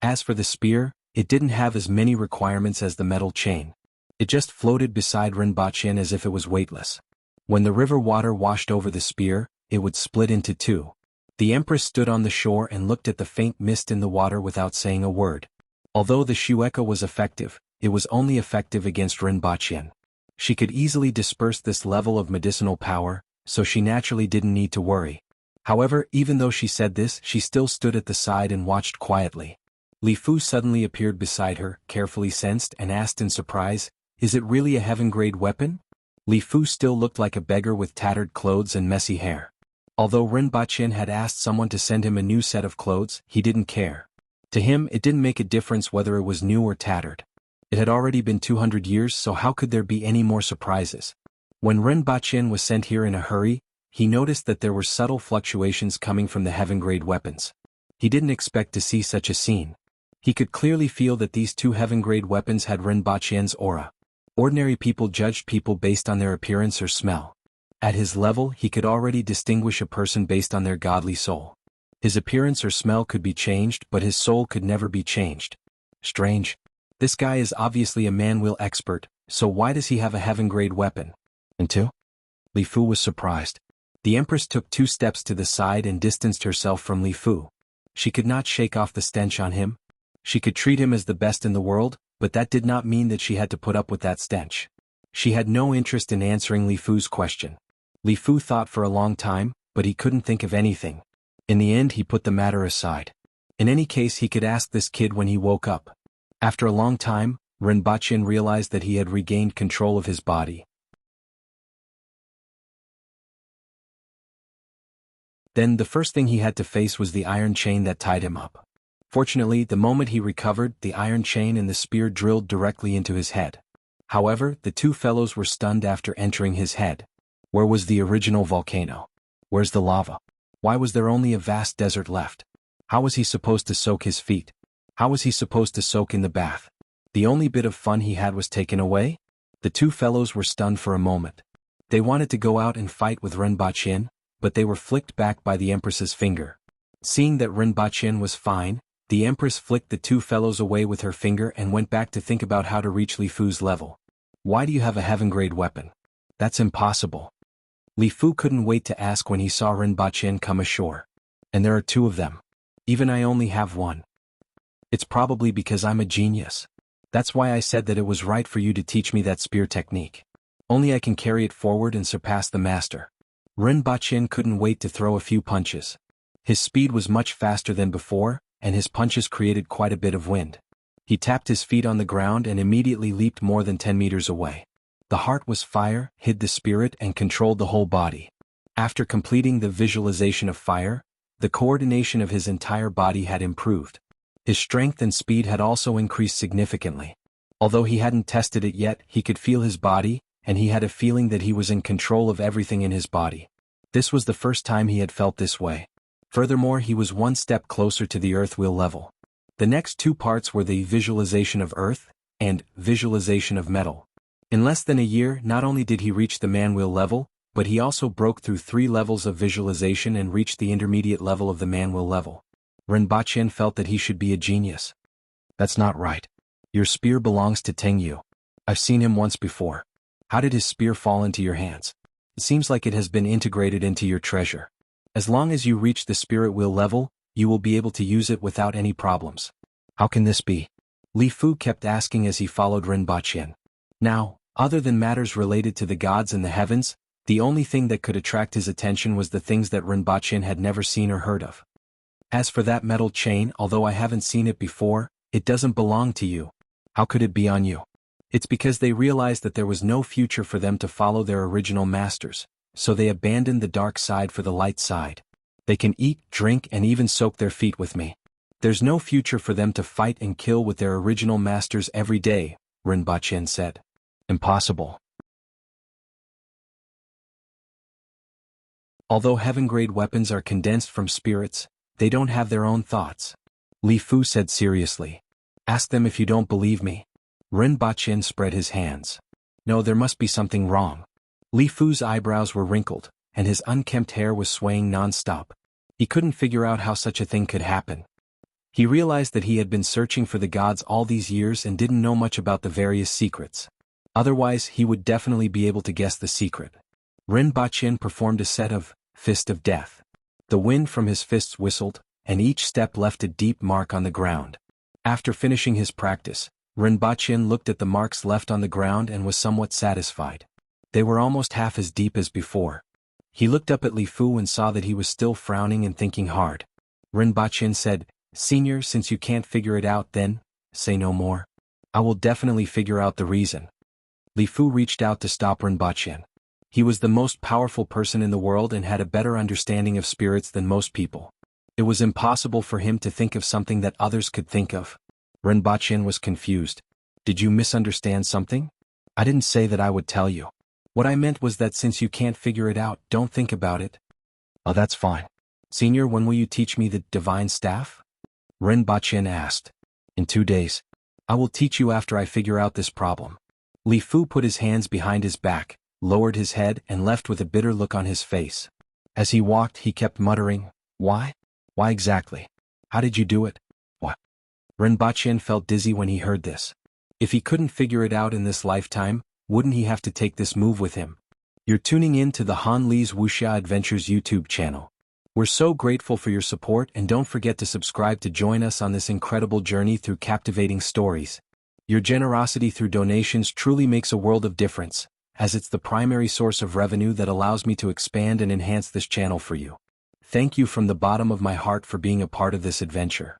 As for the spear, it didn't have as many requirements as the metal chain. It just floated beside Rinpoche as if it was weightless. When the river water washed over the spear, it would split into 2. The Empress stood on the shore and looked at the faint mist in the water without saying a word. Although the shueka was effective, it was only effective against Rinpoche. She could easily disperse this level of medicinal power, so she naturally didn't need to worry. However, even though she said this, she still stood at the side and watched quietly. Li Fu suddenly appeared beside her, carefully sensed, and asked in surprise, "Is it really a heaven-grade weapon?" Li Fu still looked like a beggar with tattered clothes and messy hair. Although Rinpoche had asked someone to send him a new set of clothes, he didn't care. To him, it didn't make a difference whether it was new or tattered. It had already been 200 years, so how could there be any more surprises? When Rinpoche was sent here in a hurry, he noticed that there were subtle fluctuations coming from the heaven-grade weapons. He didn't expect to see such a scene. He could clearly feel that these 2 heaven-grade weapons had Rinpoche's aura. Ordinary people judged people based on their appearance or smell. At his level, he could already distinguish a person based on their godly soul. His appearance or smell could be changed, but his soul could never be changed. Strange. This guy is obviously a man-will expert, so why does he have a heaven-grade weapon? And two? Li Fu was surprised. The Empress took 2 steps to the side and distanced herself from Li Fu. She could not shake off the stench on him. She could treat him as the best in the world, but that did not mean that she had to put up with that stench. She had no interest in answering Li Fu's question. Li Fu thought for a long time, but he couldn't think of anything. In the end, he put the matter aside. In any case, he could ask this kid when he woke up. After a long time, Rinpoche realized that he had regained control of his body. Then the first thing he had to face was the iron chain that tied him up. Fortunately, the moment he recovered, the iron chain and the spear drilled directly into his head. However, the 2 fellows were stunned after entering his head. Where was the original volcano? Where's the lava? Why was there only a vast desert left? How was he supposed to soak his feet? How was he supposed to soak in the bath? The only bit of fun he had was taken away? The 2 fellows were stunned for a moment. They wanted to go out and fight with Rinpoche, but they were flicked back by the Empress's finger. Seeing that Rinpoche was fine, the Empress flicked the 2 fellows away with her finger and went back to think about how to reach Li Fu's level. Why do you have a heaven-grade weapon? That's impossible. Li Fu couldn't wait to ask when he saw Rinpoche come ashore. And there are 2 of them. Even I only have 1. It's probably because I'm a genius. That's why I said that it was right for you to teach me that spear technique. Only I can carry it forward and surpass the master. Rinpoche couldn't wait to throw a few punches. His speed was much faster than before, and his punches created quite a bit of wind. He tapped his feet on the ground and immediately leaped more than 10 meters away. The heart was fire, hid the spirit, and controlled the whole body. After completing the visualization of fire, the coordination of his entire body had improved. His strength and speed had also increased significantly. Although he hadn't tested it yet, he could feel his body, and he had a feeling that he was in control of everything in his body. This was the first time he had felt this way. Furthermore, he was 1 step closer to the earth wheel level. The next 2 parts were the visualization of earth and visualization of metal. In less than a year, not only did he reach the man-wheel level, but he also broke through 3 levels of visualization and reached the intermediate level of the man-wheel level. Rinpoche felt that he should be a genius. That's not right. Your spear belongs to Tengyu. I've seen him once before. How did his spear fall into your hands? It seems like it has been integrated into your treasure. As long as you reach the spirit wheel level, you will be able to use it without any problems. How can this be? Li Fu kept asking as he followed Rinpoche. Now, other than matters related to the gods and the heavens, the only thing that could attract his attention was the things that Rinpoche had never seen or heard of. As for that metal chain, although I haven't seen it before, it doesn't belong to you. How could it be on you? It's because they realized that there was no future for them to follow their original masters, so they abandoned the dark side for the light side. They can eat, drink, and even soak their feet with me. There's no future for them to fight and kill with their original masters every day, Rinpoche said. Impossible. Although heaven-grade weapons are condensed from spirits, they don't have their own thoughts. Li Fu said seriously. Ask them if you don't believe me. Rinpoche spread his hands. No, there must be something wrong. Li Fu's eyebrows were wrinkled, and his unkempt hair was swaying non-stop. He couldn't figure out how such a thing could happen. He realized that he had been searching for the gods all these years and didn't know much about the various secrets. Otherwise, he would definitely be able to guess the secret. Rinpoche performed a set of Fist of Death. The wind from his fists whistled, and each step left a deep mark on the ground. After finishing his practice, Rinpoche looked at the marks left on the ground and was somewhat satisfied. They were almost half as deep as before. He looked up at Li Fu and saw that he was still frowning and thinking hard. Rinpoche said, Senior, since you can't figure it out then, say no more. I will definitely figure out the reason. Li Fu reached out to stop Rinpoche. He was the most powerful person in the world and had a better understanding of spirits than most people. It was impossible for him to think of something that others could think of. Rinpoche was confused. Did you misunderstand something? I didn't say that I would tell you. What I meant was that since you can't figure it out, don't think about it. Oh, that's fine. Senior, when will you teach me the divine staff? Rinpoche asked. In 2 days. I will teach you after I figure out this problem. Li Fu put his hands behind his back, lowered his head and left with a bitter look on his face. As he walked, he kept muttering, "Why? Why exactly? How did you do it? What?" Rinpoche felt dizzy when he heard this. If he couldn't figure it out in this lifetime, wouldn't he have to take this move with him? You're tuning in to the Han Li's Wuxia Adventures YouTube channel. We're so grateful for your support, and don't forget to subscribe to join us on this incredible journey through captivating stories. Your generosity through donations truly makes a world of difference, as it's the primary source of revenue that allows me to expand and enhance this channel for you. Thank you from the bottom of my heart for being a part of this adventure.